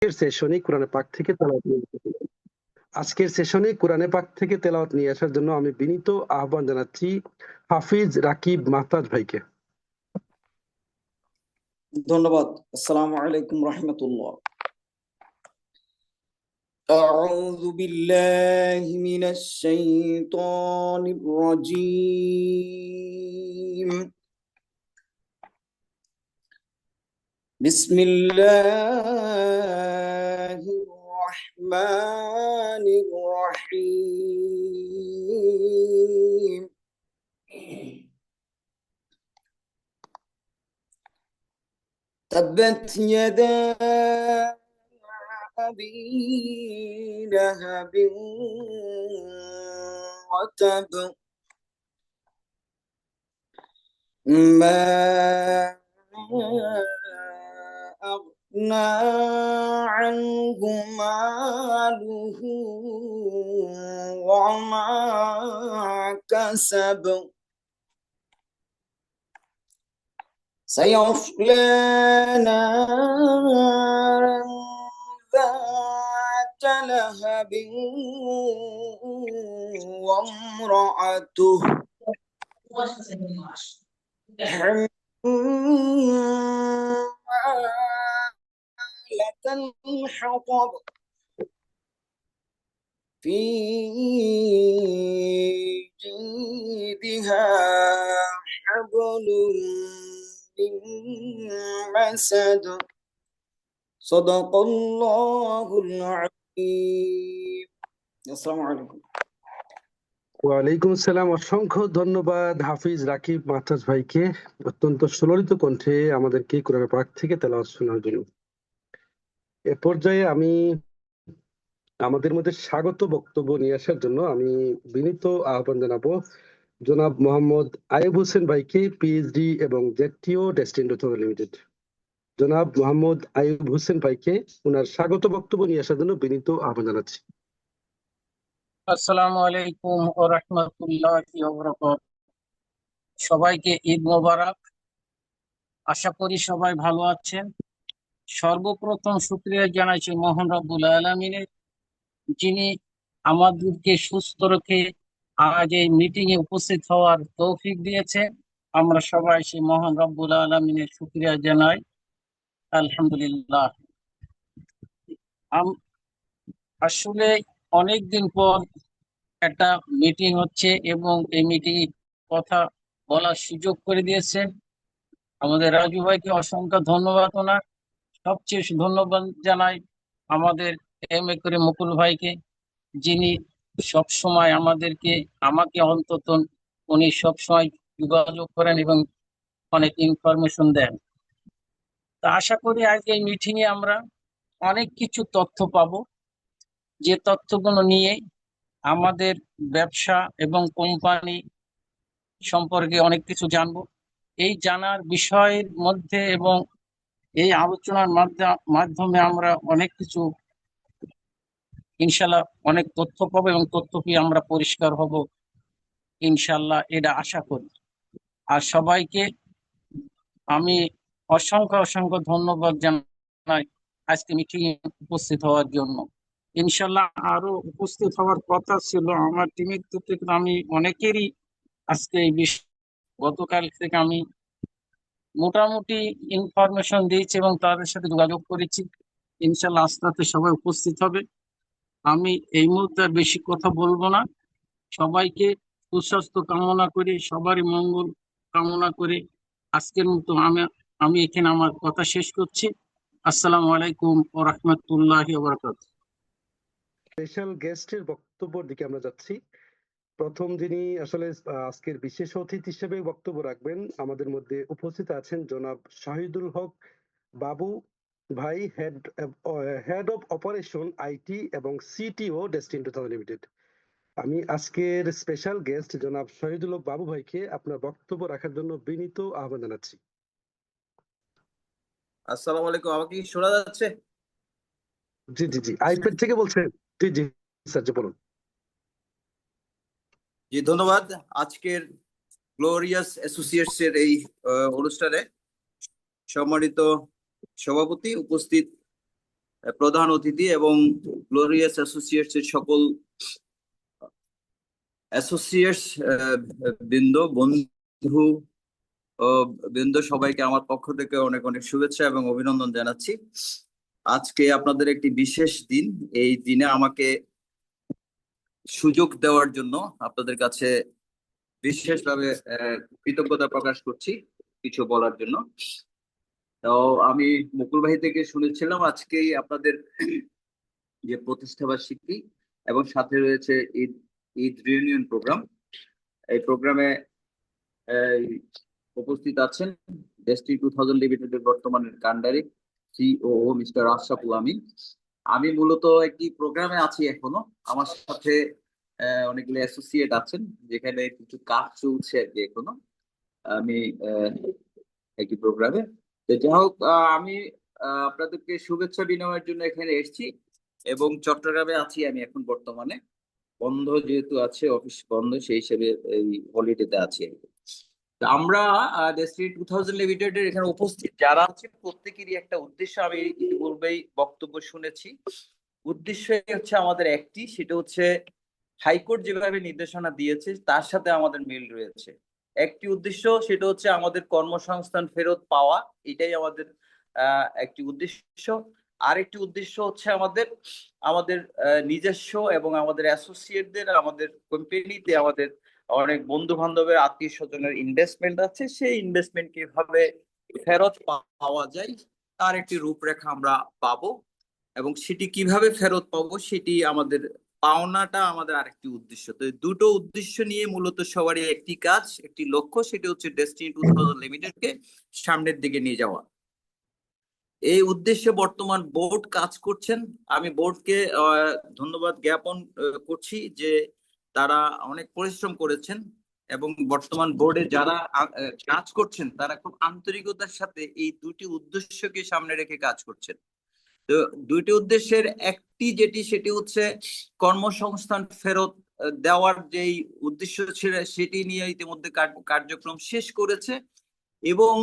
আজকের সেশনে কোরআনে পাক থেকে তেলাওয়াত নিয়ে আসার জন্য আমি বিনীত আহ্বান জানাচ্ছি হাফিজ রাকিব মাহতাজ ভাইকে। ধন্যবাদ। আসসালামু আলাইকুম রাহমাতুল্লাহ। أعوذ بالله من الشيطان الرجيم. بسم الله الرحمن الرحيم. تبت يدا أبي لهب وتب ما أغنى عنه ماله وما كسب سيصلى نارا ذات لهب وامرأته حمالة الحطب في جيدها حبل من مسد صدق الله العظيم. السلام عليكم. ওয়ালাইকুম আসসালাম। অসংখ্য ধন্যবাদ হাফিজ রাকিব মাহতাজ ভাইকে অত্যন্ত সুললিত কণ্ঠে আমাদেরকে কোরআন পাক থেকে তেলাওয়াত শোনার জন্য। এ পর্যায়ে আমি আমাদের মধ্যে স্বাগত বক্তব্য নিয়ে আসার জন্য আমি বিনীত আহ্বান জানাবো জনাব মোহাম্মদ আইয়ুব হোসেন ভাইকে, পিএইচডি এবং জেটিও ডেস্টিনি লিমিটেড। জনাব মোহাম্মদ আইয়ুব হোসেন ভাইকে ওনার স্বাগত বক্তব্য নিয়ে আসার জন্য বিনীত আহ্বান জানাচ্ছি। আসসালামু আলাইকুম ওয়া রাহমাতুল্লাহি ওয়া বারাকাতুহু। সবাইকে ঈদ মোবারক। আশা করি সবাই ভালো আছেন। সর্বপ্রথম শুকরিয়া জানাচ্ছি মহান রব্বুল আলামিনের, যিনি আমাদেরকে সুস্থ রেখে আজ এই মিটিং এ উপস্থিত হওয়ার তৌফিক দিয়েছে। আমরা সবাই সেই মহান রব্বুল আলামিনের শুকরিয়া জানাই, আলহামদুলিল্লাহ। আসলে অনেকদিন পর একটা মিটিং হচ্ছে এবং এই মিটিং কথা বলার সুযোগ করে দিয়েছে আমাদের রাজু ভাইকে। অসংখ্য ধন্যবাদ ওনার। সবচেয়ে ধন্যবাদ জানাই আমাদের এম.এ করে মুকুল ভাইকে, যিনি সব সময় আমাকে অন্তত উনি সব সময় যোগাযোগ করেন এবং অনেক ইনফরমেশন দেন। তা আশা করি আজকে এই মিটিং এ আমরা অনেক কিছু তথ্য পাবো, যে তথ্যগুলো নিয়ে আমাদের ব্যবসা এবং কোম্পানি সম্পর্কে অনেক কিছু জানবো। এই জানার বিষয়ের মধ্যে এবং এই আলোচনার মাধ্যমে আমরা অনেক কিছু ইনশাল্লাহ অনেক তথ্য পাবো এবং তথ্য পেয়ে আমরা পরিষ্কার হব ইনশাল্লাহ, এটা আশা করি। আর সবাইকে আমি অসংখ্য ধন্যবাদ জানাই আজকে মিটিং এ উপস্থিত হওয়ার জন্য। ইনশাল্লাহ আরো উপস্থিত হওয়ার কথা ছিল আমার টিমের থেকে, আমি অনেকেরই আজকে এই গতকাল থেকে আমি মোটামুটি ইনফরমেশন দিয়েছি এবং তাদের সাথে যোগাযোগ করেছি। ইনশাল্লাহ আস্তে আস্তে সবাই উপস্থিত হবে। আমি এই মুহূর্তে আর বেশি কথা বলবো না। সবাইকে সুস্বাস্থ্য কামনা করে, সবারই মঙ্গল কামনা করে আজকের মতো আমি এখানে আমার কথা শেষ করছি। আসসালামু আলাইকুম ওয়া রাহমাতুল্লাহি ওয়া বারাকাতুহু। স্পেশাল গেস্টের বক্তব্যের দিকে আমরা যাচ্ছি। প্রথম যিনি আসলে আজকের বিশেষ অতিথি হিসেবে বক্তব্য রাখবেন, আমাদের মধ্যে উপস্থিত আছেন জনাব শাহিদুল হক বাবু ভাই, হেড অফ অপারেশন আইটি এবং সিটিও ডেস্টিনি লিমিটেড। আমি আজকের স্পেশাল গেস্ট জনাব শাহিদুল হক বাবু ভাইকে আপনার বক্তব্য রাখার জন্য বিনীত আহ্বান জানাচ্ছি। আসসালামু আলাইকুম। আমাকে কি শোনা যাচ্ছে? জি জি জি, আইপ্যাড থেকে বলছেন? জি জি স্যার, জি বলুন। জি ধন্যবাদ। আজকের গ্লোরিয়াস অ্যাসোসিয়েটস এর এই অনুষ্ঠানে সম্মানিত সভাপতি, উপস্থিত প্রধান অতিথি এবং গ্লোরিয়াস অ্যাসোসিয়েটস এর সকল অ্যাসোসিয়েটস বন্ধু বৃন্দ, সবাইকে আমার পক্ষ থেকে অনেক অনেক শুভেচ্ছা এবং অভিনন্দন জানাচ্ছি। আজকে আপনাদের একটি বিশেষ দিন। এই দিনে আমাকে সুযোগ দেওয়ার জন্য আপনাদের কাছে বিশেষভাবে কৃতজ্ঞতা প্রকাশ করছি কিছু বলার জন্য। তো আমি মুকুল ভাই থেকে শুনেছিলাম আজকেই আপনাদের যে প্রতিষ্ঠা বার্ষিকী এবং সাথে রয়েছে ঈদ ঈদ রিউনিয়ন প্রোগ্রাম। এই প্রোগ্রামে উপস্থিত আছেন ডেস্টি 2000 লিমিটেডের বর্তমানের কান্ডারি সিওও মিস্টার আশরাফুল আমিন। আমি মূলত একটি প্রোগ্রামে আছি এখনো, আমার সাথে অনেকগুলো অ্যাসোসিয়েট আছেন, যেখানে কিছু কাজ চলছে আর কি এখনো। আমি একটি প্রোগ্রামে, তো যাই হোক, আমি আপনাদেরকে শুভেচ্ছা বিনিময়ের জন্য এখানে এসেছি এবং চট্টগ্রামে আছি আমি এখন বর্তমানে। বন্ধ যেহেতু আছে, অফিস বন্ধ, সেই হিসেবে এই হলিডেতে আছি আর কি। আমরা ডেস্টিনি 2000 লিমিটেডের এখানে উপস্থিত যারা আছে প্রত্যেকেরই একটা উদ্দেশ্য আমি ইতিপূর্বেই বক্তব্য শুনেছি। উদ্দেশ্য হচ্ছে আমাদের একটি, সেটা হচ্ছে হাইকোর্ট যেভাবে নির্দেশনা দিয়েছে তার সাথে আমাদের মিল রয়েছে। একটি উদ্দেশ্য, সেটা হচ্ছে আমাদের কর্মসংস্থান ফেরত পাওয়া, এটাই আমাদের একটি উদ্দেশ্য। আরেকটি উদ্দেশ্য হচ্ছে আমাদের আমাদের নিজস্ব এবং আমাদের অ্যাসোসিয়েটদের, আমাদের কোম্পানিতে আমাদের অনেক বন্ধু বান্ধবের আত্মীয় স্বজনের ইনভেস্টমেন্ট আছে, সেই ইনভেস্টমেন্ট কিভাবে ফেরত পাওয়া যায় তার একটি রূপরেখা আমরা পাবো, এবং সেটি কিভাবে ফেরত পাবো সেটি আমাদের পাওনাটা আমাদের আরেকটি উদ্দেশ্য। তো দুটো উদ্দেশ্য নিয়ে মূলত সবারই একটি কাজ, একটি লক্ষ্য, সেটি হচ্ছে ডেস্টিনি 2000 লিমিটেডকে সামনের দিকে নিয়ে যাওয়া। এই উদ্দেশ্যে বর্তমান বোর্ড কাজ করছেন। আমি বোর্ডকে ধন্যবাদ জ্ঞাপন করছি যে তারা অনেক পরিশ্রম করেছেন এবং বর্তমান বোর্ডে যারা কাজ করছেন তারা খুব আন্তরিকতার সাথে এই দুটি উদ্দেশ্যকে সামনে রেখে কাজ করছেন। তো দুইটি উদ্দেশ্যের একটি যেটি, সেটি হচ্ছে কর্মসংস্থান ফেরত দেওয়ার যেই উদ্দেশ্য ছিল সেটি নিয়ে ইতিমধ্যে কার্যক্রম শেষ করেছে এবং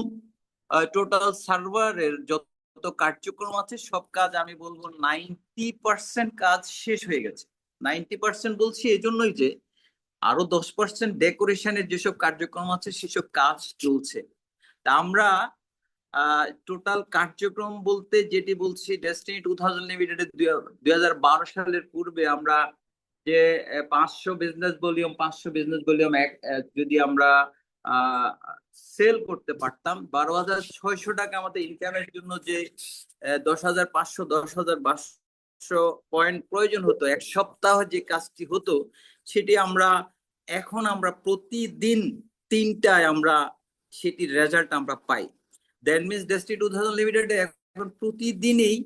টোটাল সার্ভারের যত কার্যক্রম আছে সব কাজ আমি বলবো 90% কাজ শেষ হয়ে গেছে। 90% বলছি এই জন্যই যে আরো 10% ডেকোরেশনের যেসব কার্যক্রম আছে সেসব কাজ চলছে। তা আমরা টোটাল কার্যক্রম বলতে যেটি বলছি, ডেস্টিনি 2000 লিমিটেডের 2012 সালের পূর্বে আমরা যে 500 বিজনেস ভলিউম যদি আমরা সেল করতে পারতাম, 12,600 টাকা আমাদের ইনকামের জন্য যে 10,500 পয়েন্ট প্রয়োজন হতো, এক সপ্তাহ যে কাজটি হতো সেটি এখন আমরা প্রতিদিন 3টায় আমরা সেটির রেজাল্ট আমরা পাই। দ্যাট মিনস ডেস্টিনি 2000 লিমিটেড এখন প্রতিদিনই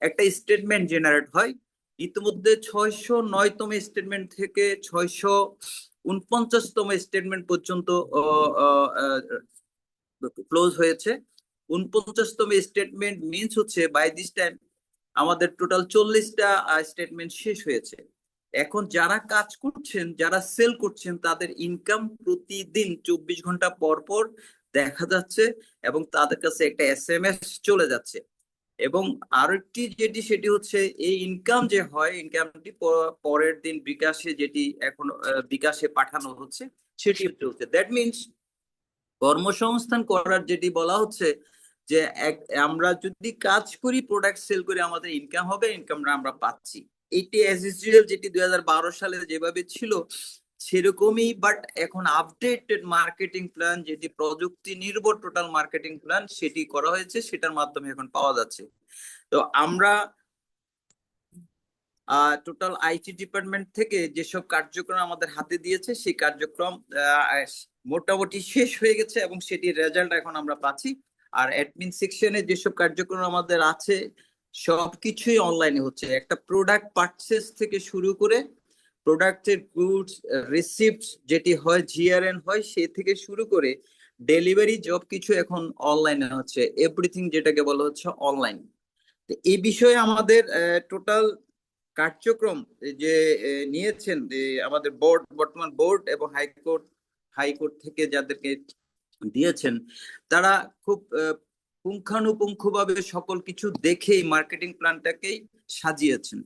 একটা স্টেটমেন্ট জেনারেট হয়। ইতিমধ্যে 609তম স্টেটমেন্ট থেকে 649তম স্টেটমেন্ট পর্যন্ত ক্লোজ হয়েছে। 49তম স্টেটমেন্ট মিনস হচ্ছে বাই দিস টাইম আমাদের টোটাল 40টা স্টেটমেন্ট শেষ হয়েছে। এখন যারা কাজ করছেন, যারা সেল করছেন, তাদের ইনকাম প্রতিদিন 24 ঘন্টা পর পর দেখা যাচ্ছে এবং তাদের কাছে একটা SMS চলে যাচ্ছে। এবং আরেকটি যেটি, সেটি হচ্ছে এই ইনকাম যে হয়, ইনকামটি পরের দিন বিকাশে, যেটি এখন বিকাশে পাঠানো হচ্ছে, সেটি চলছে। দ্যাট মিনস কর্মসংস্থান করার যেটি বলা হচ্ছে যে আমরা যদি কাজ করি, প্রোডাক্ট সেল করে আমাদের ইনকাম হবে, ইনকামটা আমরা পাচ্ছি। এইটি অ্যাজ ইউজুয়াল যেটি 2012 সালে যেভাবে ছিল সেরকমই, বাট এখন আপডেটেড মার্কেটিং প্ল্যান, যেটি প্রযুক্তি নির্ভর টোটাল মার্কেটিং প্ল্যান, সেটি করা হয়েছে, সেটার মাধ্যমে এখন পাওয়া যাচ্ছে। তো আমরা টোটাল আইটি ডিপার্টমেন্ট থেকে যেসব কার্যক্রম আমাদের হাতে দিয়েছে সেই কার্যক্রম মোটামুটি শেষ হয়ে গেছে এবং সেটির রেজাল্ট এখন আমরা পাচ্ছি। আর অ্যাডমিন সেকশনে যেসব কার্যক্রম আমাদের আছে সবকিছুই অনলাইনে হচ্ছে। একটা প্রোডাক্ট পারচেস থেকে শুরু করে প্রোডাক্টের গুডস রিসিপ্ট যেটি হয়, GRN হয়, সে থেকে শুরু করে ডেলিভারি সব কিছু এখন অনলাইনে হচ্ছে। এভরিথিং যেটাকে বলা হচ্ছে অনলাইন। এই বিষয়ে আমাদের টোটাল কার্যক্রম যে নিয়েছেন আমাদের বোর্ড, বর্তমান বোর্ড এবং হাইকোর্ট থেকে যাদেরকে দিয়েছেন, তারা খুব পুঙ্খানুপুঙ্খভাবে সকল কিছু দেখেই মার্কেটিং প্ল্যানটাকেই সাজিয়েছেন।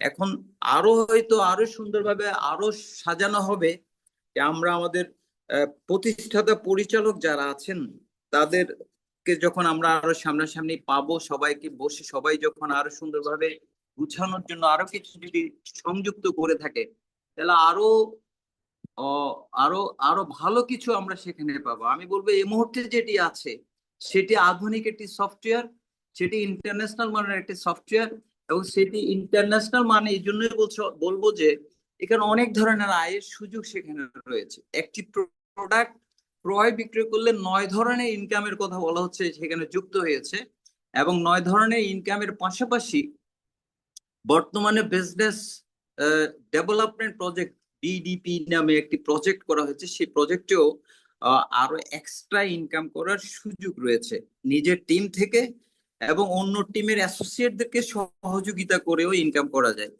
এখন আরো সুন্দরভাবে আরো সাজানো হবে যে আমরা আমাদের প্রতিষ্ঠাতা পরিচালক যারা আছেন তাদেরকে যখন আমরা আরো সামনাসামনি পাবো, সবাইকে বসে সবাই যখন আরো সুন্দরভাবে গুছানোর জন্য আরো কিছু যদি সংযুক্ত করে থাকে, তাহলে আরো আরো ভালো কিছু আমরা সেখানে পাবো। আমি বলবো এই মুহূর্তে যেটি আছে সেটি আধুনিক একটি সফটওয়্যার, সেটি ইন্টারন্যাশনাল মানের একটি সফটওয়্যার, এবং সেটি ইন্টারন্যাশনাল মানে এই জন্যই বলবো যে এখানে অনেক ধরনের আয়ের সুযোগ সেখানে রয়েছে। একটি প্রোডাক্ট ক্রয় বিক্রয় করলে 9 ধরনের ইনকামের কথা বলা হচ্ছে সেখানে যুক্ত হয়েছে, এবং 9 ধরনের ইনকামের পাশাপাশি বর্তমানে বিজনেস ডেভেলপমেন্ট প্রজেক্ট বিডিপি নামে একটি প্রজেক্ট করা হয়েছে। সেই প্রজেক্টেও আরো এক্সট্রা ইনকাম করার সুযোগ রয়েছে নিজের টিম থেকে, এবং অন্য টিমের অ্যাসোসিয়েটদেরকে সহযোগিতা করেও ইনকাম করা যায়।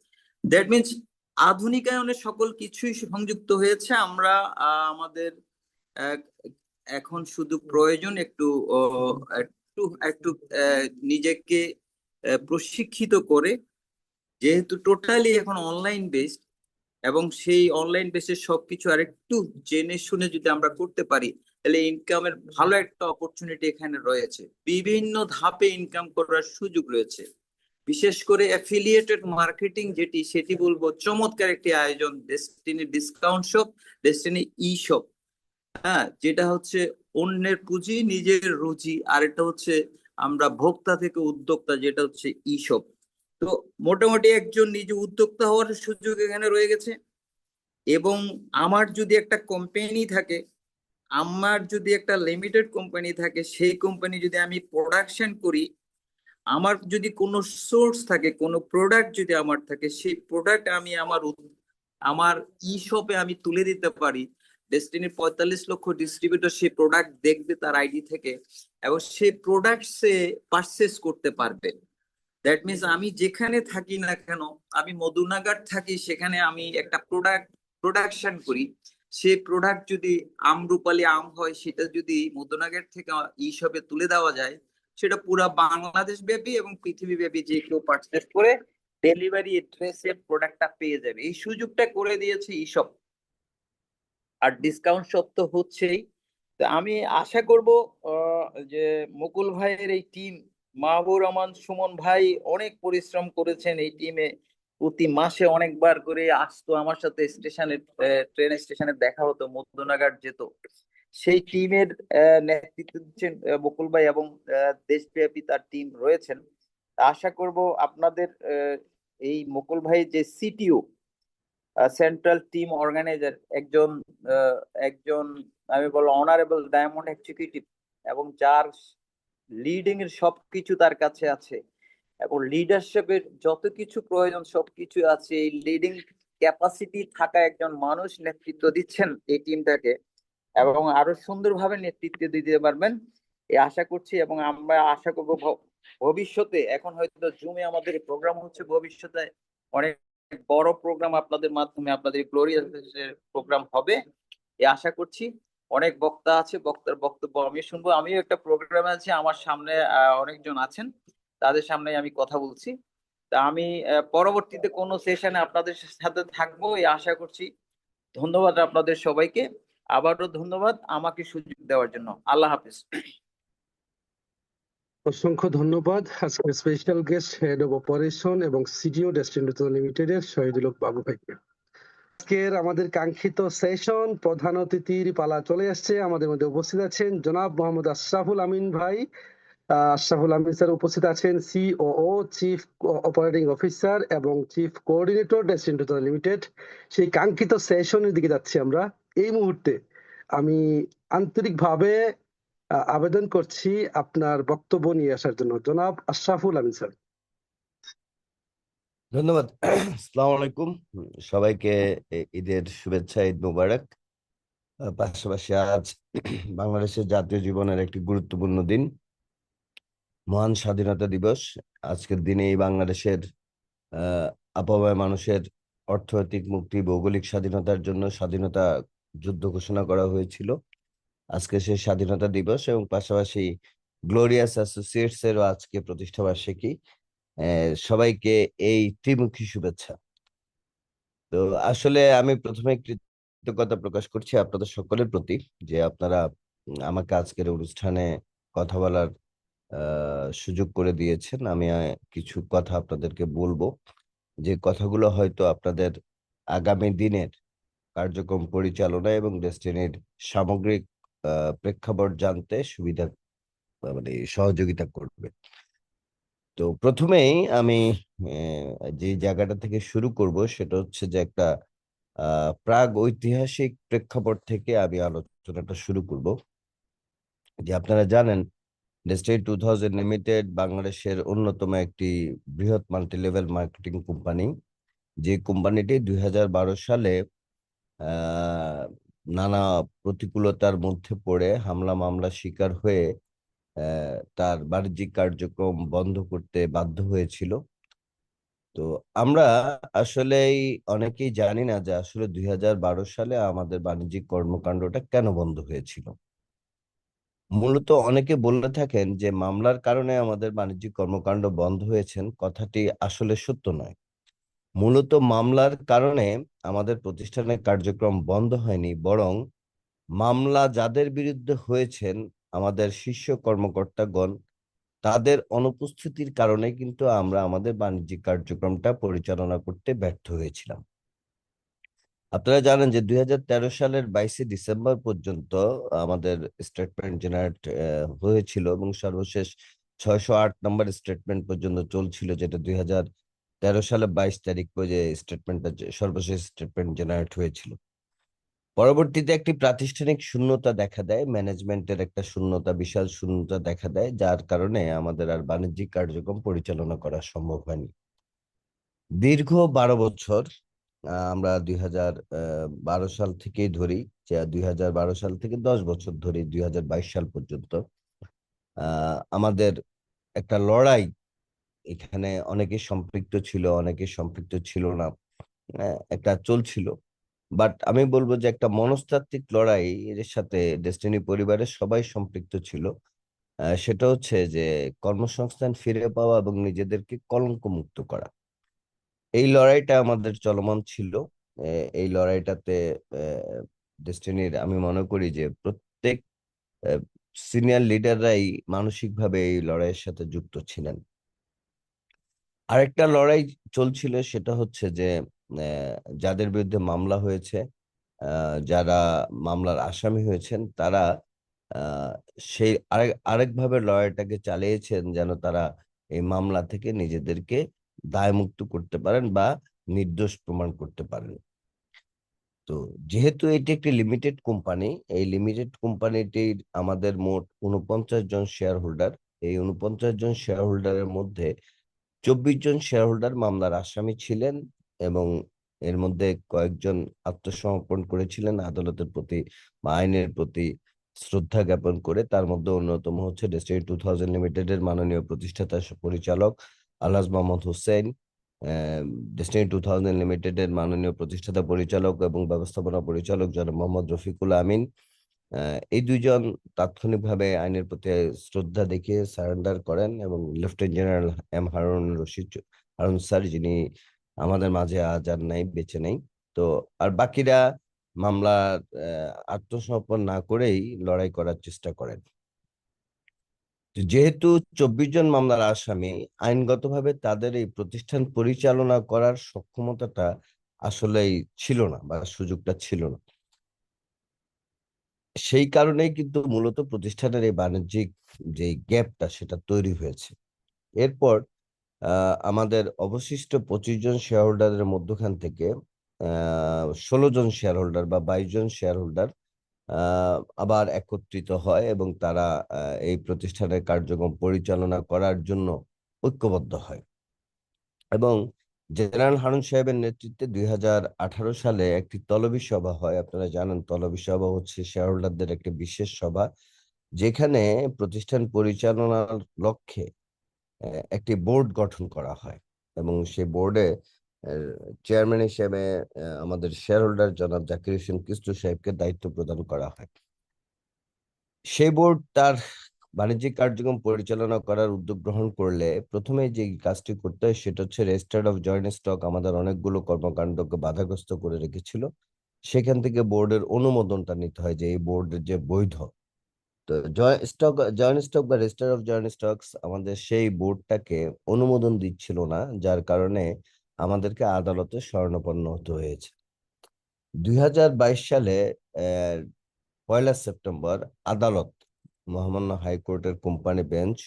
দ্যাট মিনস আধুনিকায়নের সকল কিছুই সংযুক্ত হয়েছে। আমরা আমাদের এখন শুধু প্রয়োজন একটু একটু একটু নিজেকে প্রশিক্ষিত করে, যেহেতু টোটালি এখন অনলাইন বেসড, এবং সেই অনলাইন বেসে সবকিছু আরেকটু জেনে শুনে যদি আমরা করতে পারি, তাহলে ইনকামের ভালো একটা অপরচুনিটি এখানে রয়েছে। বিভিন্ন ধাপে ইনকাম করার সুযোগ রয়েছে। বিশেষ করে অ্যাফিলিয়েটেড মার্কেটিং সেটি বলবো চমৎকার একটি আয়োজন, ডেস্টিনি ডিসকাউন্ট শপ, ডেস্টিনি ই শপ। হ্যাঁ, যেটা হচ্ছে অন্যের পুঁজি নিজের রুচি, আর এটা হচ্ছে আমরা ভোক্তা থেকে উদ্যোক্তা, যেটা হচ্ছে ই শপ। তো মোটামুটি একজন নিজে উদ্যোক্তা হওয়ার সুযোগ এখানে রয়ে গেছে। এবং আমার যদি একটা কোম্পানি থাকে, আমার যদি একটা লিমিটেড কোম্পানি থাকে, সেই কোম্পানি যদি আমি প্রোডাকশন করি, আমার যদি কোনো সোর্স থাকে, কোনো প্রোডাক্ট যদি আমার থাকে, সেই প্রোডাক্ট আমি আমার ই শপে আমি তুলে দিতে পারি। ডেস্টিনির 45 লক্ষ ডিস্ট্রিবিউটর সেই প্রোডাক্ট দেখবে তার আইডি থেকে, এবং সেই প্রোডাক্ট সে পারচেস করতে পারবে। দ্যাট মিনস আমি যেখানে থাকি না কেন, আমি মধুনাগার থাকি, সেখানে আমি একটা প্রোডাকশন করি, সেই প্রোডাক্ট যদি আমরুপালি আম হয়, সেটা যদি মধুনাগার থেকে ই শপে তুলে দেওয়া যায়, সেটা পুরো বাংলাদেশ ব্যাপী এবং পৃথিবী ব্যাপী যে কেউ পারচেস করে ডেলিভারি এড্রেসে প্রোডাক্টটা পেয়ে যাবে। এই সুযোগটা করে দিয়েছে ই শপ। আর ডিসকাউন্ট শপ তো হচ্ছেই। তো আমি আশা করব যে মুকুল ভাইয়ের এই টিম, মাহবুর রহমান সুমন ভাই অনেক পরিশ্রম করেছেন এই টিমে। প্রতি মাসে অনেকবার করে আসতো আমার সাথে স্টেশনে, ট্রেন স্টেশনে দেখা হতো, মধ্যনাগার যেত। সেই টিমের নেতৃত্ব দিচ্ছেন মুকুল ভাই, এবং দেশব্যাপী তার টিম রয়েছেন। আশা করব আপনাদের এই মুকুল ভাই যে সিটিও, সেন্ট্রাল টিম অর্গানাইজার, একজন আমি বলবো অনারেবল ডায়মন্ড এক্সিকিউটিভ, এবং যার লিডিং এর সবকিছু তার কাছে আছে, এবং লিডারশিপের যত কিছু প্রয়োজন সবকিছু আছে। এই লিডিং ক্যাপাসিটি থাকা একজন মানুষ নেতৃত্ব দিচ্ছেন এই টিমটাকে, এবং আরো সুন্দরভাবে নেতৃত্ব দিতে পারবেন এই আশা করছি। এবং আমরা আশা করবো ভবিষ্যতে, এখন হয়তো জুমে আমাদের প্রোগ্রাম হচ্ছে, ভবিষ্যতে অনেক বড় প্রোগ্রাম আপনাদের মাধ্যমে, আপনাদের গ্লোরিয়াস প্রোগ্রাম হবে এই আশা করছি। অনেক বক্তা আছে, বক্তার বক্তব্য আমি শুনবো। আমিও একটা প্রোগ্রামে আছি, আমার সামনে অনেকজন আছেন, তাদের সামনে আমি কথা বলছি। তা আমি পরবর্তীতে কোনো সেশনে আপনাদের সাথে থাকবো এই আশা করছি। ধন্যবাদ আপনাদের সবাইকে, আবারও ধন্যবাদ আমাকে সুযোগ দেওয়ার জন্য। আল্লাহ হাফিজ। অসংখ্য ধন্যবাদ আজকের special guest, head of operation এবং সিডিও ডেস্টিনি লিমিটেডের শহীদুল হক বাবু ভাইকে। আজকের আমাদের কাঙ্ক্ষিত সেশন প্রধান অতিথির পালা চলে আসছে। আমাদের মধ্যে উপস্থিত আছেন জনাব মোহাম্মদ আশরাফুল আমিন ভাই। আশরাফুল আমিন স্যার উপস্থিত আছেন, সিওও, চিফ অপারেটিং অফিসার এবং চিফ কোঅর্ডিনেটর ডেস্টিনি লিমিটেড। সেই কাঙ্ক্ষিত সেশনের দিকে যাচ্ছি আমরা এই মুহূর্তে। আমি আন্তরিকভাবে আবেদন করছি আপনার বক্তব্য নিয়ে আসার জন্য, জনাব আশরাফুল আমিন স্যার। ধন্যবাদ। আসসালামু আলাইকুম সবাইকে, ঈদের শুভেচ্ছা, ঈদ মোবারক। পাশাপাশি আজ বাংলাদেশের জাতীয় জীবনের একটি গুরুত্বপূর্ণ দিন, মহান স্বাধীনতা দিবস। আজকের দিনে এই বাংলাদেশের আপামর মানুষের অর্থনৈতিক মুক্তি, ভৌগোলিক স্বাধীনতার জন্য স্বাধীনতা যুদ্ধ ঘোষণা করা হয়েছিল। আজকে সেই স্বাধীনতা দিবস, এবং পাশাপাশি গ্লোরিয়াস অ্যাসোসিয়েটস এরও আজকে প্রতিষ্ঠা বার্ষিকী। সবাইকে এই ত্রিমুখী শুভেচ্ছা। তো আসলে আমি প্রথমে কৃতজ্ঞতা প্রকাশ করছি আপনাদের সকলের প্রতি যে আপনারা আমাকে আজকের অনুষ্ঠানে কথা বলার সুযোগ করে দিয়েছেন। আমি কিছু কথা আপনাদেরকে বলবো, যে কথাগুলো হয়তো আপনাদের আগামী দিনের কার্যক্রম পরিচালনা এবং ডেস্টিনির সামগ্রিক প্রেক্ষাপট জানতে সুবিধা মানে সহযোগিতা করবে। তো প্রথমেই আমি যে জায়গাটা থেকে শুরু করব সেটা হচ্ছে যে একটা প্রাগ ঐতিহাসিক প্রেক্ষাপট থেকে আমি আলোচনাটা শুরু করব। যে আপনারা জানেন ডেস্টিনি 2000 লিমিটেড বাংলাদেশের অন্যতম একটি বৃহৎ মাল্টি লেভেল মার্কেটিং কোম্পানি। যে কোম্পানিটি 2012 সালে আহ, নানা প্রতিকূলতার মধ্যে পড়ে হামলা মামলা শিকার হয়ে তার বাণিজ্যিক কার্যক্রম বন্ধ করতে বাধ্য হয়েছিল। তো আমরা আসলেই অনেকেই জানি না যে আসলে 2012 সালে আমাদের বাণিজ্যিক কর্মকাণ্ডটা কেন বন্ধ হয়েছিল। মূলত অনেকে বলে থাকেন যে মামলার কারণে আমাদের বাণিজ্যিক কর্মকাণ্ড বন্ধ হয়েছেন, কথাটি আসলে সত্য নয়। মূলত মামলার কারণে আমাদের প্রতিষ্ঠানের কার্যক্রম বন্ধ হয়নি, বরং মামলা যাদের বিরুদ্ধে হয়েছেন আমাদের শীর্ষ কর্মকর্তাগণ, তাদের অনুপস্থিতির কারণে কিন্তু আমরা আমাদের বাণিজ্যিক কার্যক্রমটা পরিচালনা করতে ব্যর্থ হয়েছিলাম। আপনারা জানেন যে 2013 সালের 22 ডিসেম্বর পর্যন্ত আমাদের স্টেটমেন্ট জেনারেট হয়েছিল এবং সর্বশেষ 608 নম্বর স্টেটমেন্ট পর্যন্ত চলছিল, যেটা 2013 সালে 22 তারিখ যে স্টেটমেন্টটা সর্বশেষ স্টেটমেন্ট জেনারেট হয়েছিল। পরবর্তীতে একটি প্রাতিষ্ঠানিক শূন্যতা দেখা দেয়, ম্যানেজমেন্টের একটা শূন্যতা, বিশাল শূন্যতা দেখা দেয়, যার কারণে আমাদের আর বাণিজ্যিক কার্যক্রম পরিচালনা করা সম্ভব হয়নি। দীর্ঘ 12 বছর আমরা 2012 সাল থেকেই ধরি, যে 2012 সাল থেকে 10 বছর ধরি 2022 সাল পর্যন্ত আমাদের একটা লড়াই, এখানে অনেকে সম্পৃক্ত ছিল, অনেকে সম্পৃক্ত ছিল না, একটা চলছিল। বাট আমি বলবো যে একটা মনস্তাত্ত্বিক লড়াই এর সাথে ডেস্টিনি পরিবারের সবাই সম্পৃক্ত ছিল। সেটা হচ্ছে যে কর্মসংস্থান ফিরে পাওয়া এবং নিজেদেরকে কলঙ্ক মুক্ত করা। এই লড়াইটা আমাদের চলমান ছিল। এই লড়াইটাতে ডেস্টিনির আমি মনে করি যে প্রত্যেক সিনিয়র লিডাররাই মানসিকভাবে এই লড়াইয়ের সাথে যুক্ত ছিলেন। আরেকটা লড়াই চলছিল, সেটা হচ্ছে যে যাদের বিরুদ্ধে মামলা হয়েছে, যারা মামলার আসামি হয়েছেন, তারা আহ, সেই আরেকভাবে লড়াইটাকে চালিয়েছেন যেন তারা এই মামলা থেকে নিজেদেরকে দায়মুক্ত করতে পারেন বা নির্দোষ প্রমাণ করতে পারেন। তো যেহেতু এটি একটি লিমিটেড কোম্পানি, এই লিমিটেড কোম্পানিটির আমাদের মোট 49 জন শেয়ার হোল্ডার। এই 49 জন শেয়ার হোল্ডারের মধ্যে 24 জন শেয়ার হোল্ডার মামলার আসামি ছিলেন এবং এর মধ্যে কয়েকজন আত্মসমর্পণ করেছিলেন আদালতের প্রতি বা আইনের প্রতি শ্রদ্ধা জ্ঞাপন করে। তার মধ্যে অন্যতম হচ্ছে ডেস্টিনি 2000 লিমিটেডের মাননীয় প্রতিষ্ঠাতা পরিচালক আলহাজ মোহাম্মদ হোসেন, ডেস্টিনি 2000 লিমিটেডের মাননীয় প্রতিষ্ঠাতা পরিচালক এবং ব্যবস্থাপনা পরিচালক জনাব মোহাম্মদ রফিকুল আমিন। এই দুইজন তাৎক্ষণিকভাবে আইনের প্রতি শ্রদ্ধা দেখিয়ে সারেন্ডার করেন এবং lieutenant general M Harun Rashid Harun sir, যিনি আমাদের মাঝে আজ আর নাই, বেঁচে নেই। তো আর বাকিরা মামলা আত্মসমর্পণ না করেই লড়াই করার চেষ্টা করেন। তো যেহেতু 24 জন মামলার আসামি, আইনগতভাবে তাদের এই প্রতিষ্ঠান পরিচালনা করার সক্ষমতাটা আসলেই ছিল না বা সুযোগটা ছিল না। সেই কারণেই কিন্তু মূলত প্রতিষ্ঠানের এই বাণিজ্যিক যে গ্যাপটা সেটা তৈরি হয়েছে। এরপর আমাদের অবশিষ্ট 25 জন শেয়ার হোল্ডারের মধ্যখান থেকে 16 জন শেয়ার হোল্ডার বা 22 জন শেয়ার হোল্ডার আবার একত্রিত হয় এবং তারা এই প্রতিষ্ঠানের কার্যক্রম পরিচালনা করার জন্য ঐক্যবদ্ধ হয়। এবং জেনারেল হারুন সাহেবের নেতৃত্বে 2018 সালে একটি তলবি সভা হয়। আপনারা জানেন তলবি সভা হচ্ছে শেয়ার হোল্ডারদের একটি বিশেষ সভা, যেখানে প্রতিষ্ঠান পরিচালনার লক্ষ্যে একটি বোর্ড গঠন করা হয় এবং সেই বোর্ডে চেয়ারম্যান হিসেবে আমাদের শেয়ার হোল্ডার জনাব জাকির হোসেন কিষ্টু সাহেবকে দায়িত্ব প্রদান করা হয়। সেই বোর্ড তার বাণিজ্যিক কার্যক্রম পরিচালনা করার উদ্যোগ গ্রহণ করলে প্রথমে যে কাজটি করতে হয় সেটা হচ্ছে রেজিস্টার্ড অফ জয়েন্ট স্টক আমাদের অনেকগুলো কর্মকাণ্ডকে বাধাগ্রস্ত করে রেখেছিল। সেখান থেকে বোর্ডের অনুমোদনটা নিতে হয় যে এই বোর্ডের যে বৈধ। তো জয়েন্ট স্টক বা রেজিস্টার অফ জয়েন্ট স্টকস আমাদের সেই বোর্ডটাকে অনুমোদন দিচ্ছিল না, যার কারণে আমাদেরকে আদালতে শরণাপন্ন হতে হয়েছে। 2022 সালে আহ, 1 সেপ্টেম্বর আদালত, মহামান্য হাইকোর্টের কোম্পানি বেঞ্চ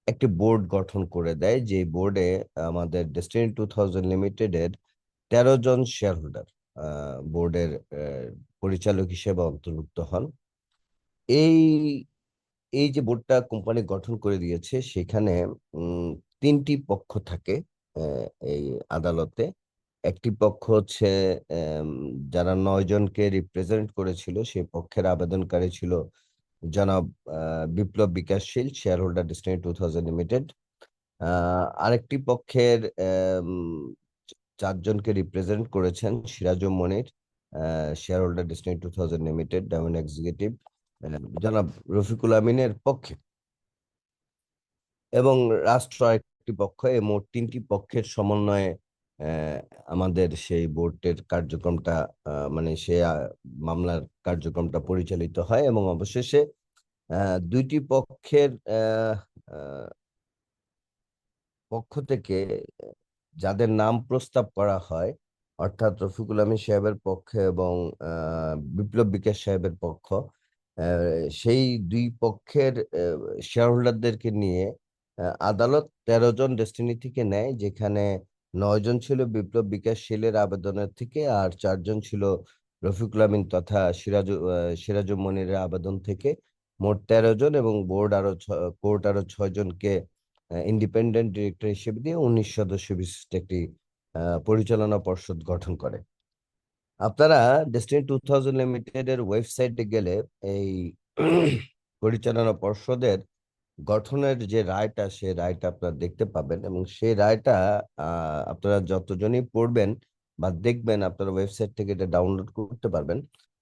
একটি বোর্ড গঠন করে দেয়, যে বোর্ডে আমাদের ডেস্টিনি 2000 লিমিটেডের 13 জন শেয়ার হোল্ডার বোর্ডের পরিচালক হিসেবে অন্তর্ভুক্ত হন। এই এই যে বোর্ডটা কোম্পানি গঠন করে দিয়েছে সেখানে 3টি পক্ষ থাকে এই আদালতে। একটি পক্ষ হচ্ছে আম, যারা 9 জনকে রিপ্রেজেন্ট করেছিল, সেই পক্ষের আবেদনকারী ছিল জনাব বিপ্লব বিকাশশীল, শেয়ার হোল্ডার ডেস্টিনি 2000 লিমিটেড। আরেকটি পক্ষের 4 জনকে রিপ্রেজেন্ট করেছেন Sirajum Monir, share holder destiny 2000 limited, diamond executive জনাব রফিকুল আমিনের পক্ষে, এবং রাষ্ট্র একটি পক্ষ। এই মোট 3টি পক্ষের সমন্বয়ে আমাদের সেই বোর্ডের কার্যক্রমটা মানে সে মামলার কার্যক্রমটা পরিচালিত হয়, এবং অবশেষে 2টি পক্ষের পক্ষ থেকে যাদের নাম প্রস্তাব করা হয়, অর্থাৎ রফিকুল আমিন সাহেবের পক্ষে এবং বিপ্লব বিকাশ সাহেবের পক্ষ, সেই 2 পক্ষের শেয়ার হোল্ডারদেরকে নিয়ে আদালত 13 জন ডেস্টিনি থেকে নেয়, যেখানে 9 জন ছিল বিপ্লব বিকাশশীলের আবেদনের থেকে, আর 4 জন ছিল রফিকুল আমিন তথা সিরাজুম মনিরের আবেদন থেকে। মোট 13 জন, এবং কোর্ট আরো 6 জনকে ইন্ডিপেন্ডেন্ট ডিরেক্টর হিসেবে দিয়ে 19 সদস্য বিশিষ্ট একটি পরিচালনা পর্ষদ গঠন করে। আপনারা ডেস্টিনি 2000 লিমিটেড এর ওয়েবসাইটে গেলে এই পরিচালনা পর্ষদের গঠনের যে রায়টা, সেই রায়টা আপনারা দেখতে পাবেন, এবং সেই রায়টা আপনারা যতজনই পড়বেন বা দেখবেন, আপনারা ওয়েবসাইট থেকে এটা ডাউনলোড করতে পারবেন।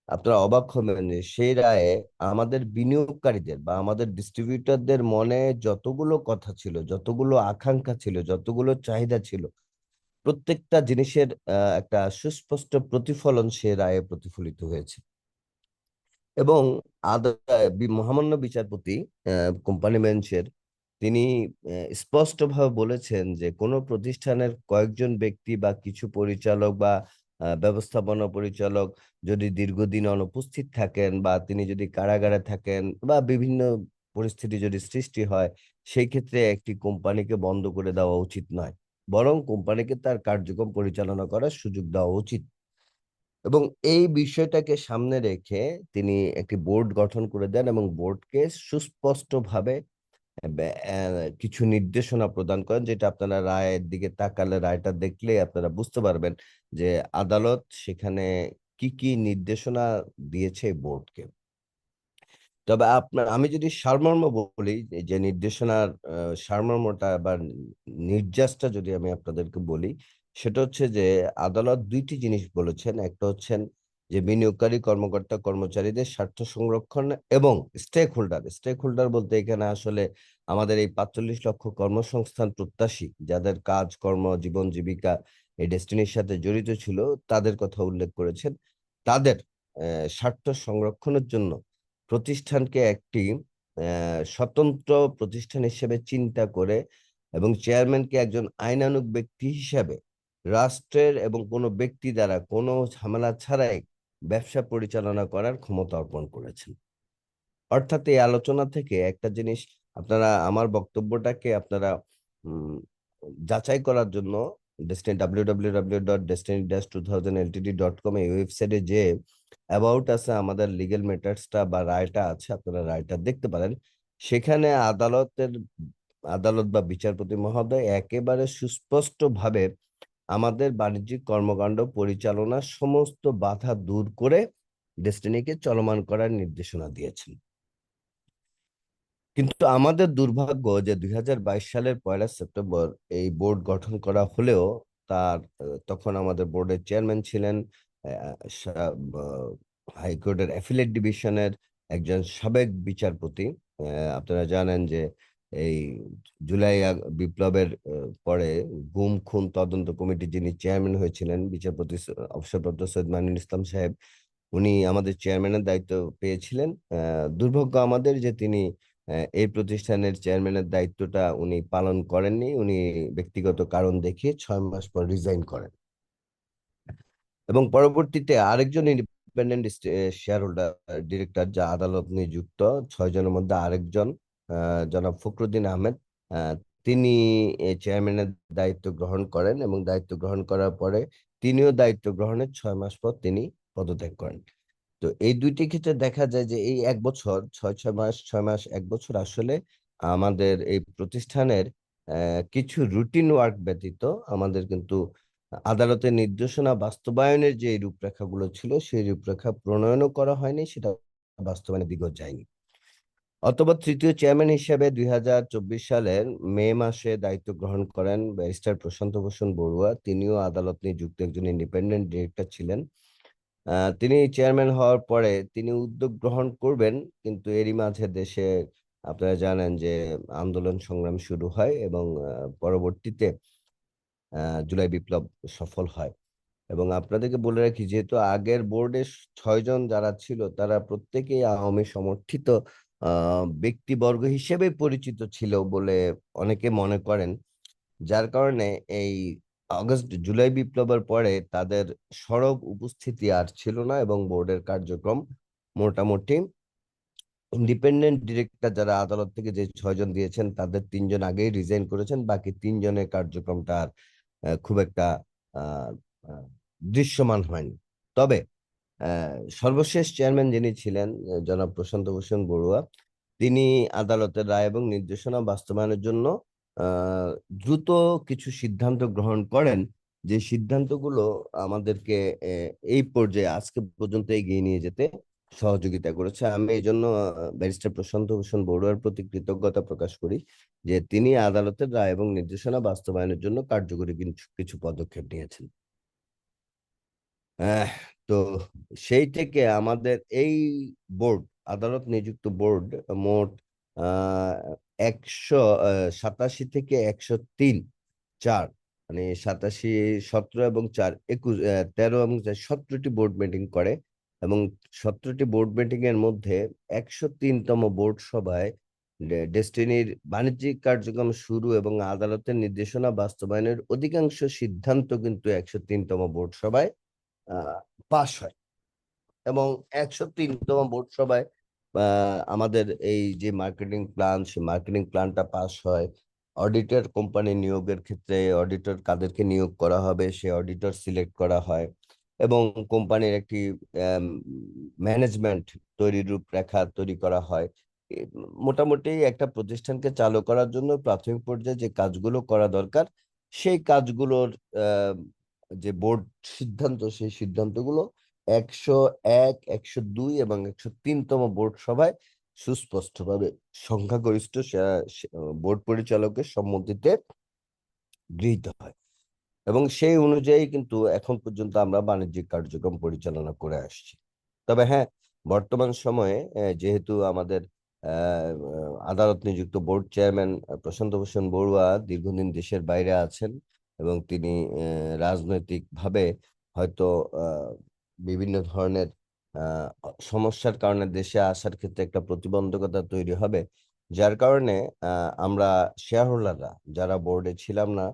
আপনারা অবাক হবেন যে সেই রায়ে আমাদের বিনিয়োগকারীদের বা আমাদের ডিস্ট্রিবিউটরদের মনে যতগুলো কথা ছিল, যতগুলো আকাঙ্ক্ষা ছিল, যতগুলো চাহিদা ছিল, প্রত্যেকটা জিনিসের একটা সুস্পষ্ট প্রতিফলন সে রায়ে প্রতিফলিত হয়েছে। এবং মহামান্য বিচারপতি কোম্পানি বেঞ্চের তিনি স্পষ্টভাবে বলেছেন যে কোনো প্রতিষ্ঠানের কয়েকজন ব্যক্তি বা কিছু পরিচালক বা ব্যবস্থাপনা পরিচালক যদি দীর্ঘদিন অনুপস্থিত থাকেন, বা তিনি যদি কারাগারে থাকেন, বা বিভিন্ন পরিস্থিতি যদি সৃষ্টি হয়, সেই ক্ষেত্রে একটি কোম্পানিকে বন্ধ করে দেওয়া উচিত নয়, বরং কোম্পানিকে তার কার্যক্রম পরিচালনা করার সুযোগ দেওয়া উচিত। এবং এই বিষয়টাকে সামনে রেখে তিনি একটি বোর্ড গঠন করে দেন, এবং বোর্ডকে সুস্পষ্টভাবে কিছু নির্দেশনা প্রদান করেন, যেটা আপনারা রায়ের দিকে তাকালে, রায়টা দেখলে আপনারা বুঝতে পারবেন যে আদালত সেখানে কি কি নির্দেশনা দিয়েছে বোর্ডকে। তবে আমি যদি সারমর্ম বলি, যে নির্দেশনার সারমর্মটা বা নির্যাসটা যদি আমি আপনাদেরকে বলি, সেটা হচ্ছে যে আদালত 2টি জিনিস বলেছেন। একটা হচ্ছেন যে বিনিয়োগকারী কর্মকর্তা কর্মচারীদের স্বার্থ সংরক্ষণ, এবং স্টেক হোল্ডার বলতে এখানে আসলে আমাদের এই 45 লক্ষ কর্মসংস্থান প্রত্যাশী, যাদের কাজ কর্ম জীবন জীবিকা এই ডেস্টিনির সাথে জড়িত ছিল, তাদের কথা উল্লেখ করেছেন। তাদের স্বার্থ সংরক্ষণের জন্য প্রতিষ্ঠানকে একটি স্বতন্ত্র প্রতিষ্ঠান হিসেবে চিন্তা করে, এবং চেয়ারম্যানকে একজন আইনানুগ ব্যক্তি হিসাবে রাষ্ট্রের এবং কোনো ব্যক্তি দ্বারা কোনো ঝামেলা ছাড়াই ব্যবসা পরিচালনা করার ক্ষমতা অর্পণ করেছেন। অর্থাৎ এই আলোচনা থেকে একটা জিনিস, আপনারা আমার বক্তব্যটাকে আপনারা যাচাই করার জন্য ডেস্টিনি www.destiny-2000ltd.com এই ওয়েবসাইটে যে অ্যাবাউট আছে, আমাদের লিগ্যাল ম্যাটার্সটা বা রায়টা আছে, আপনারা রায়টা দেখতে পারেন। সেখানে আদালত বা বিচারপতি মহোদয় একেবারে সুস্পষ্ট ভাবে আমাদের বাণিজ্যিক কর্মকাণ্ড পরিচালনার সমস্ত বাধা দূর করে ডেস্টিনিকে চলমান করার নির্দেশনা দিয়েছেন। কিন্তু আমাদের দুর্ভাগ্য যে 2022 সালের 1 সেপ্টেম্বর এই বোর্ড গঠন করা হলেও তখন আমাদের বোর্ডের চেয়ারম্যান ছিলেন হাইকোর্টের অ্যাফিলিয়েট ডিভিশনের একজন সাবেক বিচারপতি আপনারা জানেন যে এই বিপ্লবের পরে গুম খুন তদন্ত কমিটির যিনি চেয়ারম্যান হয়েছিলেন বিচারপতি অবসরপ্রাপ্ত সৈয়দ মাইনুল ইসলাম সাহেব, উনি আমাদের চেয়ারম্যানের দায়িত্ব পেয়েছিলেন। দুর্ভাগ্য আমাদের যে তিনি এই প্রতিষ্ঠানের চেয়ারম্যানের দায়িত্বটা উনি পালন করেননি। উনি ব্যক্তিগত কারণ দেখিয়ে 6 মাস পর রিজাইন করেন এবং পরবর্তীতে আরেকজন ইন্ডিপেন্ডেন্ট শেয়ার হোল্ডার ডিরেক্টর, যা আদালত নিযুক্ত 6 জনের মধ্যে আরেকজন জনাব ফখরুদ্দিন আহমেদ, আহ, তিনি চেয়ারম্যানের দায়িত্ব গ্রহণ করেন এবং দায়িত্ব গ্রহণ করার পরে তিনিও দায়িত্ব গ্রহণের 6 মাস পর তিনি পদত্যাগ করেন। তো এই দুইটি ক্ষেত্রে দেখা যায় যে এই 1 বছর, 6 মাস, 6 মাস, 1 বছর আসলে আমাদের এই প্রতিষ্ঠানের কিছু রুটিন ওয়ার্ক ব্যতীত আমাদের কিন্তু আদালতের নির্দেশনা বাস্তবায়নের যে রূপরেখাগুলো ছিল সেই রূপরেখা প্রণয়নও করা হয়নি, সেটা বাস্তবায়নে বিগত যায়নি। অথবা তৃতীয় চেয়ারম্যান হিসেবে 2024 সালের মে মাসে দায়িত্ব গ্রহণ করেন ব্যারিস্টার প্রশান্ত ভূষণ বড়ুয়া। তিনিও আদালত নিযুক্ত একজন ইন্ডিপেন্ডেন্ট ডিরেক্টর ছিলেন। তিনি চেয়ারম্যান হওয়ার পরে তিনি উদ্যোগ গ্রহণ করবেন, কিন্তু এরই মাঝে দেশে আপনারা জানেন যে আন্দোলন সংগ্রাম শুরু হয় এবং পরবর্তীতে জুলাই বিপ্লব সফল হয়। এবং আপনাদেরকে বলে রাখি, যেহেতু আগের বোর্ডে 6 জন যারা ছিল তারা প্রত্যেকেই আওয়ামী সমর্থিত ব্যক্তিবর্গ হিসেবে পরিচিত ছিল বলে অনেকে মনে করেন, যার কারণে এই জুলাই বিপ্লবের পরে তাদের সরব উপস্থিতি আর ছিল না এবং বোর্ডের কার্যক্রম মোটামুটি ইন্ডিপেন্ডেন্ট ডিরেক্টর যারা আদালত থেকে যে 6 জন দিয়েছেন তাদের 3 জন আগেই রিজাইন করেছেন, বাকি 3 জনের কার্যক্রমটা আর খুব একটা আহ আহ, দৃশ্যমান হয়নি। তবে সর্বশেষ চেয়ারম্যান যিনি ছিলেন জনাব প্রশান্ত ভূষণ বড়ুয়া, তিনি আদালতের রায় এবং নির্দেশনা বাস্তবায়নের জন্য আহ দ্রুত কিছু সিদ্ধান্ত গ্রহণ করেন, যে সিদ্ধান্তগুলো আমাদেরকে এই পর্যায়ে আজকে পর্যন্ত এগিয়ে নিয়ে যেতে সহযোগিতা করেছে। আমি এই জন্য ব্যারিস্টার প্রশান্ত ভূষণ বড়ুয়ার প্রতি কৃতজ্ঞতা প্রকাশ করি যে তিনি আদালতের রায় এবং নির্দেশনা বাস্তবায়নের জন্য কার্যকরী কিছু পদক্ষেপ নিয়েছেন। আহ, তো সেই থেকে আমাদের এই বোর্ড, আদালত নিযুক্ত বোর্ড, মোট 187 থেকে 103, 4, মানে 87, 17 এবং 4, 21, 13 এবং 17টি বোর্ড মিটিং করে এবং 17টি বোর্ড মিটিং এর মধ্যে 103তম বোর্ড সভায় ডেস্টিনির বাণিজ্যিক কার্যক্রম শুরু এবং আদালতের নির্দেশনা বাস্তবায়নের অধিকাংশ সিদ্ধান্ত কিন্তু 103তম বোর্ড সভায় পাশ হয় এবং 103তম বোর্ড সভায় আমাদের এই যে মার্কেটিং প্ল্যান, সেই মার্কেটিং প্ল্যানটা পাস হয়। অডিটর কোম্পানি নিয়োগের ক্ষেত্রে অডিটর কাদেরকে নিয়োগ করা হবে সে অডিটর সিলেক্ট করা হয় এবং কোম্পানির একটি ম্যানেজমেন্ট তৈরির রূপরেখা তৈরি করা হয়। মোটামুটি একটা প্রতিষ্ঠানকে চালু করার জন্য প্রাথমিক পর্যায়ে যে কাজগুলো করা দরকার সেই কাজগুলোর যে বোর্ড সিদ্ধান্ত, সেই সিদ্ধান্তগুলো 101, 102 এবং 103তম বোর্ড সভায় সুস্পষ্টভাবে সংখ্যাগরিষ্ঠ বোর্ড পরিচালকের সম্মতিতে গৃহীত হয় এবং সেই অনুযায়ী কিন্তু এখন পর্যন্ত আমরা বাণিজ্যিক কার্যক্রম পরিচালনা করে আসছি। তবে হ্যাঁ, বর্তমান সময়ে যেহেতু আমাদের আদালত নিযুক্ত বোর্ড চেয়ারম্যান প্রশান্ত ভূষণ বড়ুয়া দীর্ঘদিন দেশের বাইরে আছেন এবং তিনি রাজনৈতিকভাবে হয়তো বিভিন্ন ধরনের সমস্যার কারণে দেশে আসার ক্ষেত্রে একটা প্রতিবন্ধকতা তৈরি হবে, যার কারণে আমরা শেয়ার হোল্ডাররা যারা বোর্ডে ছিলাম না,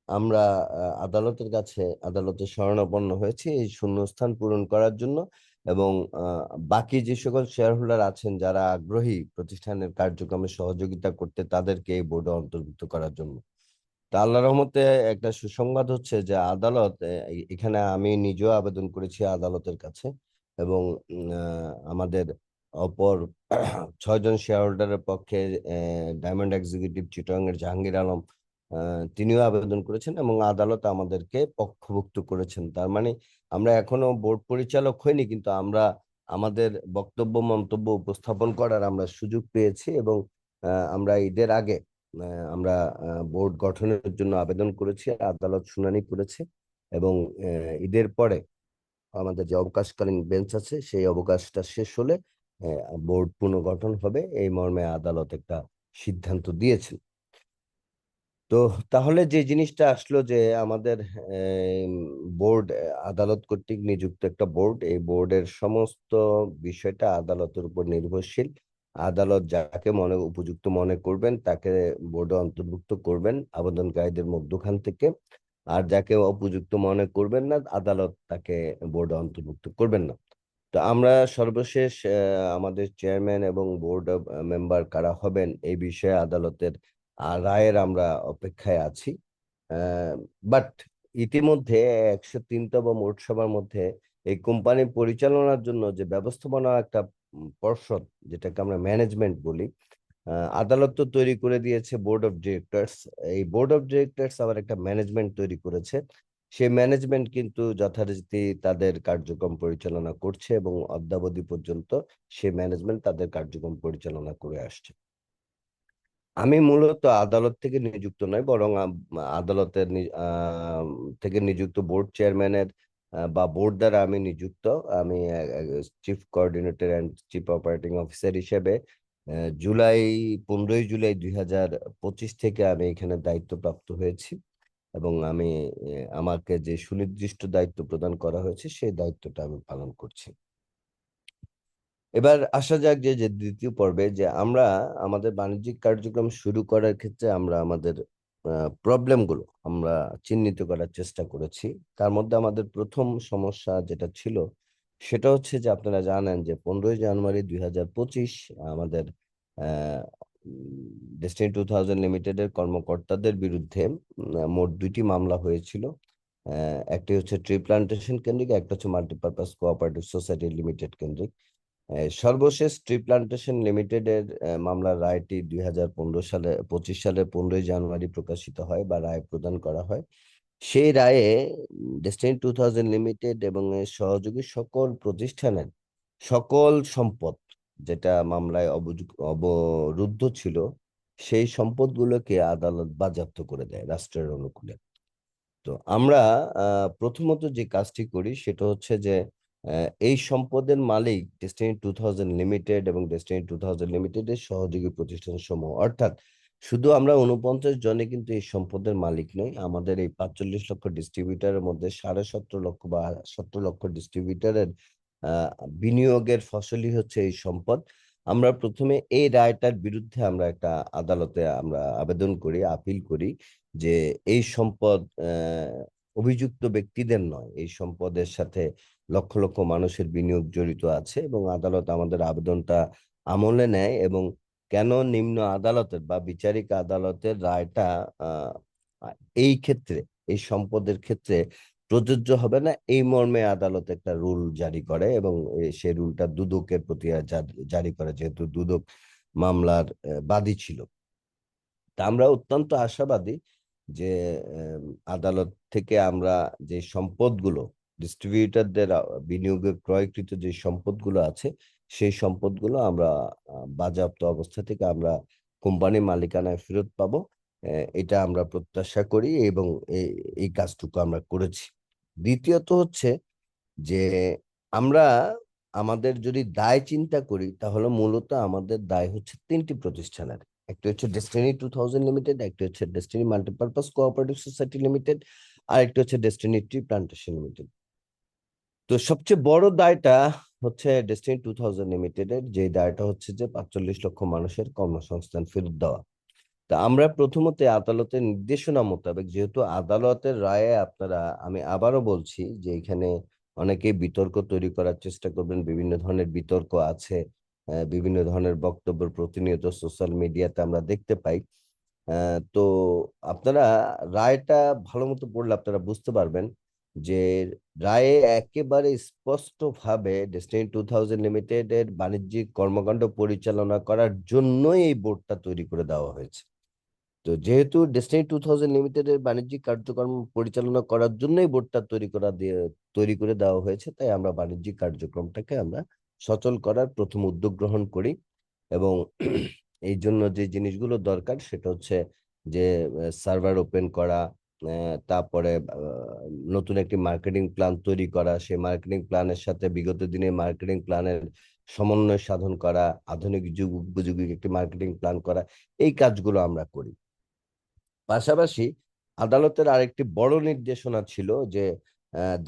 আমরা আদালতের কাছে আদালতের শরণাপন্ন হয়েছি এই শূন্যস্থান পূরণ করার জন্য এবং বাকি যে সকল শেয়ার হোল্ডার আছেন যারা আগ্রহী প্রতিষ্ঠানের কার্যক্রমে সহযোগিতা করতে, তাদেরকে এই বোর্ডে অন্তর্ভুক্ত করার জন্য। তা আল্লাহর রহমতে একটা সুসংবাদ হচ্ছে যে আদালত, এখানে আমি নিজেও আবেদন করেছি আদালতের কাছে এবং আমাদের অপর 6 জন শেয়ার হোল্ডারের পক্ষে ডায়মন্ড এক্সিকিউটিভ চিটাগাং এর জাহাঙ্গীর আলম, তিনিও আবেদন করেছেন এবং আদালত আমাদেরকে পক্ষভুক্ত করেছেন। তার মানে আমরা এখনো বোর্ড পরিচালক হইনি, কিন্তু আমরা আমাদের বক্তব্য মন্তব্য উপস্থাপন করার আমরা সুযোগ পেয়েছি এবং আমরা ঈদের আগে আমরা বোর্ড গঠনের জন্য আবেদন করেছি, আদালত শুনানি করেছে এবং ঈদের পরে আমাদের যে অবকাশকালীন বেঞ্চ আছে সেই অবকাশটা শেষ হলে বোর্ড পুনর্গঠন হবে এই মর্মে আদালত একটা সিদ্ধান্ত দিয়েছেন। তো তাহলে যে জিনিসটা আসলো যে আমাদের বোর্ড আদালত কর্তৃক নিযুক্ত একটা বোর্ড, এই বোর্ডের সমস্ত বিষয়টা আদালতের উপর নির্ভরশীল। আদালত যাকে উপযুক্ত মনে করবেন তাকে বোর্ডে অন্তর্ভুক্ত করবেন আবেদনকারীদের মধ্যখান থেকে, আর যাকে উপযুক্ত মনে করবেন না আদালত তাকে বোর্ডে অন্তর্ভুক্ত করবেন না। তো আমরা সর্বশেষ আমাদের চেয়ারম্যান এবং বোর্ড অফ মেম্বার কারা হবেন এই বিষয়ে আদালতের রায়ের আমরা অপেক্ষায় আছি। বাট ইতিমধ্যে 103তম মোট সভার মধ্যে এই কোম্পানি পরিচালনার জন্য যে ব্যবস্থাপনা একটা পর্ষদ, যেটাকে আমরা ম্যানেজমেন্ট বলি, আদালত তো তৈরি করে দিয়েছে বোর্ড অফ ডিরেক্টরস। এই বোর্ড অফ ডিরেক্টরস আবার একটা ম্যানেজমেন্ট তৈরি করেছে। সেই ম্যানেজমেন্ট কিন্তু যথারীতি তাদের কার্যক্রম পরিচালনা করছে এবং অদ্যাবধি পর্যন্ত সেই ম্যানেজমেন্ট তাদের কার্যক্রম পরিচালনা করে আসছে। আমি মূলত আদালত থেকে নিযুক্ত নয়, বরং আদালতের থেকে নিযুক্ত বোর্ড চেয়ারম্যানের বা বোর্ড দ্বারা আমি নিযুক্ত। আমি chief coordinator and chief operating officer হিসেবে 15ই জুলাই 2025 থেকে আমি এখানে দায়িত্বপ্রাপ্ত হয়েছি এবং আমি আমাকে যে সুনির্দিষ্ট দায়িত্ব প্রদান করা হয়েছে সেই দায়িত্বটা আমি পালন করছি। এবার আসা যাক যে দ্বিতীয় পর্বে, যে আমরা আমাদের বাণিজ্যিক কার্যক্রম শুরু করার ক্ষেত্রে আমরা আমাদের প্রবলেমগুলো আমরা চিহ্নিত করার চেষ্টা করেছি। তার মধ্যে আমাদের প্রথম সমস্যা যেটা ছিল সেটা হচ্ছে যে আপনারা জানেন যে 15ই জানুয়ারি 2025 আমাদের ডেস্টিনি 2000 লিমিটেডের কর্মকর্তাদের বিরুদ্ধে মোট 2টি মামলা হয়েছিল। একটি হচ্ছে ট্রি প্লান্টেশন কেন্দ্রিক, একটা হচ্ছে মাল্টিপারপাস কোঅপারেটিভ সোসাইটি লিমিটেড কেন্দ্রিক। সর্বশেষ ট্রি প্লান্টেশন লিমিটেডের মামলার রায়টি 2025 সালের 15ই জানুয়ারি প্রকাশিত হয় বা রায় প্রদান করা হয়। সেই রায়ে ডেস্টিনি 2000 লিমিটেড এবং এর সহযোগী সকল প্রতিষ্ঠানের সকল সম্পদ যেটা মামলায় অবরুদ্ধ ছিল সেই সম্পদগুলোকে আদালত বাজেয়াপ্ত করে দেয় রাষ্ট্রের অনুকূলে। তো আমরা প্রথমত যে কাজটি করি সেটা হচ্ছে যে এই সম্পদের মালিক ডেস্টিনি 2000 লিমিটেড এবং ডেস্টিনি 2000 লিমিটেডের সহযোগী প্রতিষ্ঠান সমূহ, অর্থাৎ শুধু আমরা 49 জনে কিন্তু এই সম্পদের মালিক নই। আমাদের এই 45 লক্ষ ডিস্ট্রিবিউটারের মধ্যে 17.5 লক্ষ বা 17 লক্ষ ডিস্ট্রিবিউটারের বিনিয়োগের ফসলই হচ্ছে এই সম্পদ। আমরা প্রথমে এই রায়টার বিরুদ্ধে আমরা একটা আদালতে আমরা আবেদন করি, আপিল করি যে এই সম্পদ অভিযুক্ত ব্যক্তিদের নয়, এই সম্পদের সাথে লক্ষ লক্ষ মানুষের বিনিয়োগ জড়িত আছে এবং আদালত আমাদের আবেদনটা আমলে নেয় এবং কেন নিম্ন আদালতের বা বিচারিক আদালতের রায়টা এই ক্ষেত্রে এই সম্পদের ক্ষেত্রে প্রযোজ্য হবে না এই মর্মে আদালত একটা রুল জারি করে এবং সেই রুলটা দুদকের প্রতি জারি করে, যেহেতু দুদক মামলার বাদী ছিল। তা আমরা অত্যন্ত আশাবাদী যে আদালত থেকে আমরা যে সম্পদগুলো ডিস্ট্রিবিউটরদের বিনিয়োগে ক্রয়কৃত যে সম্পদগুলো আছে সেই সম্পদগুলো আমরা বাজেয়াপ্ত অবস্থা থেকে আমরা কোম্পানি মালিকানায় ফেরত পাবো, এটা আমরা প্রত্যাশা করি এবং এই কাজটুকু আমরা করেছি। দ্বিতীয়ত হচ্ছে যে আমরা আমাদের যদি দায় চিন্তা করি তাহলে মূলত আমাদের দায় হচ্ছে 3টি প্রতিষ্ঠানের। একটা হচ্ছে ডেস্টিনি 2000 লিমিটেড, একটা হচ্ছে destiny multipurpose cooperative society limited, আর একটা হচ্ছে ডেস্টিনি ট্রি প্লান্টেশন লিমিটেড। তো সবচেয়ে বড় দায়টা হচ্ছে ডেস্টিনি 2000 লিমিটেডের, যে দায়টা হচ্ছে যে 45 লক্ষ মানুষের কর্মসংস্থান ফেরত দেওয়া। তা আমরা প্রথমত আদালতের নির্দেশনা মোতাবেক, যেহেতু আদালতের রায়ে আপনারা, আমি আবারও বলছি যে এখানে অনেকেই বিতর্ক তৈরি করার চেষ্টা করবেন, বিভিন্ন ধরনের বিতর্ক আছে, বিভিন্ন ধরনের বক্তব্য প্রতিনিয়ত সোশ্যাল মিডিয়াতে আমরা দেখতে পাই। তো আপনারা রায়টা ভালো মতো পড়লে আপনারা বুঝতে পারবেন যে রায়ে একেবারে স্পষ্ট ভাবে ডেস্টিনি 2000 লিমিটেডের বাণিজ্যিক কর্মকাণ্ড পরিচালনা করার জন্যই এই বোর্ডটা তৈরি করে দেওয়া হয়েছে। তো যেহেতু ডেস্টিনি 2000 লিমিটেডের বাণিজ্যিক কার্যক্রম পরিচালনা করার জন্যই বোর্ডটা তৈরি করে দেওয়া হয়েছে, তাই আমরা বাণিজ্যিক কার্যক্রমটাকে আমরা সচল করার প্রথম উদ্যোগ গ্রহণ করি এবং এই জন্য যে জিনিসগুলো দরকার সেটা হচ্ছে যে সার্ভার ওপেন করা, তারপরে নতুন একটি মার্কেটিং প্ল্যান তৈরি করা, সেই মার্কেটিং প্ল্যানের সাথে বিগত দিনে মার্কেটিং প্ল্যানের সমন্বয় সাধন করা, আধুনিক যুগ উপযোগী একটি মার্কেটিং প্ল্যান করা, এই কাজগুলো আমরা করি। পাশাপাশি আদালতের আরেকটি বড় নির্দেশনা ছিল যে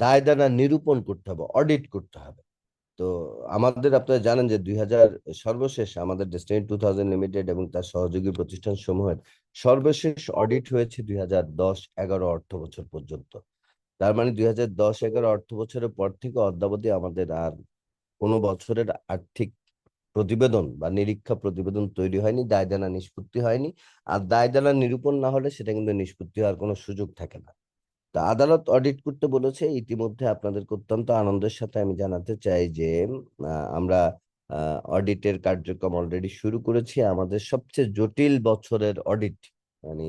দায় দানা নিরূপণ করতে হবে, অডিট করতে হবে। তো আমাদের, আপনারা জানেন যে সর্বশেষ আমাদের ডেস্টিনি 2000 লিমিটেড এবং তার সহযোগী প্রতিষ্ঠান সমূহের সর্বশেষ অডিট হয়েছে 2010-11 অর্থ বছর পর্যন্ত। তার মানে 2010-11 অর্থ বছরের পর থেকে অদ্যাবধি আমাদের আর কোনো বছরের আর্থিক প্রতিবেদন বা নিরীক্ষা প্রতিবেদন তৈরি হয়নি, দায়দানা নিষ্পত্তি হয়নি। আর দায়দানা নিরূপণ না হলে সেটা কিন্তু নিষ্পত্তি হওয়ার কোনো সুযোগ থাকে না। তা আদালত অডিট করতে বলেছে। ইতিমধ্যে আপনাদেরকে অত্যন্ত আনন্দের সাথে আমি জানাতে চাই যে আমরা অডিটের কার্যক্রম অলরেডি শুরু করেছি। আমাদের সবচেয়ে জটিল বছরের অডিট, মানে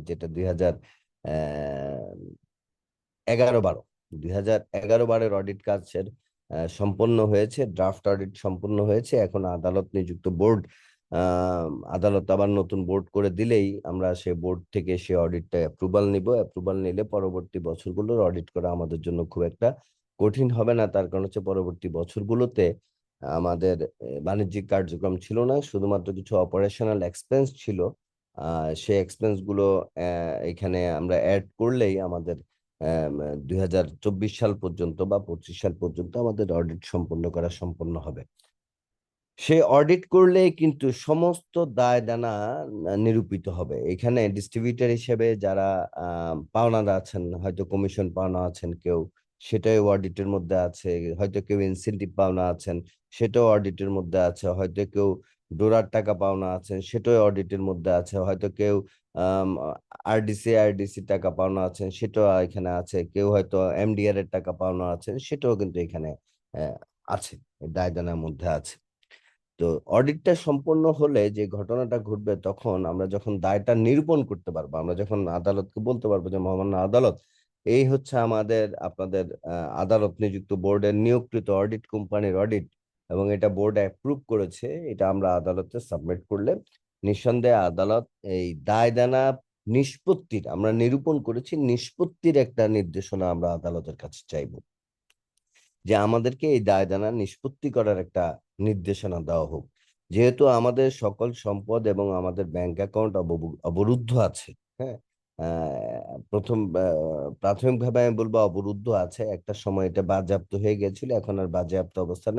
যেটা 2011-12 অডিট কাজের সম্পন্ন হয়েছে, ড্রাফট অডিট সম্পন্ন হয়েছে। এখন আদালত নিযুক্ত বোর্ড, আদালত আবার নতুন বোর্ড করে দিলেই আমরা সে বোর্ড থেকে সে অডিটটা অ্যাপ্রুভাল নিব। অ্যাপ্রুভাল নিলে পরবর্তী বছরগুলোর অডিট করা আমাদের জন্য খুব একটা কঠিন হবে না। তার কারণ হচ্ছে পরবর্তী বছরগুলোতে আমাদের বাণিজ্যিক কার্যক্রম ছিল না, শুধুমাত্র কিছু অপারেশনাল এক্সপেন্স ছিল। সেই এক্সপেন্স গুলো এখানে আমরা অ্যাড করলেই আমাদের 2024 সাল পর্যন্ত বা 25 সাল পর্যন্ত আমাদের অডিট সম্পন্ন করা সম্পন্ন হবে। সে অডিট করলে কিন্তু সমস্ত দায় দানা নিরূপিত হবে। এখানে ডিস্ট্রিবিউটর হিসেবে যারা পাওনাদার আছেন, হয়তো কমিশন পাওনা আছেন কেউ, সেটাও অডিটের মধ্যে আছে। হয়তো কেউ ইনসেনটিভ পাওনা আছেন, সেটাও অডিটের মধ্যে আছে। হয়তো কেউ ডোরার টাকা পাওনা আছেন, সেটাও অডিটের মধ্যে আছে। হয়তো কেউ আরডিসি টাকা পাওনা আছেন, সেটাও এখানে আছে। কেউ হয়তো এমডিআর এর টাকা পাওনা আছেন, সেটাও কিন্তু এখানে আছে, দায় দানার মধ্যে আছে। তো অডিটটা সম্পন্ন হলে যে ঘটনাটা ঘটবে, তখন আমরা যখন দায়টা নিরূপণ করতে পারবো, আমরা যখন আদালতকে বলতে পারবো যে মহামান্য আদালত, এই হচ্ছে আমাদের আপনাদের আদালত নিযুক্ত বোর্ডের নিয়োগকৃত অডিট কোম্পানির অডিট, এবং এটা বোর্ড অ্যাপ্রুভ করেছে, এটা আমরা আদালতে সাবমিট করলে নিঃসন্দেহে আদালত এই দায় দানা নিষ্পত্তির, আমরা নিরূপণ করেছি, নিষ্পত্তির একটা নির্দেশনা আমরা আদালতের কাছে চাইবো যে আমাদেরকে এই দায়দানা নিষ্পত্তি করার একটা নির্দেশনা দেওয়া হোক। যেহেতু আমাদের সকল সম্পদ এবং আমাদের ব্যাংক অ্যাকাউন্ট অবরুদ্ধ আছে, হ্যাঁ, প্রাথমিকভাবে আমি বলবো অবরুদ্ধ আছে। একটা সময় এটা বাজেয়াপ্ত হয়ে গেছিল, এখন আর বাজেয়াপ্ত অবস্থা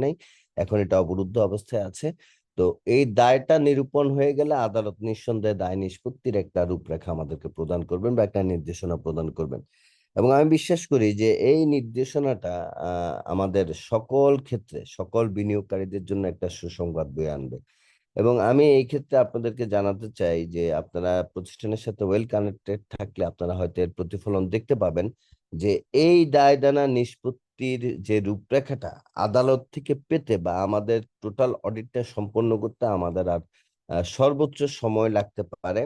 নেই, এখন এটা অবরুদ্ধ অবস্থায় আছে। তো এই দায়টা নিরূপণ হয়ে গেলে আদালত নিঃসন্দেহে দায় নিষ্পত্তির একটা রূপরেখা আমাদেরকে প্রদান করবেন বা একটা নির্দেশনা প্রদান করবেন। এবং আমি বিশ্বাস করি যে এই নির্দেশনাটা আমাদের সকল ক্ষেত্রে, সকল বিনিয়োগকারীদের জন্য একটা সুসংবাদ বয়ে আনবে। এবং আমি এই ক্ষেত্রে আপনাদেরকে জানাতে চাই যে আপনারা প্রতিষ্ঠানের সাথে ওয়েল কানেক্টেড থাকলে আপনারা হয়তো এর প্রতিফলন দেখতে পাবেন যে এই দায়দানা নিষ্পত্তির যে রূপরেখাটা আদালত থেকে পেতে বা আমাদের টোটাল অডিটটা সম্পন্ন করতে আমাদের আর সর্বোচ্চ সময় লাগতে পারে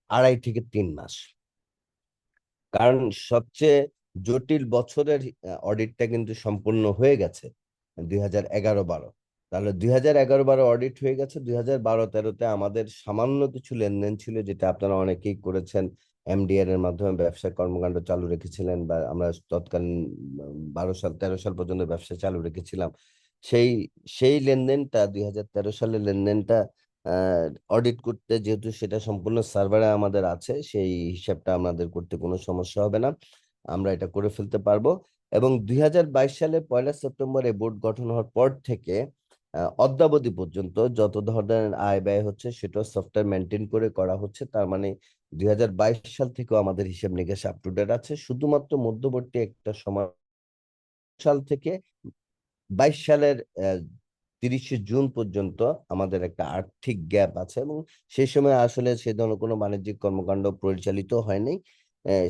2.5 থেকে 3 মাস। কারণ সবচেয়ে জটিল বছরের অডিটটা কিন্তু সম্পূর্ণ হয়ে গেছে 2011-12। তাহলে 2011-12 অডিট হয়ে গেছে। 2012-13-তে আমাদের সামান্য কিছু লেনদেন ছিল, যেটা আপনারা অনেকেই করেছেন, এমডিআর এর মাধ্যমে ব্যবসা কর্মকাণ্ড চালু রেখেছিলেন, বা আমরা তৎকালীন 12 সাল 13 সাল পর্যন্ত ব্যবসা চালু রেখেছিলাম। সেই সেই লেনদেনটা 2013 সালের লেনদেনটা অডিট করতে, যেহেতু সেটা সম্পূর্ণ সার্ভারে আমাদের আছে, সেই হিসাবটা আমাদের করতে কোনো সমস্যা হবে না, আমরা এটা করে ফেলতে পারবো। এবং 2022 সালে 1 সেপ্টেম্বর বোর্ড গঠন হওয়ার পর থেকে অদ্যাবধি পর্যন্ত যত ধরনের আয় ব্যয় হচ্ছে সেটা সফটওয়্যার মেনটেন করে করা হচ্ছে। তার মানে 2022 সাল থেকেও আমাদের হিসাব নিকাশ আপ টু ডেট আছে। শুধুমাত্র মধ্যবর্তী একটা সময় সাল থেকে 22 সালের 30শে জুন পর্যন্ত আমাদের একটা আর্থিক গ্যাপ আছে, এবং সেই সময় আসলে সে ধরনের কোনো বাণিজ্যিক কর্মকাণ্ড পরিচালিত হয়নি।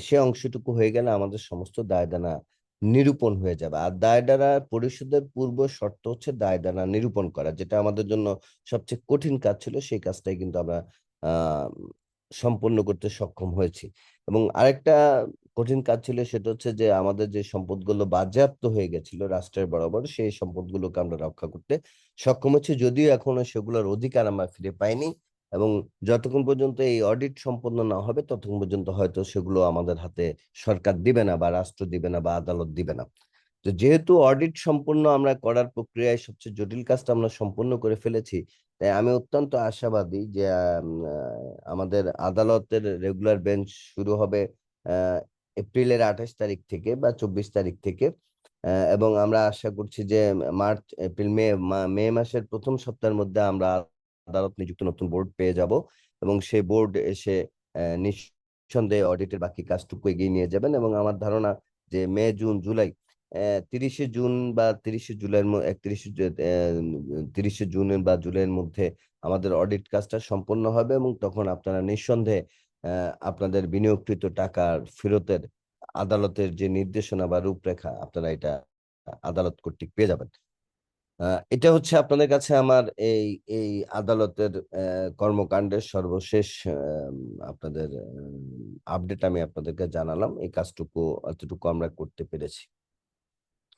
সে অংশটুকু হয়ে গেলে আমাদের সমস্ত দায়দানা নিরূপণ হয়ে যাবে। আর দায়দানা পরিশোধের পূর্ব শর্ত হচ্ছে দায়দানা নিরূপণ করা, যেটা আমাদের জন্য সবচেয়ে কঠিন কাজ ছিল। সেই কাজটাই কিন্তু আমরা আহ সম্পন্ন করতে সক্ষম হয়েছি। এবং আরেকটা কঠিন কাজ ছিল, সেটা হচ্ছে যে আমাদের যে সম্পদগুলো বাজেয়াপ্ত হয়ে গেছিল রাষ্ট্রের বরাবর, সেই সম্পদগুলোকে আমরা রক্ষা করতে সক্ষম হচ্ছে, যদিও এখনো সেগুলোর অধিকার আমরা ফিরে পাইনি। এবং যতক্ষণ পর্যন্ত এই অডিট সম্পন্ন না হবে ততক্ষণ পর্যন্ত হয়তো সেগুলো আমাদের হাতে সরকার দিবে না, বা রাষ্ট্র দিবে না, বা আদালত দিবে না। তো তো যেহেতু অডিট সম্পূর্ণ আমরা করার প্রক্রিয়ায় সবচেয়ে জটিল কাজটা আমরা সম্পূর্ণ করে ফেলেছি, তাই আমি অত্যন্ত আশাবাদী যে আমাদের আদালতের রেগুলার বেঞ্চ শুরু হবে এপ্রিলের 28 তারিখ থেকে বা 24 তারিখ থেকে। এবং আমরা আশা করছি যে মার্চ, এপ্রিল, মে মাসের প্রথম সপ্তাহের মধ্যে আমরা আদালত নিযুক্ত নতুন বোর্ড পেয়ে যাব, এবং সেই বোর্ড এসে নিঃসন্দেহে অডিটের বাকি কাজটুকু এগিয়ে নিয়ে যাবেন। এবং আমার ধারণা যে মে, জুন, জুলাই, 30শে জুন বা 30শে জুলাইয়ের 30শে জুন বা জুলাইয়ের মধ্যে আমাদের অডিট কাজটা সম্পন্ন হবে, এবং তখন আপনারা নিঃসন্দেহে আপনাদের বিনিয়োগকৃত টাকার ফেরতের আদালতের যে নির্দেশনা বা রূপরেখা আপনারা এটা আদালত কর্তৃক পেয়ে যাবেন। এটা হচ্ছে আপনাদের কাছে আমার এই এই আদালতের কর্মকাণ্ডের সর্বশেষ আপনাদের আপডেট আমি আপনাদেরকে জানালাম। এই কাজটুকু এতটুকু আমরা করতে পেরেছি।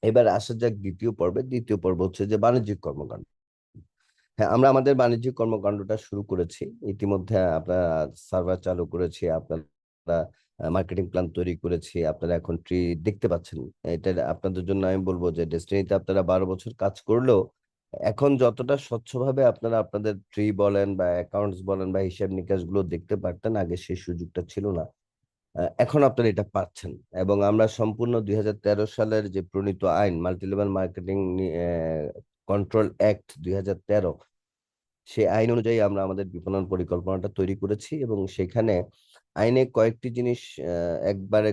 এবার আসা যাক দ্বিতীয় পর্বে। দ্বিতীয় পর্ব হচ্ছে যে বাণিজ্যিক কর্মকাণ্ড। হ্যাঁ, আমরা আমাদের বাণিজ্যিক কর্মকাণ্ডটা শুরু করেছি ইতিমধ্যে। আপনারা সার্ভার চালু করেছি, আপনারা মার্কেটিং প্ল্যান তৈরি করেছি, আপনারা এখন ট্রি দেখতে পাচ্ছেন। এটা আপনাদের জন্য আমি বলবো যে ডেস্টিনিতে আপনারা 12 বছর কাজ করলেও এখন যতটা স্বচ্ছভাবে আপনারা আপনাদের ট্রি বলেন বা অ্যাকাউন্টস বলেন বা হিসাব নিকাশ গুলো দেখতে পারতেন, আগে সেই সুযোগটা ছিল না। এখন আপনারা এটা পাচ্ছেন। এবং আমরা সম্পূর্ণ 2013 সালের যে প্রণীত আইন, মাল্টিলেভেল মার্কেটিং কন্ট্রোল অ্যাক্ট 2013, সেই আইন অনুযায়ী আমরা আমাদের বিপণন পরিকল্পনাটা তৈরি করেছি, এবং সেখানে আইনে কয়েকটি জিনিস একবারে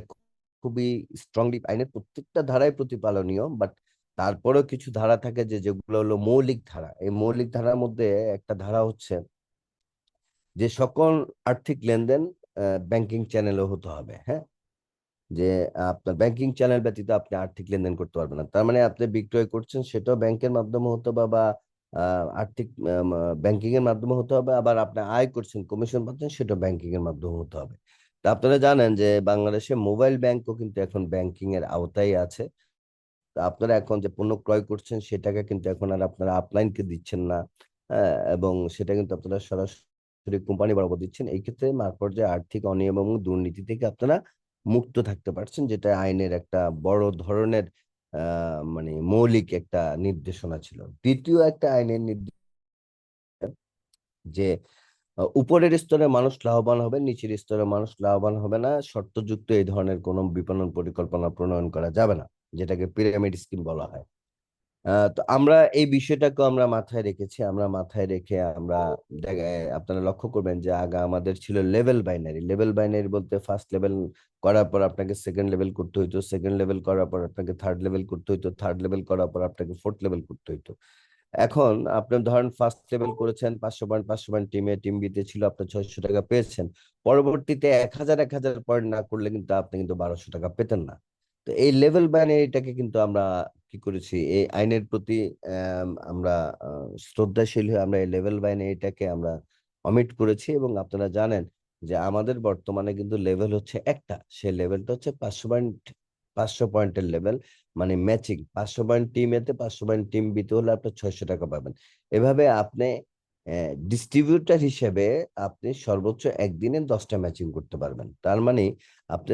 খুবই স্ট্রংলি, আইনের প্রত্যেকটা ধারায় প্রতিপালনীয়, বাট তারপরেও কিছু ধারা থাকে যেগুলো হলো মৌলিক ধারা। এই মৌলিক ধারার মধ্যে একটা ধারা হচ্ছে যে সকল আর্থিক লেনদেন ব্যাংকিং চ্যানেলে হতে হবে। হ্যাঁ, যে আপনার ব্যাংকিং চ্যানেল ব্যতীত আপনি আর্থিক লেনদেন করতে পারবেন না। তার মানে আপনি বিক্রয় করছেন সেটাও ব্যাংকের মাধ্যমে হতে হবে, বা আর্থিক ব্যাংকিং এর মাধ্যমে হতে হবে, আবার আপনি আয় করছেন, কমিশন পাচ্ছেন, সেটা ব্যাংকিং এর মাধ্যমে হতে হবে। তা আপনারা জানেন যে বাংলাদেশে মোবাইল ব্যাংকও কিন্তু এখন ব্যাংকিং এর আওতায় আছে। তা আপনারা এখন যে পণ্য ক্রয় করছেন সেটাকে কিন্তু এখন আর আপনারা আপলাইনকে দিচ্ছেন না। এবং সেটা কিন্তু আপনারা সরাসরি কোম্পানি বরাবর দিচ্ছেন। এই ক্ষেত্রে মাঠ পর্যায়ে আর্থিক অনিয়ম এবং দুর্নীতি থেকে আপনারা মুক্ত থাকতে পারছেন, যেটা আইনের একটা বড় ধরনের মানে মৌলিক একটা নির্দেশনা ছিল। দ্বিতীয় একটা আইনের নির্দেশ যে উপরের স্তরে মানুষ লাভবান হবে, নিচের স্তরে মানুষ লাভবান হবে না, শর্তযুক্ত এই ধরনের কোনো বিপণন পরিকল্পনা প্রণয়ন করা যাবে না, যেটাকে পিরামিড স্কিম বলা হয়। তো আমরা এই বিষয়টাকে আমরা মাথায় রেখেছি। আমরা মাথায় রেখে আমরা আপনারা লক্ষ্য করবেন যে আগে আমাদের ছিল লেভেল বাইনারি। লেভেল বাইনারি বলতে ফার্স্ট লেভেল করার পর আপনাকে সেকেন্ড লেভেল করতে হইতো, সেকেন্ড লেভেল করার পর আপনাকে থার্ড লেভেল করতে হইতো, থার্ড লেভেল করার পর আপনাকে ফোর্থ লেভেল করতে হইতো। এখন আপনি ধরেন ফার্স্ট লেভেল করেছেন 500 পয়েন্ট টিমে, টিম বিতে ছিল, আপনার 600 টাকা পেয়েছেন। পরবর্তীতে 1000 পয়েন্ট না করলে কিন্তু আপনি কিন্তু 1200 টাকা পেতেন না। তো এই লেভেল বাইনারিটাকে কিন্তু আমরা কি করেছি, এই আইনের প্রতি আমরা শ্রদ্ধাশীল হয়ে আমরা এই লেভেল বাইনারিটাকে আমরা অমিট করেছি। এবং আপনারা জানেন যে আমাদের বর্তমানে কিন্তু লেভেল হচ্ছে একটা, সেই লেভেলটা হচ্ছে 500 পয়েন্টের লেভেল, মানে ম্যাচিং। 500 পয়েন্ট টিম এতে, 500 পয়েন্ট টিম বিতে হলে আপনি 600 টাকা পাবেন। এভাবে আপনি ডিস্ট্রিবিউটার হিসেবে আপনি সর্বোচ্চ একদিনে 10টা ম্যাচিং করতে পারবেন। তার মানে আপনি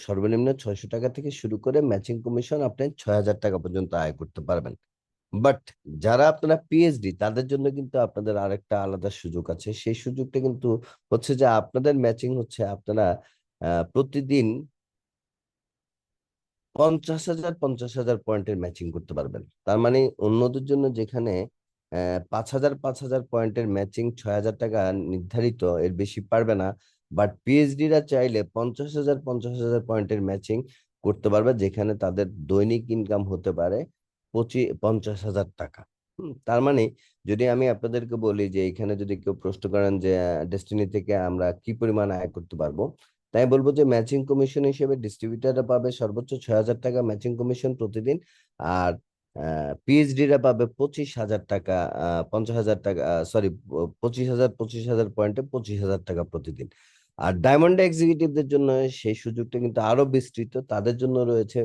সর্বনিম্ন 600 টাকা থেকে শুরু করে ম্যাচিং কমিশন আপনি 6000 টাকা পর্যন্ত আয় করতে পারবেন। বাট যারা আপনারা পিএইচডি, তাদের জন্য কিন্তু আপনাদের আরেকটা আলাদা সুযোগ আছে। সেই সুযোগটা কিন্তু হচ্ছে যে আপনাদের ম্যাচিং হচ্ছে আপনারা প্রতিদিন 50,000 পয়েন্টের ম্যাচিং করতে পারবেন। তার মানে অন্যদের জন্য যেখানে 5,000 পয়েন্টের ম্যাচিং 6,000 টাকা নির্ধারিত, এর বেশি পারবে না, বাট পিএইচডিরা চাইলে 50,000 পয়েন্টের ম্যাচিং করতে পারবে, যেখানে তাদের দৈনিক ইনকাম হতে পারে 50,000 টাকা। তার মানে যদি আমি আপনাদেরকে বলি যে এখানে যদি কেউ প্রশ্ন করেন যে ডেস্টিনি থেকে আমরা কি পরিমাণ আয় করতে পারবো, তাই বলবো যে ম্যাচিং কমিশন হিসেবে ডিস্ট্রিবিউটাররা পাবে সর্বোচ্চ 6,000 টাকা ম্যাচিং কমিশন প্রতিদিন, আর পিএইচডিরা পাবে 25,000 টাকা, 50,000 টাকা, সরি 25,000 পয়েন্টে 25,000 টাকা প্রতিদিন। আর ডায়মন্ড এক্সিকিউটিভদের জন্য সেই সুযোগটা কিন্তু আরো বিস্তৃত। তাদের জন্য রয়েছে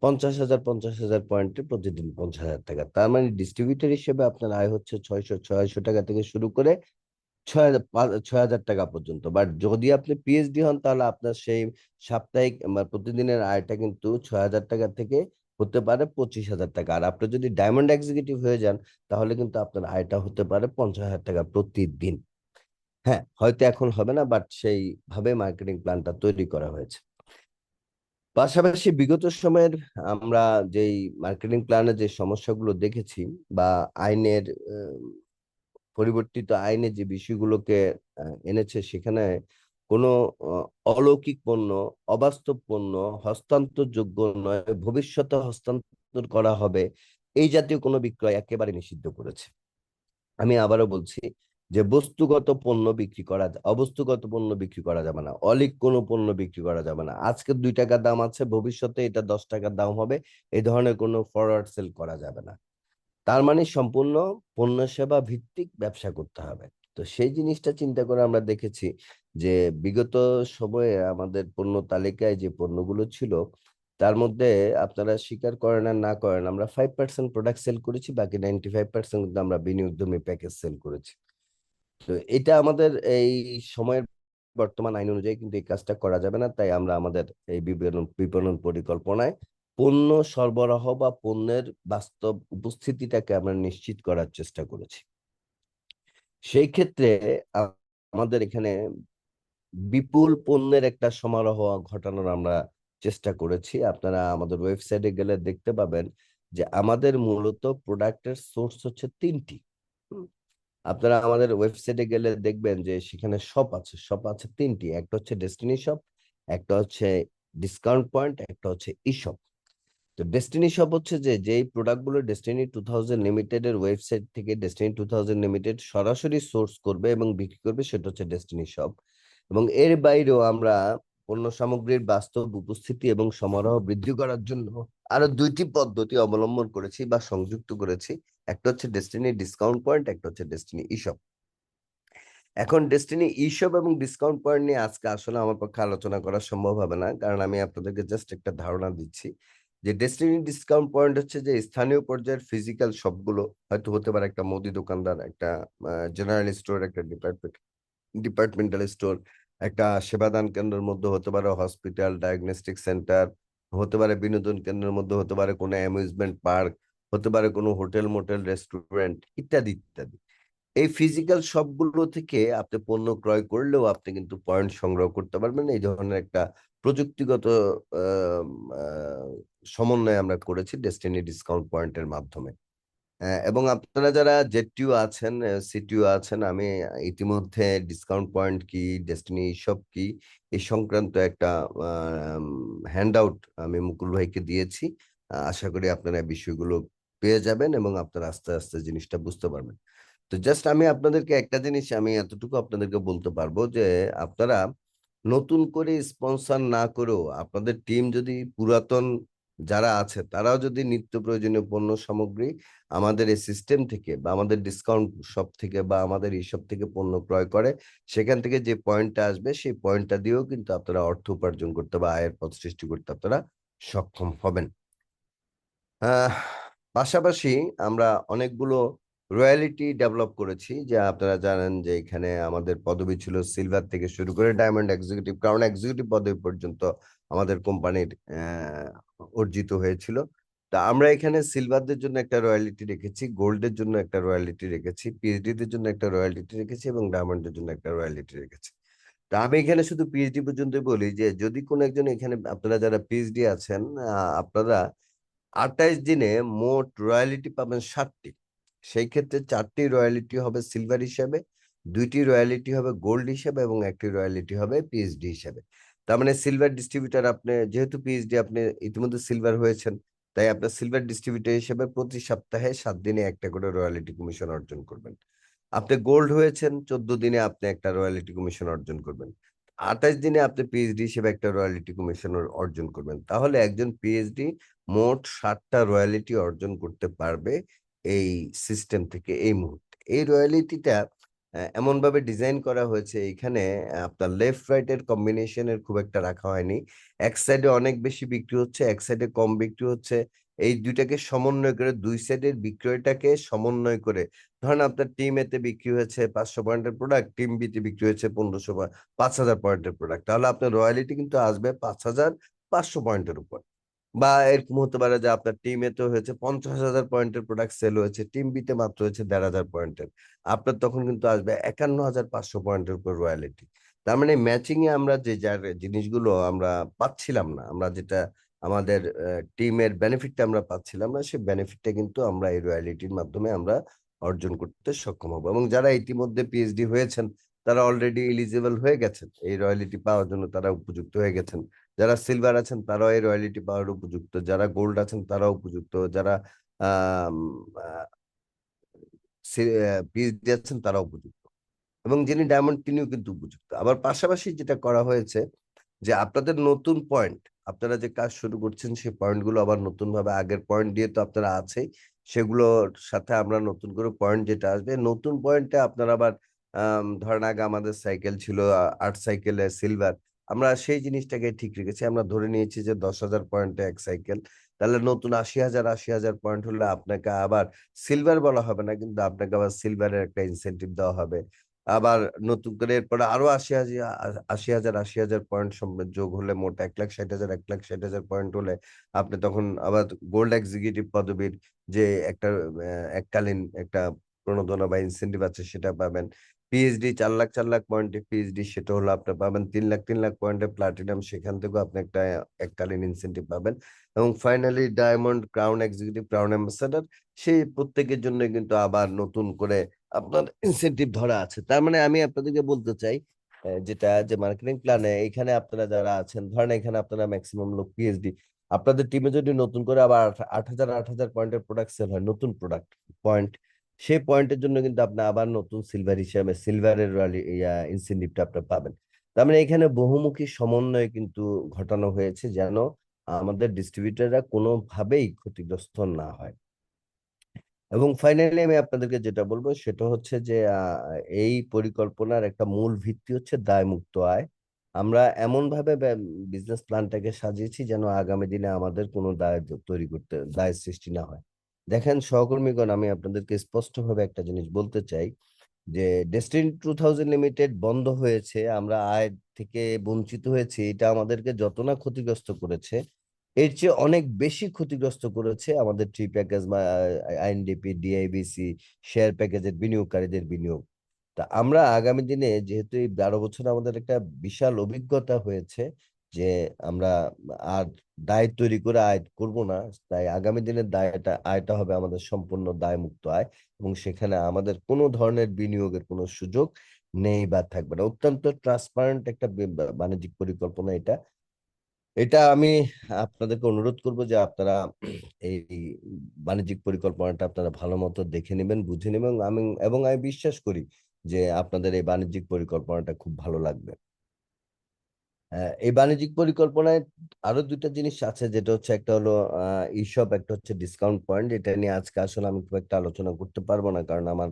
50,000 পয়েন্টে প্রতিদিন 50,000 টাকা। তার মানে ডিস্ট্রিবিউটর হিসেবে আপনার আয় হচ্ছে 600 টাকা থেকে শুরু করে 6,000 টাকা পর্যন্ত। বাট যদি আপনি পিএইচডি হন, তাহলে আপনার সেই সাপ্তাহিক বা প্রতিদিনের আয়টা কিন্তু 6,000 টাকা থেকে হতে পারে 25,000 টাকা। আর আপনি যদি ডায়মন্ড এক্সিকিউটিভ হয়ে যান তাহলে কিন্তু আপনার আয়টা হতে পারে 50,000 টাকা প্রতিদিন। হ্যাঁ, হয়তো এখন হবে না, বাট সেইভাবে মার্কেটিং প্ল্যানটা তৈরি করা হয়েছে। পাশাপাশি বিগত সময়ের আমরা যেই মার্কেটিং প্ল্যানের যে সমস্যাগুলো দেখেছি বা আইনের পরিবর্তিত আইনে যে বিষয়গুলোকে এনেছে, সেখানে কোনো অলৌকিক পণ্য, অবাস্তব পণ্য হস্তান্তরযোগ্য নয়, ভবিষ্যতে হস্তান্তর করা হবে, এই জাতীয় কোনো বিক্রয় একেবারে নিষিদ্ধ করেছে। আমি আবারও বলছি যে বস্তুগত পণ্য বিক্রি করা, অবস্তুগত পণ্য বিক্রি করা যাবে না, অলিক কোনো পণ্য বিক্রি করা যাবে না। আজকে 2 টাকা দাম আছে, ভবিষ্যতে এটা 10 টাকার দাম হবে, এই ধরনের কোনো ফরওয়ার্ড সেল করা যাবে না। তার মানে সম্পূর্ণ পণ্য সেবা ভিত্তিক ব্যবসা করতে হবে। তো সেই জিনিসটা চিন্তা করে আমরা দেখেছি যে বিগত সময়ে আমাদের পণ্য তালিকায় যে পণ্যগুলো ছিল তার মধ্যে আপনারা স্বীকার করেন আর না করেন, আমরা 5% প্রোডাক্ট সেল করেছি, বাকি 95% কিন্তু আমরা বিনিয়োগধর্মী প্যাকেজ সেল করেছি। তো এটা আমাদের এই সময়ের বর্তমান আইন অনুযায়ী কিন্তু এই কাজটা করা যাবে না, তাই আমরা আমাদের এই বিপণন পরিকল্পনায় পণ্য সরবরাহ বা পণ্যের বাস্তব উপস্থিতিটাকে আমরা নিশ্চিত করার চেষ্টা করেছি। সেই ক্ষেত্রে আমাদের এখানে বিপুল পণ্যের একটা সমারোহ ঘটানোর আমরা চেষ্টা করেছি। আপনারা আমাদের ওয়েবসাইটে গেলে দেখতে পাবেন যে আমাদের মূলত প্রোডাক্টের সোর্স হচ্ছে 3টি। আপনারা আমাদের ওয়েবসাইটে গেলে দেখবেন যে সেখানে শপ আছে, 3টি। একটা হচ্ছে ডেস্টিনি শপ, একটা হচ্ছে ডিসকাউন্ট পয়েন্ট, একটা হচ্ছে ই শপ। তো ডেস্টিনি শপ হচ্ছে যে যেই প্রোডাক্টগুলো ডেস্টিনি 2000 লিমিটেড এর ওয়েবসাইট থেকে ডেস্টিনি 2000 লিমিটেড সরাসরি সোর্স করবে এবং বিক্রি করবে, সেটা হচ্ছে ডেস্টিনি শপ। এবং এর বাইরেও আমরা পণ্য সামগ্রীর বাস্তব উপস্থিতি এবং সমারোহ বৃদ্ধি করার জন্য আরো 2টি পদ্ধতি অবলম্বন করেছি বা সংযুক্ত করেছি। একটা হচ্ছে ডেস্টিনি ডিসকাউন্ট পয়েন্ট, একটা হচ্ছে ডেস্টিনি ই শপ। এখন ডেস্টিনি ই শপ এবং ডিসকাউন্ট পয়েন্ট নিয়ে আজকে আসলে আমার পক্ষে আলোচনা করা সম্ভব হবে না, কারণ আমি আপনাদেরকে জাস্ট একটা ধারণা দিচ্ছি যে ডেস্টিনি ডিসকাউন্ট পয়েন্ট হচ্ছে যে স্থানীয় পর্যায়ের ফিজিক্যাল শপগুলো, হয়তো হতে পারে একটা মুদি দোকানদার, একটা জেনারেল স্টোর, একটা ডিপার্টমেন্টাল স্টোর, একটা সেবাদান কেন্দ্রের মধ্যে হতে পারে হসপিটাল, ডায়াগনস্টিক সেন্টার, হতে পারে বিনোদন কেন্দ্রের মধ্যে হতে পারে কোনো অ্যামিউজমেন্ট পার্ক, হতে পারে কোনো হোটেল, মোটেল, রেস্টুরেন্ট ইত্যাদি ইত্যাদি। এই ফিজিক্যাল শপগুলো থেকে আপনি পণ্য ক্রয় করলেও আপনি কিন্তু পয়েন্ট সংগ্রহ করতে পারবেন। এই ধরনের একটা প্রযুক্তিগত আহ, আহ, সমন্বয় আমরা করেছি ডেস্টিনি ডিসকাউন্ট পয়েন্টের মাধ্যমে। এবং আপনারা যারা জেডটিও আছেন, সিটিও আছেন, আমি ইতিমধ্যে ডিসকাউন্ট পয়েন্ট কি, ডেস্টিনি শপ কি, এই সংক্রান্ত একটা হ্যান্ড আউট আমি মুকুল ভাইকে দিয়েছি। আশা করি আপনারা এই বিষয়গুলো পেয়ে যাবেন এবং আপনারা আস্তে আস্তে জিনিসটা বুঝতে পারবেন। তো জাস্ট আমি আপনাদেরকে একটা জিনিস আমি এতটুকু আপনাদেরকে বলতে পারবো যে আপনারা নতুন করে স্পন্সর না করেও আপনাদের টিম যদি পুরাতন যারা আছে তারাও যদি নিত্য প্রয়োজনীয় পণ্য সামগ্রী আমাদের এই সিস্টেম থেকে বা আমাদের ডিসকাউন্ট শপ থেকে বা আমাদের এইসব থেকে পণ্য ক্রয় করে, সেখান থেকে যে পয়েন্টটা আসবে সেই পয়েন্টটা দিয়েও কিন্তু আপনারা অর্থ উপার্জন করতে বা আয়ের পথ সৃষ্টি করতে আপনারা সক্ষম হবেন। পাশাপাশি আমরা অনেকগুলো রয়্যালিটি ডেভেলপ করেছি, যা আপনারা জানেন যে এখানে আমাদের পদবি ছিল সিলভার থেকে শুরু করে ডায়মন্ড এক্সিকিউটিভ, কারণ এক্সিকিউটিভ পদবি পর্যন্ত আমাদের কোম্পানির অর্জিত হয়েছিল। তা আমরা এখানে সিলভারদের জন্য একটা রয়্যালিটি রেখেছি, গোল্ডের জন্য একটা রয়্যালিটি রেখেছি, পিএইচডি দের জন্য একটা রয়্যালিটি রেখেছি এবং ডায়মন্ডের জন্য একটা রয়্যালিটি রেখেছি। তা আমি এখানে শুধু পিএইচডি পর্যন্ত বলি যে যদি কোনো একজন এখানে আপনারা যারা পিএইচডি আছেন, আপনারা 28 দিনে মোট রয়্যালিটি পাবেন 7টি। সেই ক্ষেত্রে 4টি রয়্যালিটি হবে সিলভার হিসাবে, 2টি রয়্যালিটি হবে গোল্ড হিসাবে এবং 1টি রয়্যালিটি হবে পিএইচডি হিসাবে। তার মানে সিলভার ডিস্ট্রিবিউটার, আপনি যেহেতু পিএইচডি আপনি ইতিমধ্যে সিলভার হয়েছেন, তাই আপনার সিলভার ডিস্ট্রিবিউটার হিসেবে প্রতি সপ্তাহে 7 দিনে একটা করে রয়্যালিটি কমিশন অর্জন করবেন। আপনি গোল্ড হয়েছেন, 14 দিনে আপনি একটা রয়্যালিটি কমিশন অর্জন করবেন। 28 দিনে আপনি পিএইচডি হিসেবে একটা রয়্যালিটি কমিশন অর্জন করবেন। তাহলে একজন পিএইচডি মোট 7টা রয়্যালিটি অর্জন করতে পারবে এই সিস্টেম থেকে এই মুহূর্তে। এই রয়্যালিটিটা এমন ভাবে ডিজাইন করা হয়েছে, এখানে আপনার লেফট রাইট এর কম্বিনেশনের খুব একটা রাখা হয়নি। এক সাইডে অনেক বেশি বিক্রি হচ্ছে, এক সাইডে কম বিক্রি হচ্ছে। এই দুইটাকে সমন্বয় করে, দুই সাইডের বিক্রয়টাকে সমন্বয় করে, ধরেন আপনার টিম এতে বিক্রি হয়েছে 500 পয়েন্টের প্রোডাক্ট, টিম বিতে বিক্রি হয়েছে 5000 পয়েন্টের প্রোডাক্ট, তাহলে আপনার রয়্যালিটি কিন্তু আসবে 5500 পয়েন্টের উপর। বা এরকম হতে পারে যে আপনার টিমে তো হয়েছে 50,000 পয়েন্টের প্রোডাক্ট সেল হয়েছে, টিম বিতে মাত্র হয়েছে 1,500 পয়েন্টের, আপনার তখন কিন্তু আসবে 51,500 পয়েন্টের উপর রয়্যালিটি। তার মানে ম্যাচিং এ আমরা যে যার জিনিসগুলো আমরা পাচ্ছিলাম না, আমরা যেটা আমাদের টিমের বেনিফিটটা আমরা পাচ্ছিলাম না, সেই বেনিফিটটা কিন্তু আমরা এই রয়্যালিটির মাধ্যমে আমরা অর্জন করতে সক্ষম হবো। এবং যারা ইতিমধ্যে পিএইচডি হয়েছেন তারা অলরেডি এলিজিবল হয়ে গেছেন এই রয়্যালিটি পাওয়ার জন্য, তারা উপযুক্ত হয়ে গেছেন। যারা সিলভার আছেন তারাও এই রয়্যালিটি পাওয়ার উপযুক্ত, যারা গোল্ড আছেন তারাও উপযুক্ত, যারা পিএইচডি আছেন তারাও উপযুক্ত, এবং যিনি ডায়মন্ড তিনিও কিন্তু উপযুক্ত। আবার পাশাপাশি যেটা করা হয়েছে যে আপনাদের নতুন পয়েন্ট, আপনারা যে কাজ শুরু করছেন সেই পয়েন্টগুলো আবার নতুন ভাবে, আগের পয়েন্ট দিয়ে তো আপনারা আছেই, সেগুলোর সাথে আমরা নতুন করে পয়েন্ট যেটা আসবে, নতুন পয়েন্টে আপনারা আবার ধরেন আগে আমাদের সাইকেল ছিল 8 সাইকেলে সিলভার, আমরা সেই জিনিসটাকে ঠিক রেখেছি। আমরা ধরে নিয়েছি যে 10,000 পয়েন্টে এক সাইকেল, তাহলে নতুন 80,000 পয়েন্ট হলে আপনাকে আবার সিলভার বলা হবে না, কিন্তু আপনাকে আবার সিলভারের একটা ইনসেনটিভ দেওয়া হবে। আবার নতুন করে এরপরে আরো 80,000 পয়েন্ট যোগ হলে মোট 1,60,000 পয়েন্ট হলে আপনি তখন আবার গোল্ড এক্সিকিউটিভ পদবীর যে একটা এককালীন একটা প্রণোদনা বা ইনসেন্টিভ আছে সেটা পাবেন। পিএইচডি 4 লাখ পয়েন্টে পিএইচডি, সেটা হলো আপনি পাবেন 3 লাখ পয়েন্টে প্লাটিনাম, সেখান থেকেও আপনি একটা এককালীন ইনসেন্টিভ পাবেন। এবং finally diamond, crown executive, crown ambassador, সেই প্রত্যেকের জন্য কিন্তু আবার নতুন করে আপনার ইনসেনটিভ ধরা আছে। তার মানে আমি আপনাদেরকে বলতে চাই যেটা যে মার্কেটিং প্ল্যানে এখানে আপনারা যারা আছেন, ধরেন এখানে আপনারা ম্যাক্সিমাম লোক পিএইচডি, আপনাদের টিমে যদি নতুন করে আবার 8,000 পয়েন্টের প্রোডাক্ট সেল হয়, নতুন প্রোডাক্ট পয়েন্ট, সেই পয়েন্টের জন্য কিন্তু আপনি আবার নতুন সিলভার হিসাবে সিলভারের ইনসেনটিভটা আপনি পাবেন। তার মানে এখানে বহুমুখী সমন্বয় কিন্তু ঘটানো হয়েছে যেন আমাদের ডিস্ট্রিবিউটররা কোনোভাবেই ক্ষতিগ্রস্ত না হয়। এবং ফাইনালি আমি আপনাদেরকে যেটা বলবো সেটা হচ্ছে যে এই পরিকল্পনার একটা মূল ভিত্তি হচ্ছে দায়মুক্ত আয়। আমরা এমন ভাবে বিজনেস প্ল্যানটাকে সাজিয়েছি যেন আগামী দিনে আমাদের কোনো তৈরি করতে দায় সৃষ্টি না হয়। দেখেন সহকর্মীগণ, আমি আপনাদেরকে স্পষ্টভাবে একটা জিনিস বলতে চাই যে ডেস্টিনি 2000 লিমিটেড বন্ধ হয়েছে, আমরা আয় থেকে বঞ্চিত হয়েছি, এটা আমাদেরকে যত না ক্ষতিগ্রস্ত করেছে, এর চেয়ে অনেক বেশি ক্ষতিগ্রস্ত করেছে আমাদের ট্রি প্যাকেজ বা আইএনডিপি, ডিআইবিসি শেয়ার প্যাকেজের বিনিয়োগকারীদের বিনিয়োগ। তা আমরা আগামী দিনে যেহেতু এই 12 বছর আমাদের একটা বিশাল অভিজ্ঞতা হয়েছে যে আমরা আর দায় তৈরি করে আয় করব না, তাই আগামী দিনের আয়টা হবে আমাদের সম্পূর্ণ দায়মুক্ত আয়, এবং সেখানে আমাদের কোনো ধরনের বিনিয়োগের কোনো সুযোগ নেই বা থাকবে না। অত্যন্ত ট্রান্সপারেন্ট একটা বাণিজ্যিক পরিকল্পনা এটা। এটা আমি আপনাদেরকে অনুরোধ করব যে আপনারা এই বাণিজ্যিক পরিকল্পনাটা আপনারা ভালো মতো দেখে নেবেন, বুঝে নেবেন। আমি বিশ্বাস করি যে আপনাদের এই বাণিজ্যিক পরিকল্পনাটা খুব ভালো লাগবে। এই বাণিজ্যিক পরিকল্পনায় আরো দুইটা জিনিস আছে, যেটা হচ্ছে একটা হলো ইশপ, একটা হচ্ছে ডিসকাউন্ট পয়েন্ট। এটা নিয়ে আজকে আসলে আমি খুব একটা আলোচনা করতে পারবো না, কারণ আমার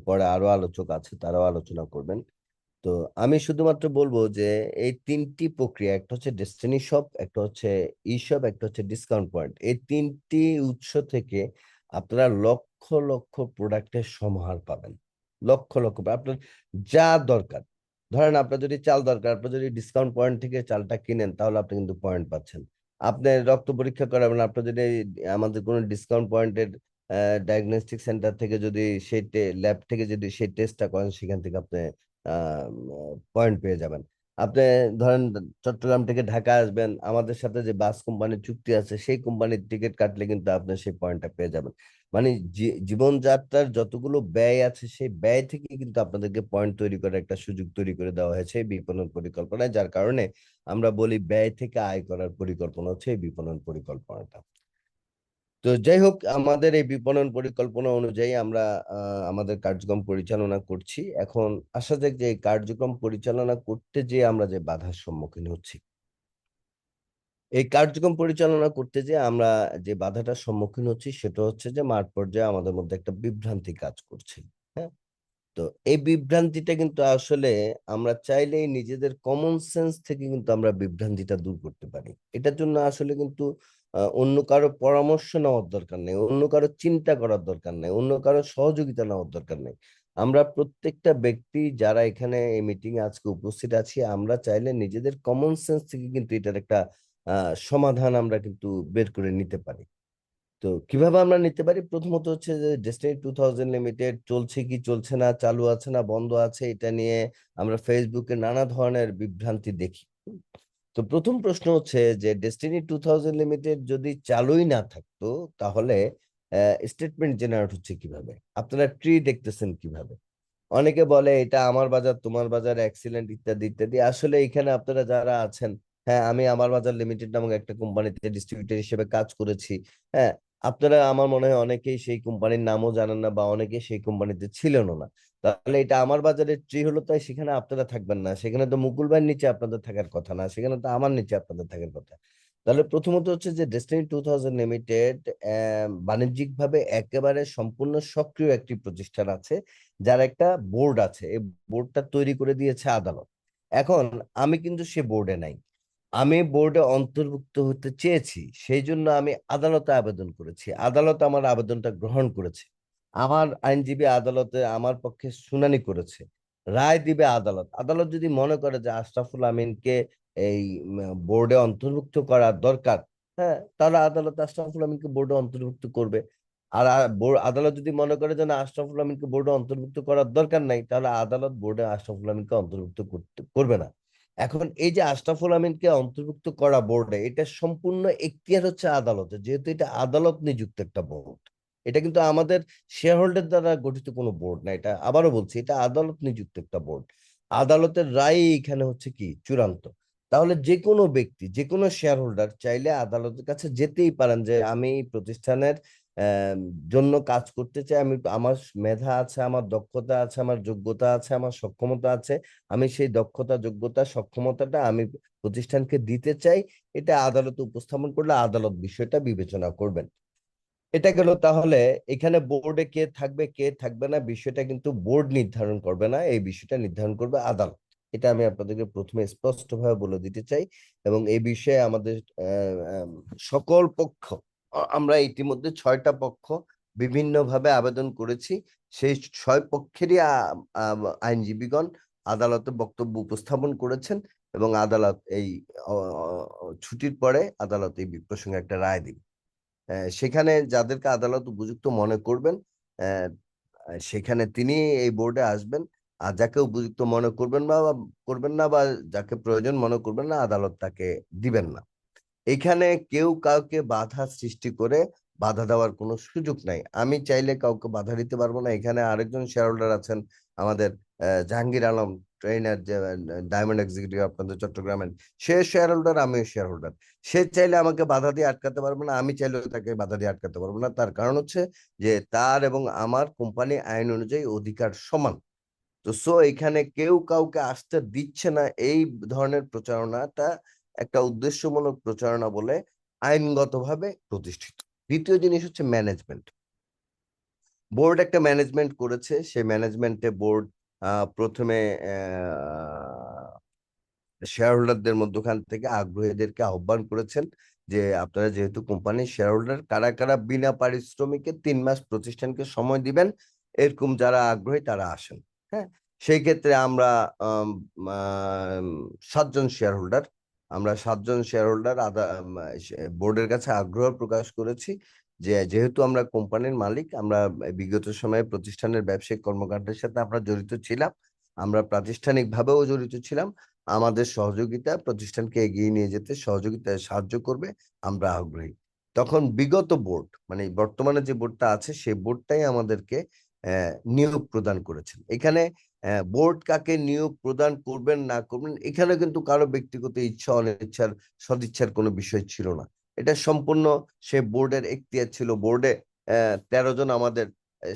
পরে আরো আলোচক আছে, তারাও আলোচনা করবেন। তো আমি শুধুমাত্র বলবো যে এই তিনটি প্রক্রিয়া, একটা হচ্ছে ডেস্টিনি শপ, একটা হচ্ছে ই শপ, একটা হচ্ছে ডিসকাউন্ট পয়েন্ট, এই তিনটি উৎস থেকে আপনারা লক্ষ লক্ষ প্রোডাক্টের সমাহার পাবেন। লক্ষ লক্ষ আপনার যা দরকার, ধরেন আপনার যদি চাল দরকার, আপনি যদি ডিসকাউন্ট পয়েন্ট থেকে চালটা কিনেন তাহলে আপনি কিন্তু পয়েন্ট পাচ্ছেন। আপনি রক্ত পরীক্ষা করাবেন, আপনি যদি আমাদের কোনো ডিসকাউন্ট পয়েন্টের ডায়াগনস্টিক সেন্টার থেকে যদি সেই ল্যাব থেকে যদি সেই টেস্টটা করেন, সেখান থেকে আপনি পয়েন্ট পেয়ে যাবেন। আপনি ধরেন চট্টগ্রাম থেকে ঢাকা আসবেন, আমাদের সাথে যে বাস কোম্পানির চুক্তি আছে সেই কোম্পানির টিকিট কাটলে কিন্তু আপনি সেই পয়েন্টটা পেয়ে যাবেন। মানে জীবনযাত্রার যতগুলো ব্যয় আছে সেই ব্যয় থেকে কিন্তু আপনাদেরকে পয়েন্ট তৈরি করার একটা সুযোগ তৈরি করে দেওয়া হয়েছে এই বিপণন পরিকল্পনায়, যার কারণে আমরা বলি ব্যয় থেকে আয় করার পরিকল্পনা হচ্ছে এই বিপণন পরিকল্পনাটা। তো যাই হোক, আমাদের এই বিপণন পরিকল্পনা অনুযায়ী আমরা আমাদের কার্যক্রম পরিচালনা করছি। এখন আসা যাক যে এই কার্যক্রম পরিচালনা করতে যে আমরা যে বাধার সম্মুখীন হচ্ছি, এই কার্যক্রম পরিচালনা করতে যে আমরা যে বাধাটার সম্মুখীন হচ্ছি সেটা হচ্ছে যে মাঠ পর্যায়ে আমাদের মধ্যে একটা বিভ্রান্তি কাজ করছে। হ্যাঁ, তো এই বিভ্রান্তিটা কিন্তু আসলে আমরা চাইলেই নিজেদের কমন সেন্স থেকে কিন্তু আমরা বিভ্রান্তিটা দূর করতে পারি। এটার জন্য আসলে কিন্তু অন্য কারো পরামর্শ নেওয়ার দরকার নেই, অন্য কারো চিন্তা করার দরকার নেই, অন্য কারো সহযোগিতা নেওয়ার দরকার নেই। আমরা প্রত্যেকটা ব্যক্তি যারা এখানে এই মিটিং এ আজকে উপস্থিত আছি, আমরা চাইলে নিজেদের কমন সেন্স থেকে কিন্তু এটার একটা সমাধান আমরা কিন্তু বের করে নিতে পারি। তো কিভাবে আমরা নিতে পারি? প্রথমত হচ্ছে যে ডেস্টিনি 2000 লিমিটেড চলছে কি চলছে না, চালু আছে না বন্ধ আছে, এটা নিয়ে আমরা ফেসবুকে নানা ধরনের বিভ্রান্তি দেখি। তো প্রথম প্রশ্ন হচ্ছে যে ডেস্টিনি 2000 লিমিটেড যদি চালুই না থাকতো, তাহলে স্টেটমেন্ট জেনারেট হচ্ছে কিভাবে? আপনারা ট্রি দেখতেছেন কিভাবে? অনেকে বলে এটা আমার বাজার তোমার বাজার এক্সিলেন্ট ইত্যাদি ইত্যাদি। আসলে এখানে আপনারা যারা আছেন, হ্যাঁ, আমি আমার বাজার লিমিটেড নামক একটা কোম্পানিতে ডিস্ট্রিবিউটর হিসেবে কাজ করেছি। হ্যাঁ, আপনারা আমার মনে হয় অনেকেই সেই কোম্পানির নামও জানেন না বা অনেকেই সেই কোম্পানিতে ছিলেনও না। তাহলে এটা আমার বাজারের ট্রি হলো, তাই সেখানে আপনারা থাকবেন না। সেখানে তো মুকুল ভাইয়ের নিচে আপনাদের থাকার কথা না, সেখানে তো আমার নিচে আপনাদের থাকার কথা। তাহলে প্রথমত হচ্ছে যে ডেস্টিনি 2000 লিমিটেড বাণিজ্যিক ভাবে একেবারে সম্পূর্ণ সক্রিয় একটি প্রতিষ্ঠান আছে, যার একটা বোর্ড আছে। এই বোর্ডটা তৈরি করে দিয়েছে আদালত। এখন আমি কিন্তু সে বোর্ডে নাই, আমি বোর্ডে অন্তর্ভুক্ত হতে চেয়েছি, সেই জন্য আমি আদালতে আবেদন করেছি। আদালত আমার আবেদনটা গ্রহণ করেছে। আমার আইনজীবী আদালতে আমার পক্ষে শুনানি করেছে, রায় দিবে আদালত। আদালত যদি মনে করে যে আশরাফুল আমিনকে এই বোর্ডে অন্তর্ভুক্ত করা দরকার, হ্যাঁ, তাহলে আদালত আশরাফুল আমিনকে বোর্ডে অন্তর্ভুক্ত করবে। আর আদালত যদি মনে করে যে না, আশরাফুল আমিনকে বোর্ডে অন্তর্ভুক্ত করার দরকার নাই, তাহলে আদালত বোর্ডে আশরাফুল আমিনকে অন্তর্ভুক্ত করবে না। এখন এই যে আশরাফুল আমিনকে অন্তর্ভুক্ত করা বোর্ডে, এটা সম্পূর্ণ এখতিয়ার হচ্ছে আদালতের, যেহেতু এটা আদালত নিযুক্ত একটা বোর্ড। এটা কিন্তু আমাদের শেয়ার হোল্ডার দ্বারা গঠিত কোনো বোর্ড না, এটা আবারও বলছি, এটা আদালত নিযুক্ত একটা বোর্ড। আদালতের রায় এখানে হচ্ছে কি চূড়ান্ত। তাহলে যে কোনো ব্যক্তি, যে কোনো শেয়ার হোল্ডার চাইলে আদালতের কাছে যেতেই পারেন যে আমি এই প্রতিষ্ঠানের আহ, জন্য কাজ করতে চাই, আমি আমার মেধা আছে, আমার দক্ষতা আছে, আমার যোগ্যতা আছে, আমার সক্ষমতা আছে, আমি সেই দক্ষতা যোগ্যতা সক্ষমতাটা আমি প্রতিষ্ঠানকে দিতে চাই। এটা আদালতে উপস্থাপন করলে আদালত বিষয়টা বিবেচনা করবেন। এটা গেল। তাহলে এখানে বোর্ডে কে থাকবে কে থাকবে না, বিষয়টা কিন্তু বোর্ড নির্ধারণ করবে না, এই বিষয়টা নির্ধারণ করবে আদালত। এটা আমি আপনাদেরকে প্রথমে স্পষ্টভাবে বলে দিতে চাই। এবং এই বিষয়ে আমাদের সকল পক্ষ, আমরা ইতিমধ্যে 6টা পক্ষ বিভিন্নভাবে আবেদন করেছি। সেই 6 পক্ষেরই আইনজীবীগণ আদালতে বক্তব্য উপস্থাপন করেছেন, এবং আদালত এই ছুটির পরে আদালত এই প্রসঙ্গে একটা রায় দিবে। সেখানে যাদেরকে আদালত উপযুক্ত মনে করবেন, আহ, সেখানে তিনি এই বোর্ডে আসবেন। আর যাকে উপযুক্ত মনে করবেন না বা যাকে প্রয়োজন মনে করবেন না, আদালত তাকে দিবেন না। এখানে কেউ কাউকে বাধা সৃষ্টি করে বাধা দেওয়ার কোনো সুযোগ নাই। আমি চাইলে কাউকে বাধা দিতে পারবো না। এখানে আরেকজন শেয়ার হোল্ডার আছেন, আমাদের জাহাঙ্গীর আলম, ট্রেনার, যে ডায়মন্ড এক্সিকিউটিভ আপনাদের চট্টগ্রামের, সে শেয়ার হোল্ডার, আমিও শেয়ার হোল্ডার। সে চাইলে আমাকে বাধা দিয়ে আটকাতে পারবে না, আমি চাইলেও তাকে বাধা দিয়ে আটকাতে পারবো না। তার কারণ হচ্ছে যে তার এবং আমার কোম্পানি আইন অনুযায়ী অধিকার সমান। তো এখানে কেউ কাউকে আসতে দিচ্ছে না, এই ধরনের প্রচারণাটা একটা উদ্দেশ্যমূলক প্রচারণা বলে আইনগতভাবে প্রতিষ্ঠিত। দ্বিতীয় জিনিস হচ্ছে ম্যানেজমেন্ট। বোর্ড একটা ম্যানেজমেন্ট করেছে, সেই ম্যানেজমেন্টে বোর্ড প্রথমে শেয়ার হোল্ডারদের মধ্যখান থেকে আগ্রহীদেরকে আহ্বান করেছেন যে আপনারা যেহেতু কোম্পানির শেয়ার হোল্ডার, কারা কারা বিনা পারিশ্রমিকে 3 মাস প্রতিষ্ঠানকে সময় দিবেন, এরকম যারা আগ্রহী তারা আসেন। হ্যাঁ, সেই ক্ষেত্রে আমরা 7 জন শেয়ার হোল্ডার, আমরা 7 জন শেয়ার হোল্ডার বোর্ডের কাছে আগ্রহ প্রকাশ করেছি যে যেহেতু আমরা কোম্পানির মালিক, আমরা বিগত সময়ে প্রতিষ্ঠানের ব্যবসায়িক কর্মকাণ্ডের সাথে আমরা জড়িত ছিলাম, আমরা প্রাতিষ্ঠানিক ভাবেও জড়িত ছিলাম, আমাদের সহযোগিতা প্রতিষ্ঠানকে এগিয়ে নিয়ে যেতে সহযোগিতায় সাহায্য করবে, আমরা আগ্রহী। তখন বিগত বোর্ড, মানে বর্তমানে যে বোর্ডটা আছে সেই বোর্ডটাই আমাদেরকে নিয়োগ প্রদান করেছেন। এখানে বোর্ড কাকে নিয়োগ প্রদান করবেন না করবেন, এখানে কিন্তু কারো ব্যক্তিগত ইচ্ছা অনিচ্ছার সদিচ্ছার কোনো বিষয় ছিল না। এটা সম্পূর্ণ সে বোর্ডের এখতিয়ার ছিল। বোর্ডে 13 জন আমাদের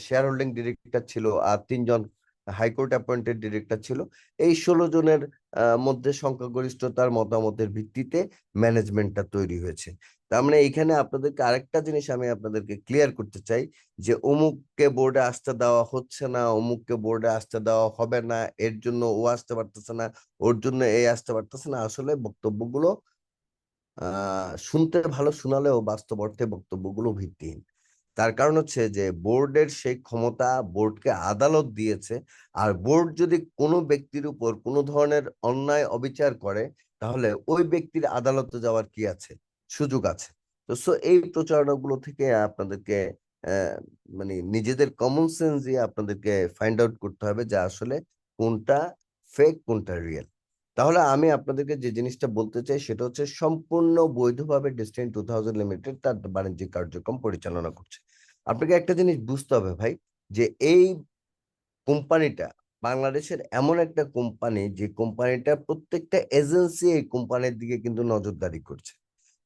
শেয়ার হোল্ডিং ডিরেক্টর ছিল, আর 3 জন হাইকোর্ট অ্যাপয়েন্টেড ডিরেক্টর ছিল। এই 16 জনের মধ্যে সংখ্যাগরিষ্ঠতার মতামতের ভিত্তিতে ম্যানেজমেন্টটা তৈরি হয়েছে। তার মানে এখানে আপনাদেরকে আরেকটা জিনিস আমি আপনাদেরকে ক্লিয়ার করতে চাই যে অমুককে বোর্ডে আসতে দেওয়া হচ্ছে না, অমুককে বোর্ডে আসতে দেওয়া হবে না, এর জন্য ও আসতে পারতেছে না, ওর জন্য এ আসতে পারতেছে না। আসলে বক্তব্যগুলো শুনতে ভালো শোনালেও বাস্তব অর্থে বক্তব্যগুলো ভিত্তিহীন। তার কারণ হচ্ছে যে বোর্ডের সেই ক্ষমতা বোর্ডকে আদালত দিয়েছে। আর বোর্ড যদি কোনো ব্যক্তির উপর কোনো ধরনের অন্যায় অবিচার করে, তাহলে ওই ব্যক্তির আদালতে যাওয়ার কি আছে, সুযোগ আছে। তো সো এই প্রচারণাগুলো থেকে আপনাদেরকে আহ, মানে নিজেদের কমন সেন্স দিয়ে আপনাদেরকে ফাইন্ড আউট করতে হবে যে আসলে কোনটা ফেক কোনটা রিয়েল। তাহলে আমি আপনাদেরকে যে জিনিসটা বলতে চাই সেটা হচ্ছে সম্পূর্ণ বৈধভাবে ডেস্টিনি 2000 লিমিটেড তার বাণিজ্যিক কার্যক্রম পরিচালনা করছে। আপনাকে একটা জিনিস বুঝতে হবে ভাই, যে এই কোম্পানিটা বাংলাদেশের এমন একটা কোম্পানি যে কোম্পানিটা প্রত্যেকটা এজেন্সি এই কোম্পানির দিকে কিন্তু নজরদারি করছে।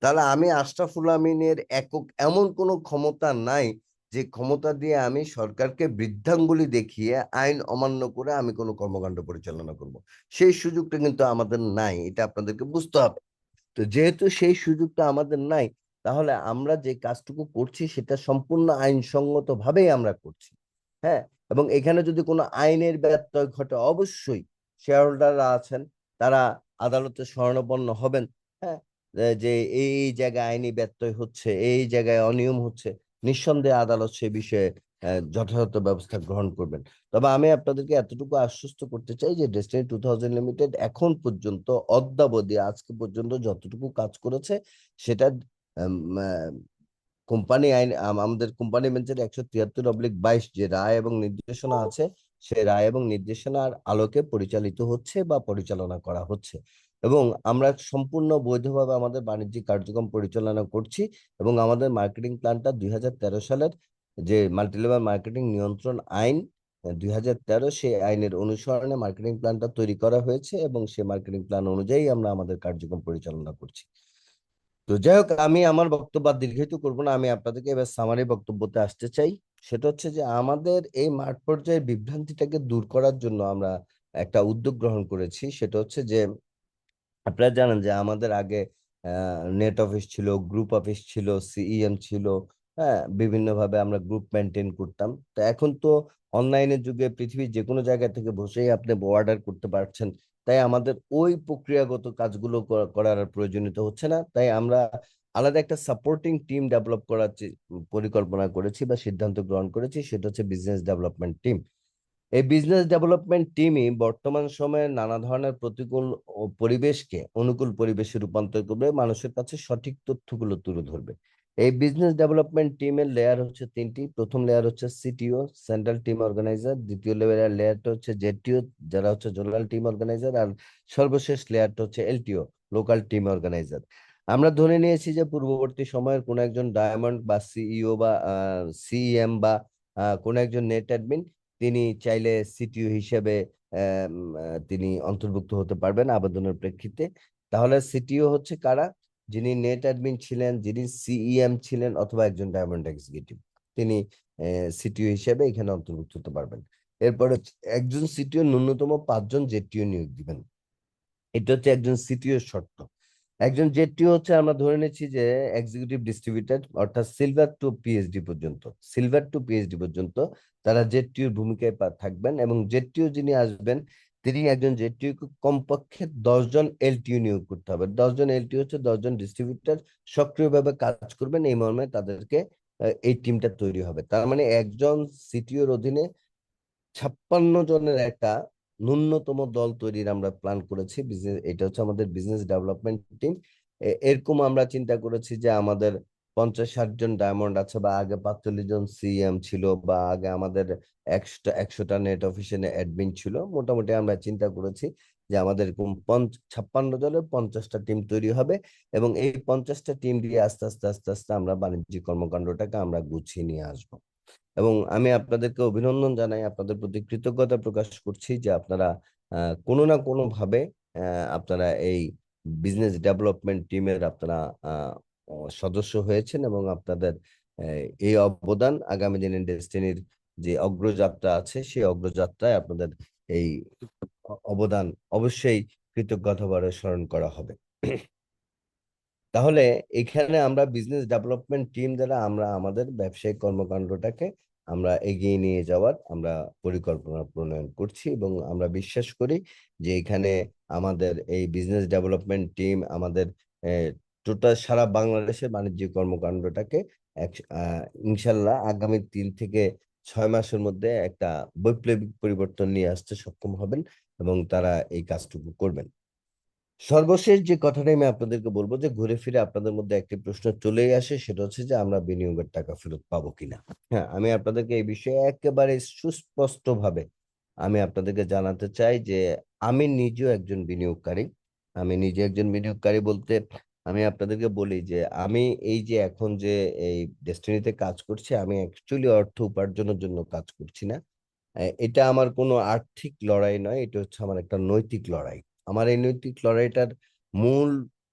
তাহলে আমি আশরাফুল আমিনের একক এমন কোনো ক্ষমতা নাই যে ক্ষমতা দিয়ে আমি সরকারকে বৃদ্ধাঙ্গুলি দেখিয়ে আইন অমান্য করে আমি কোনো কর্মকাণ্ড পরিচালনা করব। সেই সুযোগটা কিন্তু আমাদের নাই, এটা আপনাদেরকে বুঝতে হবে। তো যেহেতু সেই সুযোগটা আমাদের নাই, তাহলে আমরা যে কাজটুকু করছি সেটা সম্পূর্ণ আইনসঙ্গত ভাবেই আমরা করছি। হ্যাঁ, এবং এখানে যদি কোনো আইনের ব্যত্যয় ঘটে অবশ্যই শেয়ার হোল্ডাররা আছেন, তারা আদালতে শরণাপন্ন হবেন। হ্যাঁ, যে এই জায়গায় আইনি ব্যত্যয় হচ্ছে, এই জায়গায় অনিয়ম হচ্ছে, নিঃসন্দেহে আদালত সে বিষয়ে যথাযথ ব্যবস্থা গ্রহণ করবেন। তবে আমি আপনাদেরকে এতটুকু আশ্বস্ত করতে চাই যে ডেস্টিনি 2000 লিমিটেড এখন পর্যন্ত অদ্যাবধি আজকে পর্যন্ত যতটুকু কাজ করেছে সেটা কোম্পানি আইন আমাদের কোম্পানি বেঞ্চের 173/22 যে রায় এবং নির্দেশনা আছে, সেই রায় এবং নির্দেশনার আলোকে পরিচালিত হচ্ছে বা পরিচালনা করা হচ্ছে। এবং আমরা সম্পূর্ণ বৈধভাবে আমাদের বাণিজ্যিক কার্যক্রম পরিচালনা করছি। এবং আমাদের মার্কেটিং প্ল্যানটা 2013 সালের যে মাল্টিলেভেল মার্কেটিং নিয়ন্ত্রণ আইন 2013, সেই আইনের অনুসরণে মার্কেটিং প্ল্যানটা তৈরি করা হয়েছে এবং সেই মার্কেটিং প্ল্যান অনুযায়ী আমরা আমাদের কার্যক্রম পরিচালনা করছি। তো যাই হোক, আমি আমার বক্তব্য আর দীর্ঘায়িত করবো না, আমি আপনাদেরকে এবার সামারি বক্তব্যতে আসতে চাই। সেটা হচ্ছে যে আমাদের এই মাঠ পর্যায়ে বিভ্রান্তিটাকে দূর করার জন্য আমরা একটা উদ্যোগ গ্রহণ করেছি। সেটা হচ্ছে যে আপনারা জানেন যে আমাদের আগে নেট অফিস ছিল, গ্রুপ অফিস ছিল, সিইএম ছিল। হ্যাঁ, বিভিন্ন ভাবে আমরা গ্রুপ মেনটেন করতাম। তো এখন তো অনলাইনের যুগে পৃথিবীর যে কোনো জায়গা থেকে বসেই আপনি অর্ডার করতে পারছেন। তাই আমাদের ওই প্রক্রিয়াগত কাজগুলো করার আর প্রয়োজনীয়তা হচ্ছে না। তাই আমরা আলাদা একটা সাপোর্টিং টিম ডেভেলপ করার পরিকল্পনা করেছি বা সিদ্ধান্ত গ্রহণ করেছি, সেটা হচ্ছে বিজনেস ডেভেলপমেন্ট টিম। এই বিজনেস ডেভেলপমেন্ট টিমই বর্তমান সময়ে নানা ধরনের প্রতিকূল পরিবেশকে অনুকূল পরিবেশে রূপান্তর করবে, মানুষের কাছে সঠিক তথ্যগুলো তুলে ধরবে। এই বিজনেস ডেভেলপমেন্ট টিমের লেয়ার হচ্ছে তিনটি। প্রথম লেয়ার হচ্ছে সিটিও, সেন্ট্রাল টিম অর্গানাইজার। দ্বিতীয় লেয়ারটা হচ্ছে জেটিও, যারা হচ্ছে জোনাল টিম অর্গানাইজার। আর সর্বশেষ লেয়ারটা হচ্ছে এলটিও, লোকাল টিম অর্গানাইজার। আমরা ধরে নিয়েছি যে পূর্ববর্তী সময়ের কোন একজন ডায়মন্ড বা সিইও বা সিএম বা কোন একজন নেট অ্যাডমিন তিনি চাইলে সিটিও হিসেবে তিনি অন্তর্ভুক্ত হতে পারবেন আবেদনের প্রেক্ষিতে। তাহলে সিটিও হচ্ছে কারা? যিনি নেট অ্যাডমিন ছিলেন, যিনি সিইএম ছিলেন, অথবা একজন ডায়মন্ড এক্সিকিউটিভ, তিনি সিটিও হিসেবে এখানে অন্তর্ভুক্ত হতে পারবেন। এরপর একজন সিটিও ন্যূনতম 5 জন জেটিও নিয়োগ দিবেন। এটা হচ্ছে একজন সিটিও শর্ত। একজন জেটিও হচ্ছে আমরা ধরে নিচ্ছি যে এক্সিকিউটিভ ডিস্ট্রিবিউটর, অর্থাৎ সিলভার টু পিএইচডি পর্যন্ত তারা জেটিওর ভূমিকায় থাকবেন। এবং জেটিও যিনি আসবেন তিনি একজন জেটিও কমপক্ষে 10 জন এলটিও নিয়োগ করতে হবে। 10 জন এলটিও হচ্ছে 10 জন ডিস্ট্রিবিউটর সক্রিয়ভাবে কাজ করবেন, এই মর্মে তাদেরকে এই টিমটা তৈরি হবে। তার মানে একজন সিটিওর অধীনে 56 জনের একটা ন্যূনতম দল তৈরির আমরা প্ল্যান করেছি। এটা হচ্ছে আমাদের বিজনেস ডেভেলপমেন্ট টিম। এরকম আমরা চিন্তা করেছি যে আমাদের 50-60 জন ডায়মন্ড আছে, বা আগে 45 জন সিএম ছিল, বা আগে আমাদের 100টা নেট অফিসে অ্যাডমিন ছিল। মোটামুটি আমরা চিন্তা করেছি যে আমাদের এরকম 56 জনের 50টা টিম তৈরি হবে। এবং এই 50টা টিম দিয়ে আস্তে আস্তে আস্তে আস্তে আমরা বাণিজ্যিক কর্মকাণ্ডটাকে আমরা গুছিয়ে নিয়ে আসবো। এবং আমি আপনাদেরকে অভিনন্দন জানাই, আপনাদের প্রতি কৃতজ্ঞতা প্রকাশ করছি যে আপনারা কোনো না কোনো ভাবে আপনারা এই বিজনেস ডেভেলপমেন্ট টিমের আপনারা সদস্য হয়েছেন। এবং আপনাদের এই অবদান আগামী দিনে ডেস্টিনির যে অগ্রযাত্রা আছে সেই অগ্রযাত্রায় আপনাদের এই অবদান অবশ্যই কৃতজ্ঞতা ভরে স্মরণ করা হবে। তাহলে এখানে আমরা বিজনেস ডেভেলপমেন্ট টিম দ্বারা আমরা আমাদের ব্যবসায়িক কর্মকাণ্ডটাকে আমরা এগিয়ে নিয়ে যাওয়ার আমরা পরিকল্পনা প্রণয়ন করছি। এবং আমরা বিশ্বাস করি যে এখানে আমাদের এই বিজনেস ডেভেলপমেন্ট টিম আমাদের টোটাল সারা বাংলাদেশের বাণিজ্যিক কর্মকাণ্ডটাকে ইনশাল্লাহ আগামী 3 থেকে 6 মাসের মধ্যে একটা বৈপ্লবিক পরিবর্তন নিয়ে আসতে সক্ষম হবেন এবং তারা এই কাজটুকু করবেন। সর্বশেষ যে কথাটাই আমি আপনাদেরকে বলবো, যে ঘুরে ফিরে আপনাদের মধ্যে একটি প্রশ্ন চলেই আসে, সেটা হচ্ছে যে আমরা বিনিয়োগের টাকা ফেরত পাবো কিনা। হ্যাঁ, আমি আপনাদেরকে এই বিষয়ে একেবারে সুস্পষ্ট ভাবে আমি আপনাদেরকে জানাতে চাই যে আমি নিজেও একজন বিনিয়োগকারী। আমি নিজে একজন বিনিয়োগকারী বলতে আমি আপনাদেরকে বলি যে আমি এই যে এখন যে এই ডেস্টিনিতে কাজ করছি, আমি অ্যাকচুয়ালি অর্থ উপার্জনের জন্য কাজ করছি না। এটা আমার কোনো আর্থিক লড়াই নয়, এটা হচ্ছে আমার একটা নৈতিক লড়াই। আমার এই নৈতিক লড়াইটার মূল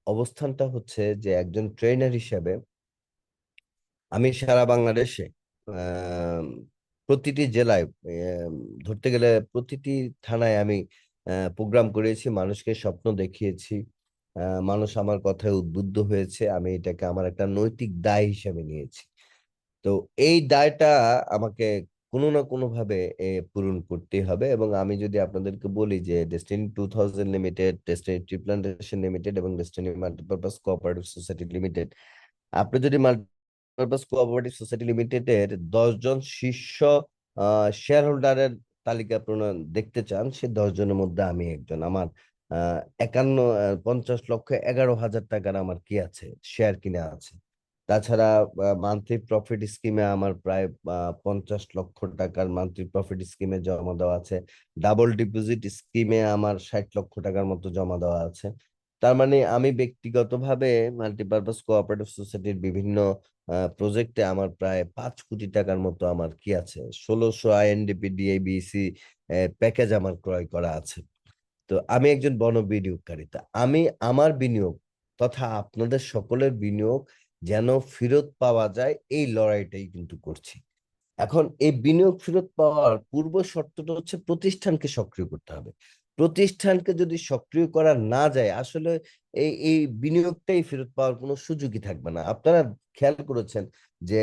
অবস্থানটা হচ্ছে যে একজন ট্রেনার হিসেবে আমি সারা বাংলাদেশে আম, প্রতিটি জেলায়, ধরতে গেলে প্রতিটি থানায় আমি প্রোগ্রাম করেছি, মানুষকে স্বপ্ন দেখিয়েছি। মানুষ আমার কথায় উদ্বুদ্ধ হয়েছে, আমি এটাকে আমার একটা নৈতিক দায় হিসেবে নিয়েছি। তো এই দায়টা আমাকে কোনো না কোনো ভাবে পূরণ করতেই হবে। এবং আমি যদি আপনাদেরকে বলি যে destiny 2000 limited, destiny tree plantation limited এবং destiny multipurpose cooperative society limited, আপনি যদি মাল্টিপারপাস কোঅপারেটিভ সোসাইটি লিমিটেডের 10 জন শীর্ষ শেয়ার হোল্ডারের তালিকা দেখতে চান, সে 10 জনের মধ্যে আমি একজন। আমার 50,11,000 টাকার আমার কি আছে, শেয়ার কিনা আছে। তাছাড়া মান্থলি প্রফিট স্কিমে আমার প্রায় 50 লক্ষ টাকার মান্থলি প্রফিট স্কিমে জমা দেওয়া আছে। ডাবল ডিপোজিট স্কিমে আমার 60 লক্ষ টাকার মতো জমা দেওয়া আছে। তার মানে আমি ব্যক্তিগতভাবে মাল্টিপারপাস কোঅপারেটিভ সোসাইটির বিভিন্ন প্রজেক্টে আমার প্রায় 5 কোটি টাকার মতো আমার কি আছে, 1600 আইএনডিপি ডিএবিসি প্যাকেজ আমার ক্রয় করা আছে। তো আমি একজন বিনিয়োগকারী। তা আমি আমার বিনিয়োগ তথা আপনাদের সকলের বিনিয়োগ যেন ফেরত পাওয়া যায়, এই লড়াইটাই কিন্তু করছি। এখন এই বিনিয়োগ ফেরত পাওয়ার পূর্ব শর্তটা হচ্ছে প্রতিষ্ঠানকে সক্রিয় করতে হবে। প্রতিষ্ঠানকে যদি সক্রিয় করা না যায়, আসলে এই বিনিয়োগটাই ফেরত পাওয়ার কোনো সুযোগই থাকবে না। আপনারা খেয়াল করেছেন যে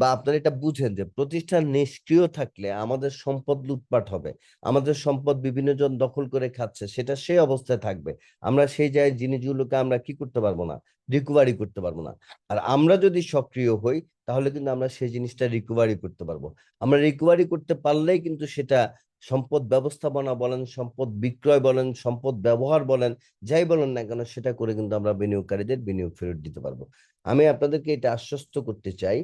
বা আপনারা এটা বুঝেন যে প্রতিষ্ঠান নিষ্ক্রিয় থাকলে আমাদের সম্পদ লুটপাট হবে, আমাদের সম্পদ বিভিন্ন জন দখল করে খাচ্ছে, সেটা সেই অবস্থায় থাকবে। আমরা সেই জায়গায় জিনিসগুলোকে আমরা কি করতে পারবো না, রিকভারি করতে পারবো না। আর আমরা যদি সক্রিয় হই, তাহলে কিন্তু আমরা সেই জিনিসটা রিকভারি করতে পারবো। আমরা রিকভারি করতে পারলেই কিন্তু সেটা সম্পদ ব্যবস্থাপনা বলেন, সম্পদ বিক্রয় বলেন, সম্পদ ব্যবহার বলেন, যাই বলেন না কেন, সেটা করে কিন্তু আমরা বিনিয়োগকারীদের বিনিয়োগ ফেরত দিতে পারবো। আমি আপনাদেরকে এটা আশ্বস্ত করতে চাই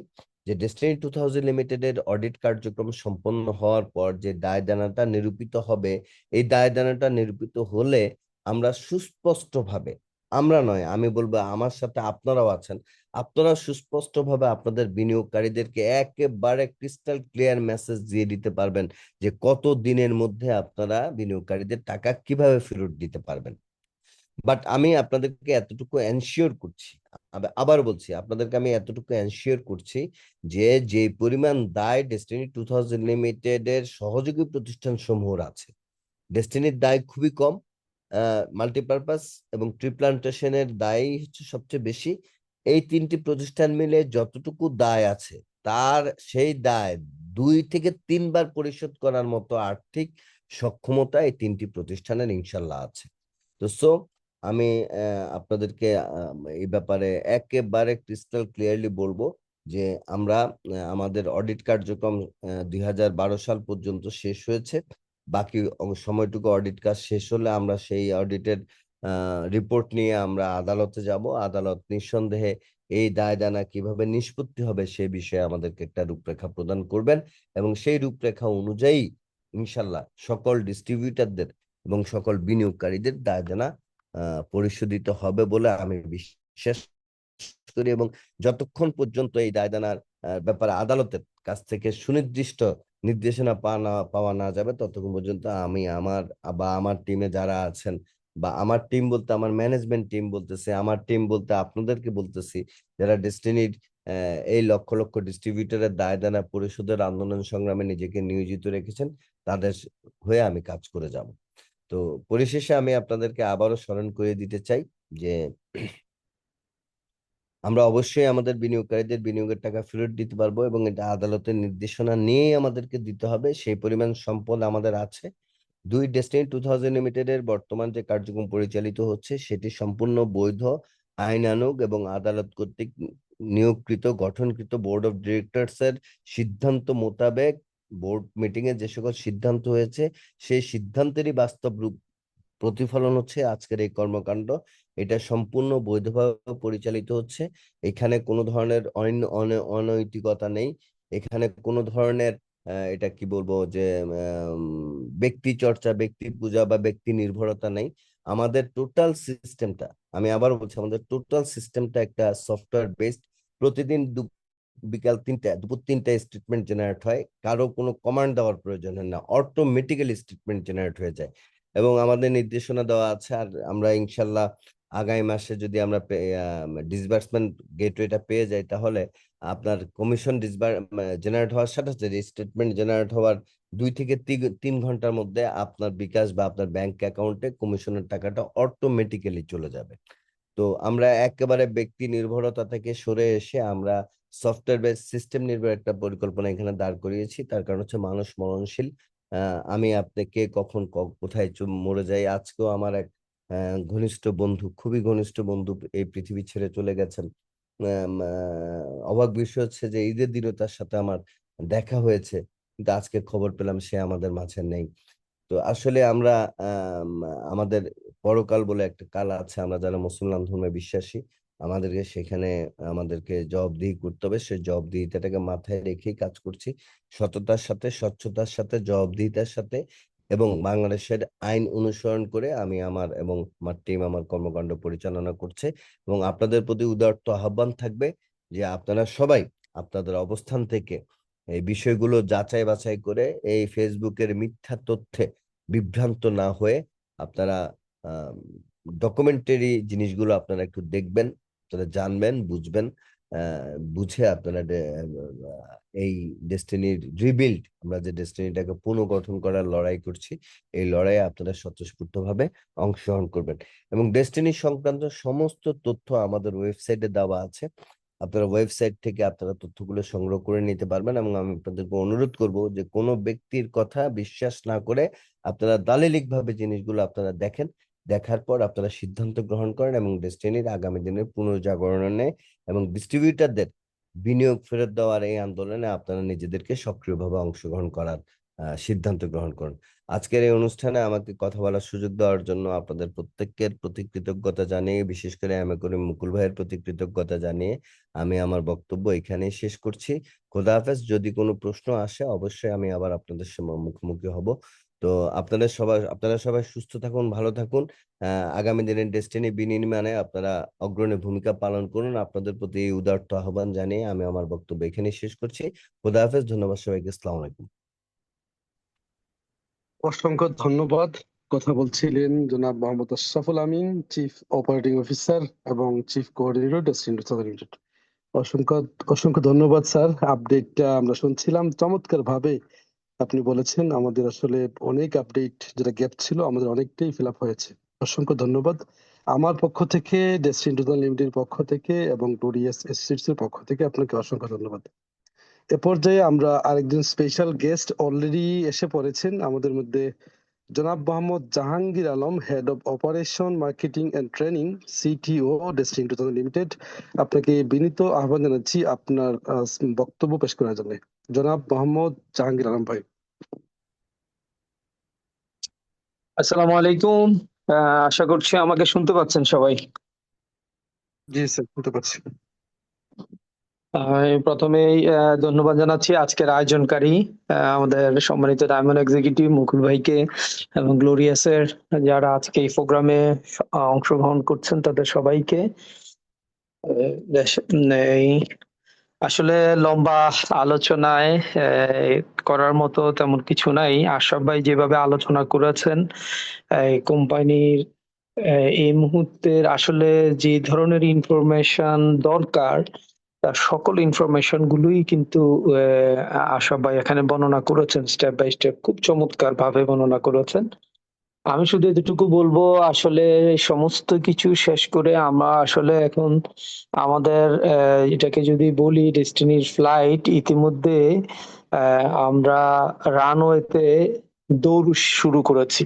যে ডেস্টিনি 2000 লিমিটেডের অডিট কার্যক্রম সম্পন্ন হওয়ার পর যে দায় দানাটা নিরূপিত হবে, এই দায় দানাটা নিরূপিত হলে আমরা সুস্পষ্টভাবে, আমরা নয় আমি বলবো, আমার সাথে আপনারাও আছেন, আপনারা সুস্পষ্টভাবে আপনাদের বিনিয়োগকারীদেরকে একেবারে ক্রিস্টাল ক্লিয়ার মেসেজ দিয়ে দিতে পারবেন যে কত দিনের মধ্যে আপনারা বিনিয়োগকারীদের টাকা কিভাবে ফেরত দিতে পারবেন। বাট আমি আপনাদেরকে এতটুকু এনশিওর করছি, আবার বলছি আপনাদেরকে আমি এতটুকু এনশিওর করছি যে যে পরিমাণ দায় ডেস্টিনি 2000 লিমিটেড এর সহযোগী প্রতিষ্ঠান সমূহ আছে, ডেস্টিনির দায় খুবই কম। মাল্টিপারপাস এবং ট্রি প্লান্টেশনের দায়ই হচ্ছে সবচেয়ে বেশি। এই তিনটি প্রতিষ্ঠান মিলে যতটুকু দায় আছে, তার সেই দায় 2 থেকে 3 বার পরিশোধ করার মতো আর্থিক সক্ষমতা এই তিনটি প্রতিষ্ঠানের ইনশাল্লাহ আছে। তো আমি আপনাদেরকে এই ব্যাপারে একেবারে ক্রিস্টাল ক্লিয়ারলি বলবো যে আমরা আমাদের অডিট কার্যক্রম 2012 সাল পর্যন্ত শেষ হয়েছে। বাকি সময়টুকু অডিট কাজ শেষ হলে আমরা সেই অডিটের রিপোর্ট নিয়ে আমরা আদালতে যাব। আদালত নিঃসন্দেহে এই দায় দানা কিভাবে নিষ্পত্তি হবে সে বিষয়ে আমাদেরকে একটা রূপরেখা প্রদান করবেন, এবং সেই রূপরেখা অনুযায়ী ইনশাল্লাহ সকল ডিস্ট্রিবিউটরদের এবং সকল বিনিয়োগকারীদের দায় দানা পরিশোধিত হবে বলে আমি বিশ্বাস করি। এবং যতক্ষণ পর্যন্ত এই দায়দানার ব্যাপারে আদালতের কাছ থেকে সুনির্দিষ্ট নির্দেশনা পাওয়া না যাবে, ততক্ষণ পর্যন্ত আমি আমার বা আমার টিমে যারা আছেন, বা আমার টিম বলতে আমার ম্যানেজমেন্ট টিম বলতেছে, আমার টিম বলতে আপনাদেরকে বলতেছি, যারা ডেস্টিনির এই লক্ষ লক্ষ ডিস্ট্রিবিউটরের দায়দানা পরিশোধের আন্দোলন সংগ্রামে নিজেকে নিয়োজিত রেখেছেন, তাদের হয়ে আমি কাজ করে যাব। তো পরিশেষে আমি আপনাদেরকে আবারও স্মরণ করে দিতে চাই যে আমরা অবশ্যই আমাদের বিনিয়োগকারীদের বিনিয়োগের টাকা ফেরত দিতে পারবো, এবং এটা আদালতের নির্দেশনা নিয়েই আমাদেরকে দিতে হবে। সেই পরিমাণ সম্পদ আমাদের আছে। ডেস্টিনি 2000 লিমিটেড এর বর্তমান যে কার্যক্রম পরিচালিত হচ্ছে সেটি সম্পূর্ণ বৈধ, আইনানুগ এবং আদালত কর্তৃক নিয়োগকৃত গঠনকৃত বোর্ড অফ ডিরেক্টরস এর সিদ্ধান্ত মোতাবেক বোর্ড মিটিং এ যে সকল সিদ্ধান্ত হয়েছে সেই সিদ্ধান্তেরই বাস্তব রূপ প্রতিফলন হচ্ছে আজকের এই কর্মকাণ্ড। এটা সম্পূর্ণ বৈধভাবে পরিচালিত হচ্ছে। এখানে কোনো ধরনের অনৈতিকতা নেই। এখানে কোনো ধরনের এটা কি বলবো যে ব্যক্তি চর্চা, ব্যক্তি পূজা বা ব্যক্তি নির্ভরতা নেই। আমাদের টোটাল সিস্টেমটা, আমি আবার বলছি, আমাদের টোটাল সিস্টেমটা একটা সফটওয়্যার বেসড। প্রতিদিন দুপুর 3টায় স্টেটমেন্ট জেনারেট হয়। কারো কোনো কমান্ড দেওয়ার প্রয়োজন হয় না, অটোমেটিক্যালি স্টেটমেন্ট জেনারেট হয়ে যায়। এবং আমাদের নির্দেশনা দেওয়া আছে। আর আমরা ইনশাল্লাহ আগামী মাসে যদি আমরা ডিসবার্সমেন্ট গেটওয়েটা পেয়ে যাই, তাহলে আপনার কমিশন জেনারেট হওয়ার সাথে সাথে স্টেটমেন্ট জেনারেট হওয়ার 2 থেকে 3 ঘন্টার মধ্যে আপনার বিকাশ বা আপনার ব্যাংক অ্যাকাউন্টে কমিশনের টাকাটা অটোমেটিক্যালি চলে যাবে। তো আমরা একেবারে ব্যক্তি নির্ভরতা থেকে সরে এসে আমরা সফটওয়্যার বেস সিস্টেম নির্ভর একটা পরিকল্পনা এখানে দাঁড় করিয়েছি। তার কারণ হচ্ছে মানুষ মরণশীল। আমি আপনাকে কখন কোথায় মরে যাই। আজকেও আমার এক ঘনিষ্ঠ বন্ধু, খুবই ঘনিষ্ঠ বন্ধু এই পৃথিবী ছেড়ে চলে গেছেন। অবাক বিষয় হচ্ছে যে ঈদের দিনও তার সাথে আমার দেখা হয়েছে, কিন্তু আজকে খবর পেলাম সে আমাদের মাঝে নেই। তো আসলে আমরা আম, আমাদের পরকাল বলে একটা কাল আছে। আমরা যারা মুসলমান ধর্মে বিশ্বাসী, আমাদেরকে সেখানে আমাদেরকে জবাবদিহি করতে হবে। সেই জবাবদিহিতাটাকে মাথায় রেখেই কাজ করছি, সততার সাথে, স্বচ্ছতার সাথে, জবাবদিহিতার সাথে এবং বাংলাদেশের আইন অনুসরণ করে আমি এবং আমার টিম আমার কর্মকাণ্ড পরিচালনা করছে। এবং আপনাদের প্রতি উদারত আহ্বান থাকবে যে আপনারা সবাই আপনাদের অবস্থান থেকে এই বিষয়গুলো যাচাই বাছাই করে এই ফেসবুকের মিথ্যা তথ্যে বিভ্রান্ত না হয়ে আপনারা ডকুমেন্টারি জিনিসগুলো আপনারা একটু দেখবেন, আপনারা জানবেন, বুঝবেন। বুঝে আপনারা এই ডেস্টিনির রিবিল্ড, আমরা যে ডেস্টিনিটাকে পুনর্গঠন করার লড়াই করছি, এই লড়াইয়ে আপনারা স্বতঃস্ফূর্তভাবে অংশগ্রহণ করবেন। এবং ডেস্টিনি সংক্রান্ত সমস্ত তথ্য আমাদের ওয়েবসাইটে দেওয়া আছে। আপনারা ওয়েবসাইট থেকে আপনারা তথ্যগুলো সংগ্রহ করে নিতে পারবেন। এবং আমি আপনাদেরকে অনুরোধ করব যে কোনো ব্যক্তির কথা বিশ্বাস না করে আপনারা দালিলিক ভাবে জিনিসগুলো আপনারা দেখেন, দেখার পর আপনারা সিদ্ধান্ত গ্রহণ করেন এবং ডেস্টিনির আগামী দিনের পুনর্জাগরণে এবং ডিস্ট্রিবিউটারদের বিনিয়োগ ফেরত দেওয়ার এই আন্দোলনে আপনারা নিজেদেরকে সক্রিয়ভাবে অংশগ্রহণ করার সিদ্ধান্ত গ্রহণ করুন। আজকের এই অনুষ্ঠানে আমাকে কথা বলার সুযোগ দেওয়ার জন্য আপনাদের প্রত্যেকের প্রতি কৃতজ্ঞতা জানিয়ে, বিশেষ করে আমি করি মুকুল ভাইয়ের প্রতি কৃতজ্ঞতা জানিয়ে আমি আমার বক্তব্য এখানেই শেষ করছি। খোদা হাফেজ। যদি কোনো প্রশ্ন আসে অবশ্যই আমি আবার আপনাদের মুখোমুখি হব। তো আপনারা সবাই সুস্থ থাকুন, ভালো থাকুন। আগামী দিনের ডেস্টিনি বিনির্মাণে আপনারা অগ্রণী ভূমিকা পালন করুন। আপনাদের প্রতি এই উদারত আহ্বান জানিয়ে আমি আমার বক্তব্য এখানেই শেষ করছি। খোদা হাফেজ। ধন্যবাদ সবাইকে। আসসালামু আলাইকুম। অসংখ্য ধন্যবাদ। কথা বলছিলেন জনাব মোহাম্মদ আশরাফুল আমিন, চিফ অপারেটিং অফিসার এবং চিফ কোঅর্ডিনেটর ডেস্টিনি লিমিটেড। অসংখ্য অসংখ্য ধন্যবাদ স্যার। আপডেটটা আমরা শুনছিলাম, চমৎকার ভাবে আপনি বলেছেন। আমাদের আসলে অনেক আপডেট যেটা গ্যাপ ছিল, আমাদের অনেকটাই ফিল আপ হয়েছে। অসংখ্য ধন্যবাদ আমার পক্ষ থেকে, ডেস্টিনি লিমিটেড পক্ষ থেকে এবং টোরিয়াস এসোসিয়েটস এর পক্ষ থেকে আপনাকে অসংখ্য ধন্যবাদ। এ পর্যায়ে আমরা আরেকজন স্পেশাল গেস্ট অলরেডি এসে পড়েছেন আমাদের মধ্যে, জনাব Mohammad Jahangir Alam, head of operation marketing and training, CTO Destiny limited. আপনাকে বিনীত আহ্বান জানাচ্ছি আপনার বক্তব্য পেশ করার জন্য। জনাব মোহাম্মদ জাহাঙ্গীর আলম ভাই। আসসালামু আলাইকুম। আশা করছি আমাকে শুনতে পাচ্ছেন সবাই। জি স্যার, শুনতে পাচ্ছি। আমি প্রথমেই ধন্যবাদ জানাচ্ছি আজকের আয়োজনকারী আমাদের সম্মানিত ডায়মন্ড এক্সিকিউটিভ মুকুল ভাইকে এবং গ্লোরিয়াসের যারা আজকে এই প্রোগ্রামে অংশগ্রহণ করছেন তাদের সবাইকে। এই আসলে লম্বা আলোচনায় করার মতো তেমন কিছু নাই। আশরাফ ভাই যেভাবে আলোচনা করেছেন এই কোম্পানির এই মুহূর্তের আসলে যে ধরনের ইনফরমেশন দরকার তার সকল ইনফরমেশন গুলোই কিন্তু আশরাফ ভাই এখানে বর্ণনা করেছেন, স্টেপ বাই স্টেপ খুব চমৎকার ভাবে বর্ণনা করেছেন। আমি শুধু এতটুকু বলবো, আসলে সমস্ত কিছু শেষ করে আমরা আসলে এখন আমাদের এটাকে যদি বলি ডেস্টিনির ফ্লাইট ইতিমধ্যে আমরা রানওয়েতে দৌড় শুরু করেছি।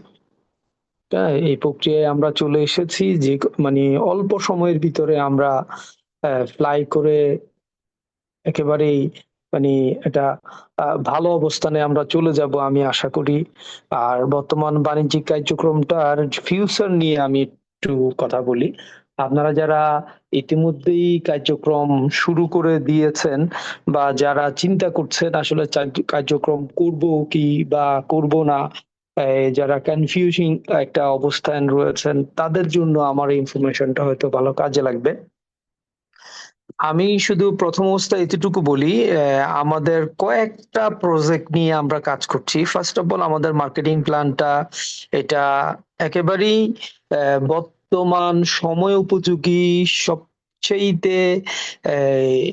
এই প্রক্রিয়ায় আমরা চলে এসেছি, যে মানে অল্প সময়ের ভিতরে আমরা ফ্লাই করে একেবারেই মানে এটা ভালো অবস্থানে আমরা চলে যাব আমি আশা করি। আর বর্তমান বাণিজ্যিক কার্যক্রমটার ফিউচার নিয়ে আমি একটু কথা বলি। আপনারা যারা ইতিমধ্যেই কার্যক্রম শুরু করে দিয়েছেন বা যারা চিন্তা করছেন আসলে কার্যক্রম করব কি বা করব না, যারা কনফিউজিং একটা অবস্থান রয়েছেন তাদের জন্য আমার এই ইনফরমেশনটা হয়তো ভালো কাজে লাগবে। আমি শুধু প্রথম অবস্থায় এতটুকু বলি, আমাদের কয়েকটা প্রজেক্ট নিয়ে আমরা কাজ করছি। ফার্স্ট অফ অল আমাদের মার্কেটিং প্ল্যানটা এটা একেবারেই বর্তমান সময় উপযোগী, সবচেয়েতে আহ,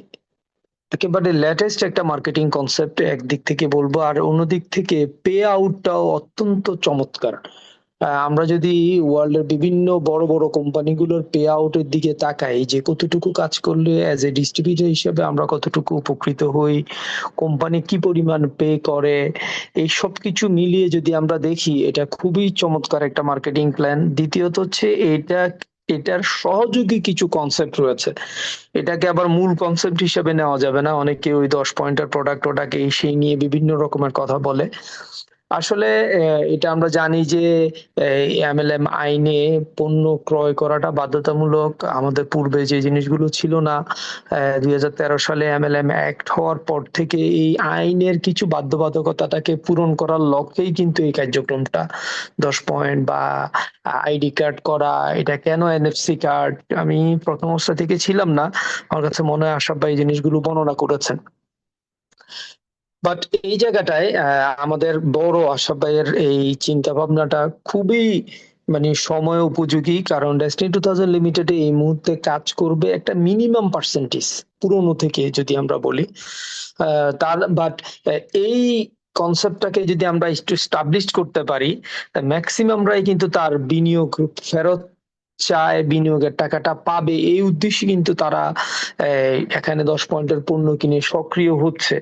একেবারে লেটেস্ট একটা মার্কেটিং কনসেপ্ট একদিক থেকে বলবো, আর অন্যদিক থেকে পে আউটটাও অত্যন্ত চমৎকার। আমরা যদি ওয়ার্ল্ডের বিভিন্ন বড় বড় কোম্পানিগুলোর পে আউটের দিকে তাকাই যে কতটুকু কাজ করলে অ্যাজ এ ডিস্ট্রিবিউটর হিসেবে আমরা কতটুকু উপকৃত হই, কোম্পানি কি পরিমাণ পে করে, এই সব কিছু মিলিয়ে যদি আমরা দেখি এটা খুবই চমৎকার একটা মার্কেটিং প্ল্যান। দ্বিতীয়ত হচ্ছে এটার সহযোগী কিছু কনসেপ্ট রয়েছে, এটাকে আবার মূল কনসেপ্ট হিসেবে নেওয়া যাবে না। অনেকে ওই 10 পয়েন্টের প্রোডাক্ট ওটাকে সেই নিয়ে বিভিন্ন রকমের কথা বলে। আসলে এটা আমরা জানি যে এমএলএম আইনে পণ্য ক্রয় করাটা বাধ্যতামূলক। আমাদের পূর্বে যে জিনিসগুলো ছিল না, 2013 সালে এমএলএম অ্যাক্ট হওয়ার পর থেকে এই আইনের কিছু বাধ্যবাধকতাটাকে পূরণ করার লক্ষ্যেই কিন্তু এই কার্যক্রমটা 10 পয়েন্ট বা আইডি কার্ড করা। এটা কেন এনএফসি কার্ড, আমি প্রথম অবস্থা থেকে ছিলাম না, আমার কাছে মনে হয় আশরাফ ভাই এই জিনিসগুলো বর্ণনা করেছেন। বাট এই জায়গাটায় আমাদের বড় আশরাফ ভাইয়ের এই চিন্তা ভাবনাটা খুবই মানে সময় উপযোগী, কারণ ডেস্টিনি 2000 লিমিটেড এই মুহূর্তে কাজ করবে একটা মিনিমাম পার্সেন্টেজ পুরনো থেকে যদি আমরা বলি। তার বাট এই কনসেপ্টটাকে যদি আমরা একটু স্টাবলিশ করতে পারি, ম্যাক্সিমামরাই কিন্তু তার বিনিয়োগ ফেরত চায়, বিনিয়োগের টাকাটা পাবে এই উদ্দেশ্যে কিন্তু তারা এখানে 10 পয়েন্টের পণ্য কিনে সক্রিয় হচ্ছে।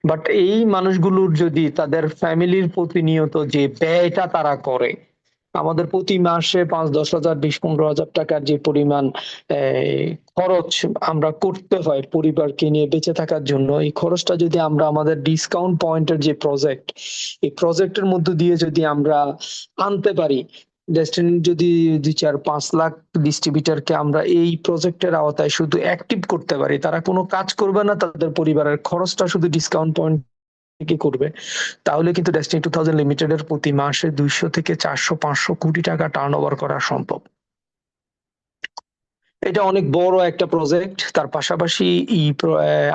বাট এই মানুষগুলোর যদি তাদের ফ্যামিলির প্রতিনিয়ত যে ব্যয়টা তারা করে, আমাদের প্রতি মাসে 5-10 হাজার 20-15 হাজার টাকার যে পরিমাণ খরচ আমরা করতে হয় পরিবারকে নিয়ে বেঁচে থাকার জন্য, এই খরচটা যদি আমরা আমাদের ডিসকাউন্ট পয়েন্টের যে প্রজেক্ট, এই প্রজেক্টের মধ্য দিয়ে যদি আমরা আনতে পারি, ডেস্টিনি যদি 2-4-5 লাখ ডিস্ট্রিবিউটরকে আমরা এই প্রজেক্টের আওতায় শুধু অ্যাক্টিভ করতে পারি, তারা কোনো কাজ করবে না, তাদের পরিবারের খরচটা শুধু ডিসকাউন্ট পয়েন্ট থেকে করবে, তাহলে কিন্তু ডেস্টিনি 2000 লিমিটেড এর প্রতি মাসে 200 থেকে 400-500 কোটি টাকা টার্ন ওভার করা সম্ভব। এটা অনেক বড় একটা প্রজেক্ট। তার পাশাপাশি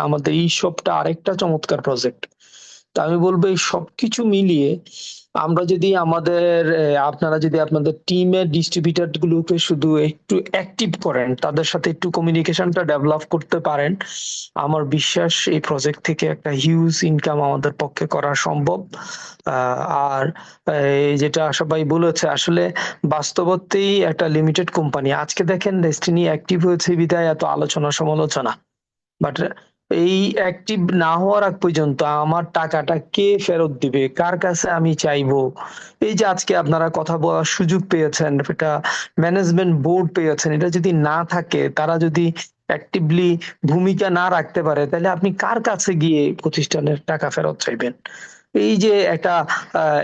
আমাদের এই শপটা আরেকটা চমৎকার প্রজেক্ট। তা আমি বলবো এই সবকিছু মিলিয়ে আমরা যদি আমাদের আপনারা যদি আপনাদের টিমের ডিস্ট্রিবিউটর গুলোকে শুধু একটু অ্যাক্টিভ করেন, তাদের সাথে একটু কমিউনিকেশনটা ডেভেলপ করতে পারেন, আমার বিশ্বাস এই প্রজেক্ট থেকে একটা হিউজ ইনকাম আমাদের পক্ষে করা সম্ভব। আর এই যেটা আশা ভাই বলেছে, আসলে বাস্তবতেই একটা লিমিটেড কোম্পানি, আজকে দেখেন ডেস্টিনি অ্যাক্টিভ হয়েছে বিধায় এত আলোচনা সমালোচনা, বাট এই অ্যাক্টিভ না হওয়ার আগ পর্যন্ত আমার টাকাটা কে ফেরত দিবে, কার কাছে আমি চাইবো, এই যে আজকে আপনারা কথা বলার সুযোগ পেয়েছেন, এটা ম্যানেজমেন্ট বোর্ড পেয়েছেন, এটা যদি না থাকে, তারা যদি অ্যাক্টিভলি ভূমিকা না রাখতে পারে, তাহলে আপনি কার কাছে গিয়ে প্রতিষ্ঠানের টাকা ফেরত চাইবেন? এই যে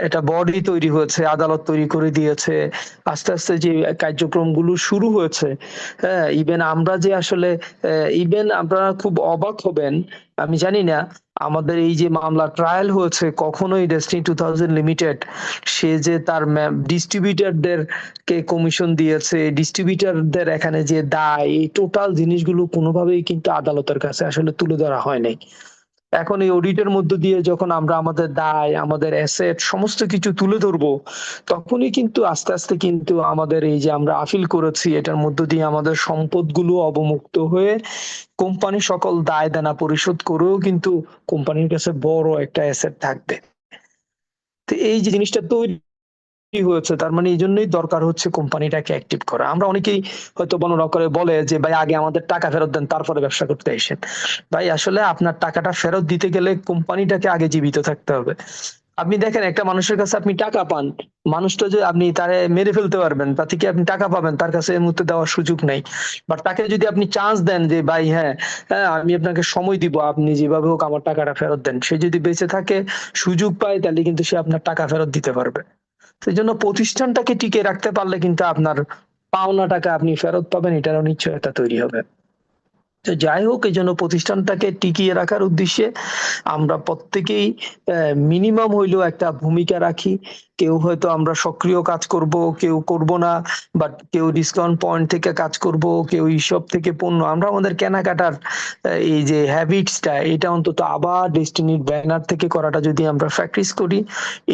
একটা বডি তৈরি হয়েছে, আদালত তৈরি করে দিয়েছে, আস্তে আস্তে যে কার্যক্রমগুলো শুরু হয়েছে, হ্যাঁ, ইভেন আমরা যে আসলে ইভেন আপনারা খুব অবাক হবেন, আমি জানি না আমাদের এই যে মামলা ট্রায়াল হয়েছে, কখনোই ডেস্টিনি 2000 লিমিটেড সে যে তার ডিস্ট্রিবিউটরদের কে কমিশন দিয়েছে, ডিস্ট্রিবিউটরদের এখানে যে দায়, এই টোটাল জিনিসগুলো কোনোভাবেই কিন্তু আদালতের কাছে আসলে তুলে ধরা হয় নাই। এখন এই অডিটের মধ্য দিয়ে যখন আমরা আমাদের দায়, আমাদের অ্যাসেট সমস্ত কিছু তুলে ধরবো, তখনই কিন্তু আস্তে আস্তে কিন্তু আমাদের এই যে আমরা আপিল করেছি এটার মধ্য দিয়ে আমাদের সম্পদগুলো অবমুক্ত হয়ে কোম্পানি সকল দায় দেনা পরিশোধ করেও কিন্তু কোম্পানির কাছে বড় একটা অ্যাসেট থাকবে। তো এই যে জিনিসটা তৈরি হয়েছে, তার মানে এই জন্যই দরকার হচ্ছে কোম্পানিটাকে অ্যাক্টিভ করা। আমরা অনেকেই হয়তো বর্ণনা করে বলে যে ভাই আগে আমাদের টাকা ফেরত দেন তারপরে ব্যবসা করতে আসেন। ভাই আসলে আপনার টাকাটা ফেরত দিতে গেলে কোম্পানিটাকে আগে জীবিত থাকতে হবে। আপনি দেখেন একটা মানুষের কাছে আপনি টাকা পান, মানুষটা যে আপনি তারে মেরে ফেলতে পারবেন, তাতে কি আপনি টাকা পাবেন, তার কাছে এই মুহূর্তে দেওয়ার সুযোগ নাই। বাট তাকে যদি আপনি চান্স দেন যে ভাই হ্যাঁ, হ্যাঁ আমি আপনাকে সময় দিব, আপনি যেভাবে হোক আমার টাকাটা ফেরত দেন, সে যদি বেঁচে থাকে, সুযোগ পায়, তাহলে কিন্তু সে আপনার টাকা ফেরত দিতে পারবে। সেই জন্য প্রতিষ্ঠানটাকে টিকিয়ে রাখতে পারলে কিন্তু আপনার পাওনা টাকা আপনি ফেরত পাবেন, এটারও নিশ্চয়তা তৈরি হবে। তো যাই হোক, এই জন্য প্রতিষ্ঠানটাকে টিকিয়ে রাখার উদ্দেশ্যে আমরা প্রত্যেকেই মিনিমাম হইলেও একটা ভূমিকা রাখি। কেউ হয়তো আমরা সক্রিয় কাজ করব, কেউ করব না, বাট কেউ ডিসকাউন্ট পয়েন্ট থেকে কাজ করব, কেউ ইসব থেকে পণ্য, আমরা আমাদের কেনাকাটার এই যে হ্যাবিটসটা, এটা অন্তত আবার ডেস্টিনির ব্যানার থেকে করাটা যদি আমরা প্র্যাকটিস করি,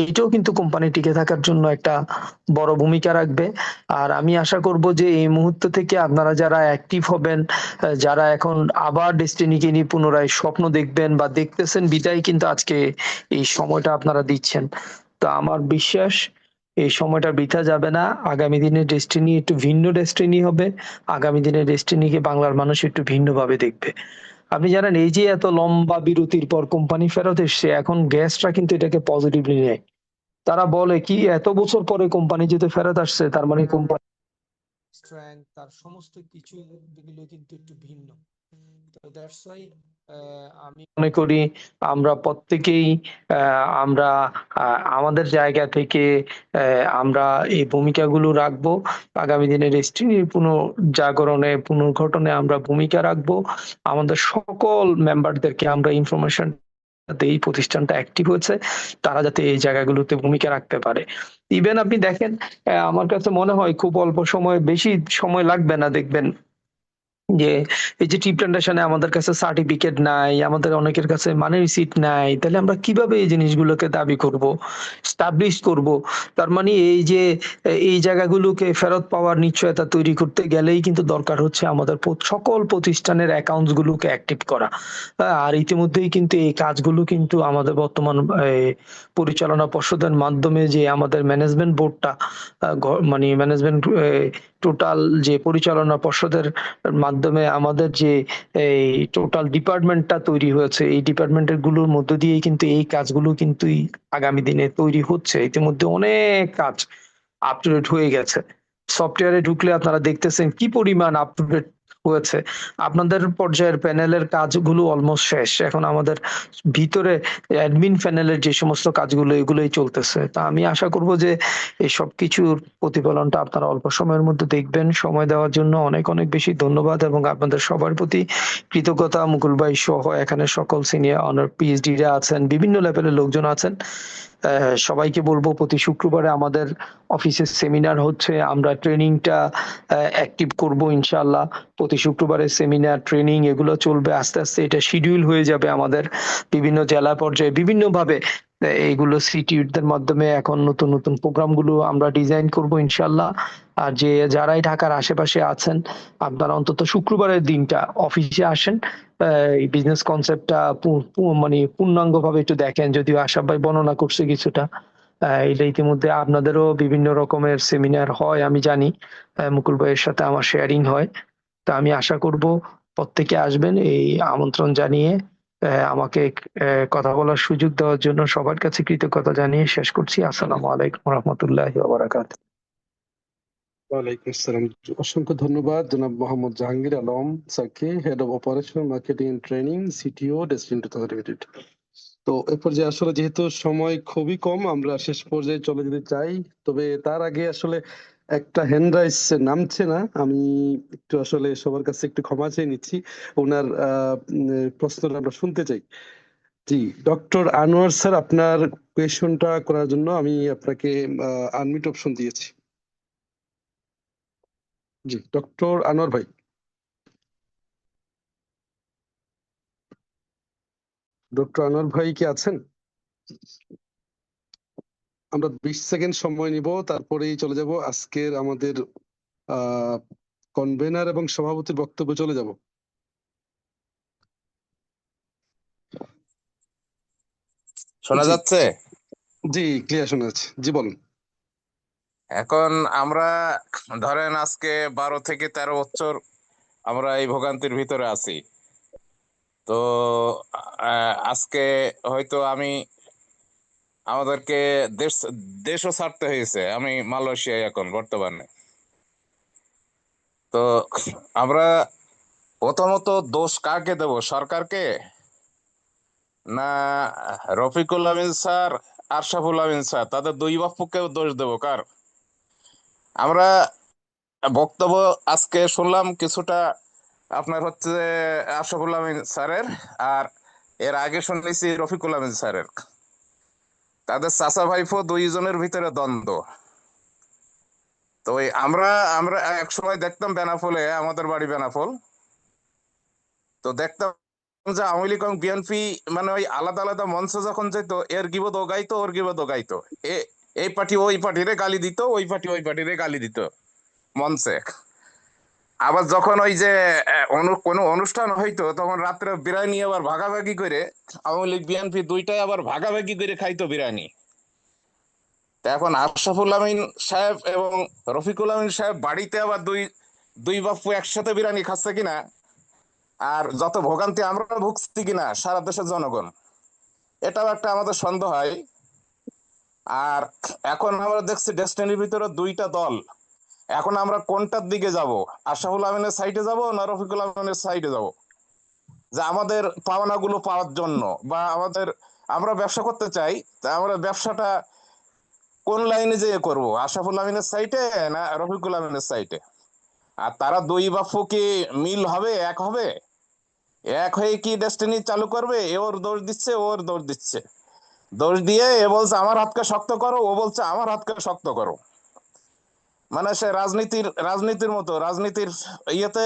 এইটাও কিন্তু কোম্পানি টিকে থাকার জন্য একটা বড় ভূমিকা রাখবে। আর আমি আশা করব যে এই মুহূর্ত থেকে আপনারা যারা অ্যাক্টিভ হবেন, যারা এখন আবার ডেস্টিনিকে নিয়ে পুনরায় স্বপ্ন দেখবেন বা দেখতেছেন, বিদায় কিন্তু আজকে এই সময়টা আপনারা দিচ্ছেন। তো আমার বিশ্বাস এই সময়টা বৃথা যাবে না। আগামী দিনে ডেস্টিনি একটু ভিন্ন ডেস্টিনি হবে। আগামী দিনে ডেস্টিনিকে বাংলার মানুষ একটু ভিন্নভাবে দেখবে। আপনি জানেন, এই যে এত লম্বা বিরতির পর কোম্পানি ফেরত এসছে, এখন গেস্টরা কিন্তু এটাকে পজিটিভলি নেয়। তারা বলে কি, এত বছর পরে কোম্পানি যেতে ফেরত আসছে, তার মানে কোম্পানি স্ট্রেংথ, তার সমস্ত কিছু গুলো কিন্তু একটু ভিন্ন। তো দ্যাটস ওয়াই আমি মনে করি আমরা প্রত্যেকেই আমরা আমাদের জায়গা থেকে আমরা এই ভূমিকাগুলো রাখবো। আগামী দিনে ডেস্টিনির পুনর্জাগরণে, পুনর্গঠনে আমরা ভূমিকা রাখবো। আমাদের সকল মেম্বারদেরকে আমরা ইনফরমেশন এই প্রতিষ্ঠানটা অ্যাক্টিভ হয়েছে, তারা যাতে এই জায়গাগুলোতে ভূমিকা রাখতে পারে। ইভেন আপনি দেখেন, আমার কাছে মনে হয় খুব অল্প সময়, বেশি সময় লাগবে না, দেখবেন যে এই যে টি প্লান্টেশনে আমাদের কাছে সার্টিফিকেট নাই, আমাদের অনেকের কাছে মানি রিসিট নাই, তাহলে আমরা কিভাবে এই জিনিসগুলোকে দাবি করব, স্টাবলিশ করব? তার মানে এই যে এই জায়গাগুলোকে ফেরত পাওয়ার নিশ্চয়তা তৈরি করতে গেলেই কিন্তু দরকার হচ্ছে আমাদের সকল প্রতিষ্ঠানের অ্যাকাউন্টস গুলোকে অ্যাক্টিভ করা। আর ইতিমধ্যেই কিন্তু এই কাজগুলো কিন্তু আমাদের বর্তমান পরিচালনা পর্ষদের মাধ্যমে যে আমাদের ম্যানেজমেন্ট বোর্ডটা, মানে ম্যানেজমেন্ট টোটাল যে পরিচালনা পর্ষদের মাধ্যমে আমাদের যে এই টোটাল ডিপার্টমেন্টটা তৈরি হয়েছে, এই ডিপার্টমেন্টের গুলোর মধ্য দিয়েই কিন্তু এই কাজগুলো কিন্তু আগামী দিনে তৈরি হচ্ছে। ইতিমধ্যে অনেক কাজ আপ টু ডেট হয়ে গেছে। সফটওয়্যারে ঢুকলে আপনারা দেখতেছেন কি পরিমাণ আপ টু ডেট হয়েছে। আপনাদের পর্যায়ের প্যানেলের কাজগুলো অলমোস্ট শেষ, এখন আমাদের ভিতরে অ্যাডমিন প্যানেলের যে সমস্ত কাজগুলো, এগুলোই চলতেছে। তা আমি আশা করব যে এই সব কিছুর প্রতিফলনটা আপনারা অল্প সময়ের মধ্যে দেখবেন। সময় দেওয়ার জন্য অনেক অনেক বেশি ধন্যবাদ, এবং আপনাদের সবার প্রতি কৃতজ্ঞতা। মুকুল ভাই সহ এখানে সকল সিনিয়র অনার পিএইচডি রা আছেন, বিভিন্ন লেভেলের লোকজন আছেন। সবাইকে বলবো প্রতি শুক্রবারে আমাদের অফিসের সেমিনার হচ্ছে, আমরা ট্রেনিংটা অ্যাক্টিভ করব ইনশাআল্লাহ। প্রতি শুক্রবারে সেমিনার, ট্রেনিং এগুলো চলবে। আস্তে আস্তে এটা শিডিউল হয়ে যাবে আমাদের বিভিন্ন জেলা পর্যায়ে বিভিন্নভাবে। এইগুলো সিটিউটদের মাধ্যমে এখন নতুন নতুন প্রোগ্রামগুলো আমরা ডিজাইন করব ইনশাআল্লাহ। আর যে যারাই ঢাকার আশেপাশে আছেন, আপনারা অন্তত শুক্রবারের দিনটা অফিসে আসেন, এই বিজনেস কনসেপ্টটা মানে পূর্ণাঙ্গ ভাবে একটু দেখেন। যদিও আশাফ ভাই বর্ণনা করছে কিছুটা, এটা ইতিমধ্যে আপনাদেরও বিভিন্ন রকমের সেমিনার হয় আমি জানি, মুকুল ভাইয়ের সাথে আমার শেয়ারিং হয়। তো আমি আশা করব প্রত্যেকে আসবেন, এই আমন্ত্রণ জানিয়ে আমাকে কথা বলার সুযোগ দেওয়ার জন্য সবার কাছে কৃতজ্ঞতা জানিয়ে শেষ করছি। আসসালামু আলাইকুম রহমতুল্লাহি ওয়া বারাকাতুহু। ওয়ালাইকুম আসসালাম। অসংখ্য ধন্যবাদ জনাব মোহাম্মদ জাহাঙ্গীর আলম স্যারকে, head of operation marketing and training, CTO, Destiny 2022। তো এ পর্যায়ে আসলে যেহেতু সময় খুবই কম, আমরা শেষ পর্যায়ে চলে যেতে চাই। তবে তার আগে আসলে একটা হ্যান্ড রাইজ নামছে না, আমি একটু আসলে সবার কাছে একটু ক্ষমা চেয়ে নিচ্ছি। ওনার প্রশ্নটা আমরা শুনতে চাই। জি, ডক্টর আনোয়ার স্যার, আপনার কোয়েশনটা করার জন্য আমি আপনাকে আনমিউট অপশন দিয়েছি। জি, ডক্টর আনোয়ার ভাই। ডক্টর আনোয়ার ভাই কি আছেন? আমরা 20 সেকেন্ড সময় নিব, তারপরেই চলে যাব আজকের আমাদের কনভেনার এবং সভাপতির বক্তব্য চলে যাব। শোনা জি যাচ্ছে? জি, ক্লিয়ার শোনা যাচ্ছে। জি বলুন। এখন আমরা ধরেন আজকে 12 থেকে 13 বছর আমরা এই ভোগান্তির ভিতরে আছি। তো আজকে হয়তো আমি আমাদেরকে দেশও ছাড়তে হয়েছে। আমি মালয়েশিয়ায় এখন বর্তমানে। তো আমরা প্রথমত দোষ কাকে দেব, সরকারকে না রফিকুল আমিন স্যার, আশরাফুল আমিন স্যার, তাদের দুই বাপ্পুকেও দোষ দেব? কার? আমরা বক্তব্য আজকে শুনলাম কিছুটা আপনার হচ্ছে আশরাফুল আমিন স্যারের, আর এর আগে শুনেছি রফিকুল আমিন স্যারের। তাদের চাচা ভাইফো দুইজনের ভিতরে দ্বন্দ্ব। তো আমরা আমরা এক সময় দেখতাম বেনাফলে, আমাদের বাড়ি বেনাফল, তো দেখতাম যে আওয়ামী লীগ এবং বিএনপি মানে ওই আলাদা আলাদা মঞ্চে যখন যেত, এর গিবত ও গাইতো, ওর গিবত ও গাইতো, এই পার্টি ওই পার্টিরে গালি দিত, ওই পার্টি ওই পার্টিরে গালি দিত মঞ্চে। আবার যখন ওই যে কোনো অনুষ্ঠান হইতো, তখন রাত্রে বিরিয়ানি আবার ভাগাভাগি করে আওয়ামী লীগ বিএনপি দুইটাই আবার ভাগাভাগি করে খাইতো বিরিয়ানি। তা এখন আশরাফুল আমিন সাহেব এবং রফিকুল আমিন সাহেব বাড়িতে আবার দুই বাপ্পু একসাথে বিরিয়ানি খাচ্ছে কিনা, আর যত ভোগান্তি আমরা ভুগছি কিনা সারা দেশের জনগণ, এটাও একটা আমাদের সন্দেহ হয়। আর এখন আমরা দেখছি ডেস্টিনির ভিতরে দুইটা দল। এখন আমরা কোনটার দিকে যাব? আশরাফুল আমিনের সাইডে যাব না রফিকুল আমিনের সাইডে যাব, যে আমাদের পাওনাগুলো পাওয়ার জন্য, বা আমরা ব্যবসা করতে চাই, তা আমরা ব্যবসাটা কোন লাইনে যেয়ে করব? আশরাফুল আমিনের সাইটে না রফিকুল আমিনের সাইটে? আর তারা দুই বাপ্পু কি মিল হবে, এক হবে? এক হয়ে কি ডেস্টিনি চালু করবে? এ ওর দোষ দিচ্ছে, ওর দোষ দিচ্ছে, দোষ দিয়ে এ বলছে আমার হাতকে শক্ত করো, ও বলছে আমার হাতকে শক্ত করো। মানে সে রাজনীতির মতো, রাজনীতির ইয়েতে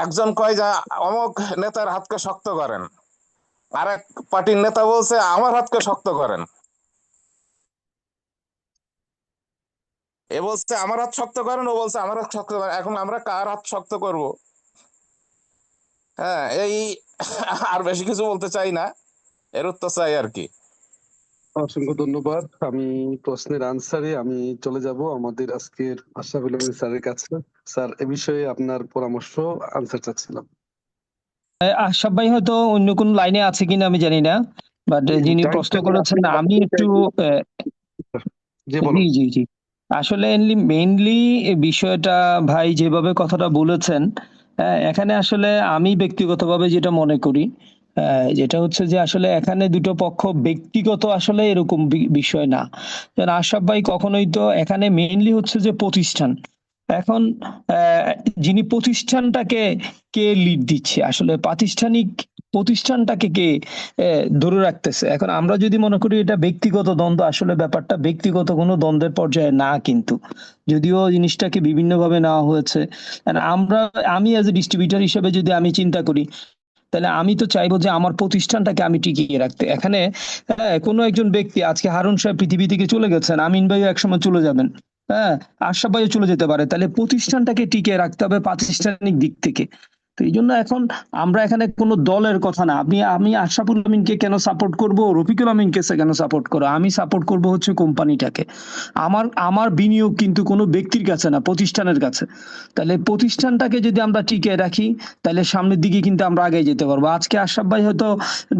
একজন কয় যে অমুক নেতার হাতকে শক্ত করেন, আর এক পার্টির নেতা বলছে আমার হাতকে শক্ত করেন। এ বলছে আমার হাত শক্ত করেন, ও বলছে আমার হাত শক্ত করেন। এখন আমরা কার হাত শক্ত করব? হ্যাঁ, এই আর বেশি কিছু বলতে চাই না, এর উত্তর চাই আর কি। অসংখ্য ধন্যবাদ। আমি প্রশ্নের আনসারে আমি চলে যাব আমাদের আজকের আশরাফুল আমিন স্যারের কাছে। স্যার, এ বিষয়ে আপনার পরামর্শ, আনসার চাচ্ছিলাম। আশরাফ ভাই হয়তো অন্য কোন লাইনে আছে কিনা আমি জানি না, বাট যিনি প্রশ্ন করেছেন আমি একটু জি জি বলুন। জি জি আসলে মেইনলি বিষয়টা ভাই যেভাবে কথাটা বলেছেন, এখানে আসলে আমি ব্যক্তিগতভাবে যেটা মনে করি, যেটা হচ্ছে যে আসলে এখানে দুটো পক্ষ ব্যক্তিগত আসলে এরকম বিষয় না। যেন আশরাফ ভাই কখনোই তো এখানে মেইনলি হচ্ছে যে প্রতিষ্ঠান। এখন আহ, যিনি প্রতিষ্ঠানটাকে কে লিড দিচ্ছে, আসলে প্রাতিষ্ঠানিক প্রতিষ্ঠানটাকে কে ধরে রাখতেছে। এখন আমরা যদি মনে করি এটা ব্যক্তিগত দ্বন্দ্ব, আসলে ব্যাপারটা ব্যক্তিগত কোনো দ্বন্দ্বের পর্যায়ে না, কিন্তু যদিও জিনিসটাকে বিভিন্নভাবে নেওয়া হয়েছে। আর আমি অ্যাজ এ ডিস্ট্রিবিউটর হিসেবে যদি আমি চিন্তা করি, তাহলে আমি তো চাইবো যে আমার প্রতিষ্ঠানটাকে আমি টিকিয়ে রাখতে। এখানে কোনো একজন ব্যক্তি, আজকে হারুন সাহেব পৃথিবী থেকে চলে গেছেন, আমিন ভাইও একসময় চলে যাবেন, হ্যাঁ, আশরাফ ভাইও চলে যেতে পারে, তাহলে প্রতিষ্ঠানটাকে টিকিয়ে রাখতে হবে প্রাতিষ্ঠানিক দিক থেকে। তো এই জন্য এখন আমরা এখানে কোনো দলের কথা না, আমি আশরাফুল আমিনকে কেন সাপোর্ট করব, রফিকুল আমিনকে কেন সাপোর্ট করবো, আমি সাপোর্ট করব হচ্ছে কোম্পানিটাকে। আমার বিনিয়োগ কিন্তু কোনো ব্যক্তির কাছে না, প্রতিষ্ঠানের কাছে। তাহলে প্রতিষ্ঠানটাকে যদি আমরা টিকিয়ে রাখি, তাহলে সামনের দিকে কিন্তু আমরা আগে যেতে পারবো। আজকে আশরাফ ভাই হয়তো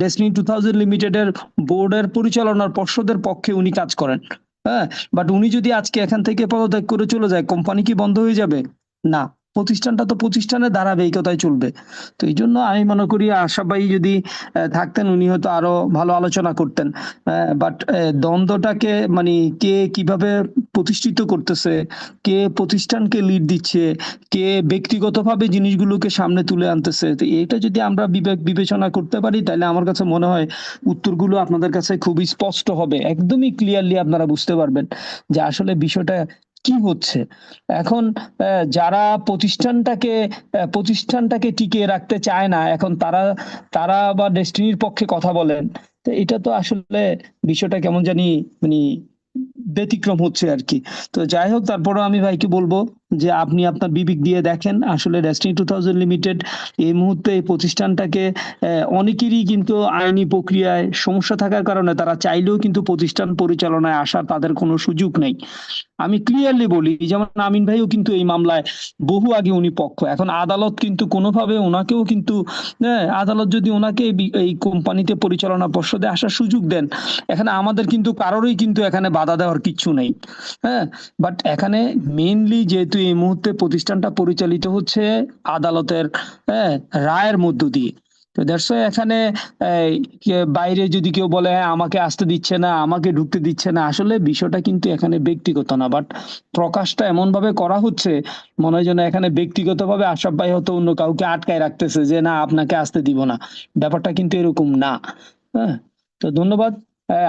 ডেসটিনি 2000 লিমিটেডের বোর্ডের পরিচালনার পর্ষদের পক্ষে উনি কাজ করেন, হ্যাঁ, বাট উনি যদি আজকে এখান থেকে পদত্যাগ করে চলে যায়, কোম্পানি কি বন্ধ হয়ে যাবে? না, প্রতিষ্ঠানটা তো প্রতিষ্ঠানের ধারাবাহিকতায় চলবে। তো এই জন্য আমি মনে করি আশরাফ ভাই যদি থাকতেন, উনি হয়তো আরো ভালো আলোচনা করতেন। বাট দ্বন্দ্বটাকে মানে কে কিভাবে প্রতিষ্ঠিত করতেছে, কে প্রতিষ্ঠানকে লিড দিচ্ছে, কে ব্যক্তিগতভাবে জিনিসগুলোকে সামনে তুলে আনতেছে, তো এটা যদি আমরা বিবেচনা করতে পারি, তাহলে আমার কাছে মনে হয় উত্তরগুলো আপনাদের কাছে খুবই স্পষ্ট হবে, একদমই ক্লিয়ারলি আপনারা বুঝতে পারবেন যে আসলে বিষয়টা কি হচ্ছে। এখন যারা প্রতিষ্ঠানটাকে টিকিয়ে রাখতে চায় না, এখন তারা বা ডেস্টিনির পক্ষে কথা বলেন, তো এটা তো আসলে বিষয়টা কেমন জানি মানে ব্যতিক্রম হচ্ছে আর কি। তো যাই হোক, তারপরে আমি ভাইকে বলবো যে আপনি আপনার বিবেক দিয়ে দেখেন আসলে ডেস্টিনি 2000 লিমিটেড এই মুহূর্তে এই প্রতিষ্ঠানটাকে অনেকেরই কিন্তু আইনি প্রক্রিয়ায় সমস্যা থাকার কারণে তারা চাইলেও কিন্তু প্রতিষ্ঠান পরিচালনায় আসার তাদের কোনো সুযোগ নেই। আমি ক্লিয়ারলি বলি, যেমন আমিন ভাইও কিন্তু এই মামলায় বহু আগে উনি পক্ষ, এখন আদালত কিন্তু কোনোভাবে ওনাকেও কিন্তু আদালত যদি ওনাকে এই কোম্পানিতে পরিচালনা পর্ষদে আসার সুযোগ দেন, এখানে আমাদের কিন্তু কারোরই কিন্তু এখানে বাধা দেওয়ার কিচ্ছু নেই। হ্যাঁ, বাট এখানে মেইনলি যেহেতু এই মুহূর্তে প্রতিষ্ঠানটা পরিচালিত হচ্ছে আদালতের রায়ের মধ্য দিয়ে, তো দ্যাটস ওয়াই এখানে বাইরে যদি কেউ বলে হ্যাঁ আমাকে আসতে দিচ্ছে না, আমাকে ঢুকতে দিচ্ছে না, আসলে বিষয়টা কিন্তু এখানে ব্যক্তিগত না, বাট প্রকাশটা এমন ভাবে করা হচ্ছে মনে হয় যেন এখানে ব্যক্তিগতভাবে আশরাফ ভাই হয়তো অন্য কাউকে আটকায় রাখতেছে যে না আপনাকে আসতে দিব না, ব্যাপারটা কিন্তু এরকম না। হ্যাঁ, তো ধন্যবাদ।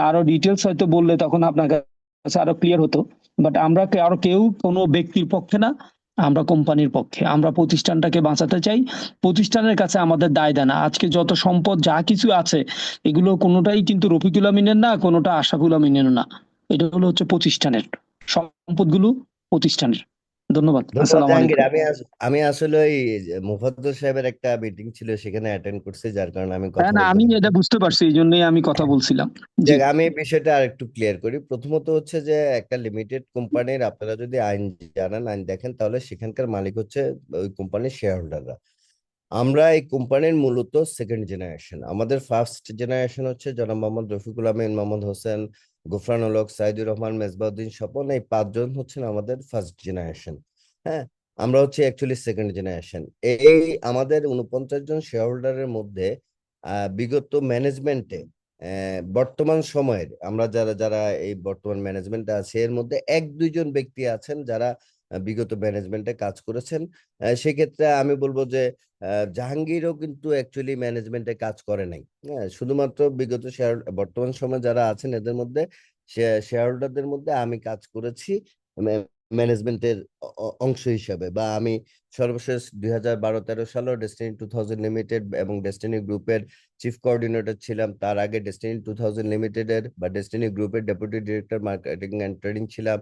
আরো ডিটেলস হয়তো বললে তখন আপনার কাছে আরো ক্লিয়ার হতো, বাট আমরা আরো কেউ কোনো ব্যক্তির পক্ষে না, আমরা কোম্পানির পক্ষে, আমরা প্রতিষ্ঠানটাকে বাঁচাতে চাই। প্রতিষ্ঠানের কাছে আমাদের দায় দেনা, আজকে যত সম্পদ যা কিছু আছে এগুলো কোনোটাই কিন্তু রফিকুল আমিনের না, কোনোটা আশরাফুল আমিনের না, এটা হচ্ছে প্রতিষ্ঠানের সম্পদগুলো, প্রতিষ্ঠানের। ধন্যবাদ। ধন্যবাদ আসসালামু জাহাঙ্গীর। আলাইকুম। আমি আসলে ওই যে মুফাদ্দল সাহেবের একটা মিটিং ছিল, সেখানে অ্যাটেন্ড করছি, যার কারণে আমি কথা হ্যাঁ না, বলতে আমি পারছি। এটা বুঝতে পারছি, এই জন্যই আমি কথা বলছিলাম। জি। দেখ, আমি এই বিষয়টা আর একটু ক্লিয়ার করি। প্রথমত হচ্ছে যে একটা লিমিটেড কোম্পানির আপনারা যদি আইন জানেন, আইন দেখেন, তাহলে সেখানকার মালিক হচ্ছে ওই কোম্পানির শেয়ার হোল্ডাররা। আমরা এই কোম্পানির মূলত সেকেন্ড জেনারেশন। আমাদের ফার্স্ট জেনারেশন হচ্ছে জনাব মোহাম্মদ রফিকুল আমিন, মোহাম্মদ হোসেন, গোফরানুল হক, সাইদুর রহমান, মেজবাউদ্দিন স্বপন, এই পাঁচজন হচ্ছেন আমাদের ফার্স্ট জেনারেশন। হ্যাঁ, আমরা হচ্ছে অ্যাকচুয়ালি সেকেন্ড জেনারেশন। এই আমাদের 49 জন শেয়ার হোল্ডারের মধ্যে বিগত ম্যানেজমেন্টে বর্তমান সময়ের আমরা যারা যারা এই বর্তমান ম্যানেজমেন্টে আছে, এর মধ্যে এক দুইজন ব্যক্তি আছেন যারা বিগত ম্যানেজমেন্টে কাজ করেছেন। সেক্ষেত্রে আমি বলবো যে জাহাঙ্গীরও কিন্তু অ্যাকচুয়ালি ম্যানেজমেন্টে কাজ করে নাই। হ্যাঁ, শুধুমাত্র বিগত শেয়ার বর্তমান সময়ে যারা আছেন এদের মধ্যে শেয়ার হোল্ডারদের মধ্যে আমি কাজ করেছি ম্যানেজমেন্টের অংশ হিসাবে, বা আমি সর্বশেষ 2012-13 সালে ডেস্টিনি 2000 লিমিটেড এবং ডেস্টিনি গ্রুপের চিফ কোঅর্ডিনেটর ছিলাম। তার আগে ডেস্টিনি 2000 লিমিটেডের বা ডেস্টিনি গ্রুপের deputy director marketing and trading ছিলাম,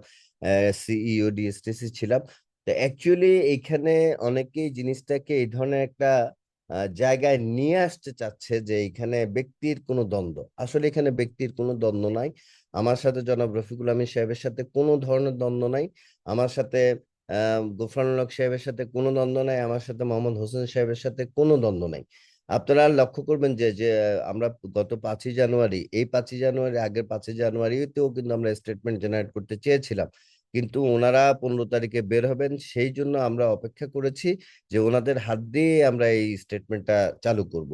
সিইও ডিএসটিসি ছিলাম। তো অ্যাকচুয়ালি এইখানে অনেকেই জিনিসটাকে এই ধরনের একটা জায়গায় নিয়ে আসতে চাচ্ছে যে এখানে ব্যক্তির কোনো দ্বন্দ্ব। আসলে এখানে ব্যক্তির কোনো দ্বন্দ্ব নাই। আমার সাথে জনাব রফিকুল আমিন সাহেবের সাথে কোনো ধরনের দ্বন্দ্ব নাই। আমার সাথে গোফরানুল হক সাহেবের সাথে কোনো দ্বন্দ্ব নাই। আমার সাথে মোহাম্মদ হোসেন সাহেবের সাথে কোনো দ্বন্দ্ব নাই। আপনারা লক্ষ্য করবেন যে যে আমরা গত 5ই জানুয়ারি, এই 5ই জানুয়ারি, আগের 5ই জানুয়ারিতেও কিন্তু আমরা স্টেটমেন্ট জেনারেট করতে চেয়েছিলাম, কিন্তু ওনারা 15 তারিখে বের হবেন, সেই জন্য আমরা অপেক্ষা করেছি যে ওনাদের হাত দিয়ে আমরা এই স্টেটমেন্টটা চালু করব।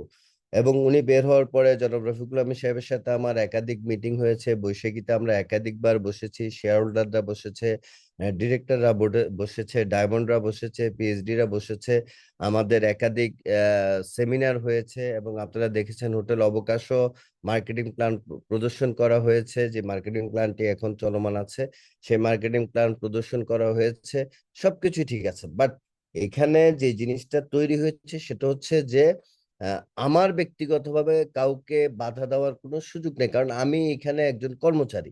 এবং উনি বের হওয়ার পরে জনাব রফিকুল আমিন সাহেবের সাথে আমার একাধিক মিটিং হয়েছে, বৈশাখীতে আমরা একাধিকবার বসেছি, শেয়ার হোল্ডাররা বসেছে, ডিরেক্টররা বসেছে, ডায়মন্ডরা বসেছে, পিএইচডিরা বসেছে, আমাদের একাধিক সেমিনার হয়েছে, এবং আপনারা দেখেছেন হোটেল অবকাশও মার্কেটিং প্ল্যান প্রদর্শন করা হয়েছে, যে মার্কেটিং প্ল্যানটি এখন চলমান আছে, সেই মার্কেটিং প্ল্যান প্রদর্শন করা হয়েছে। সবকিছু ঠিক আছে, বাট এখানে যে জিনিসটা তৈরি হচ্ছে সেটা হচ্ছে যে আমার ব্যক্তিগতভাবে কাউকে বাধা দেওয়ার কোনো সুযোগ নেই, কারণ আমি এখানে একজন কর্মচারী।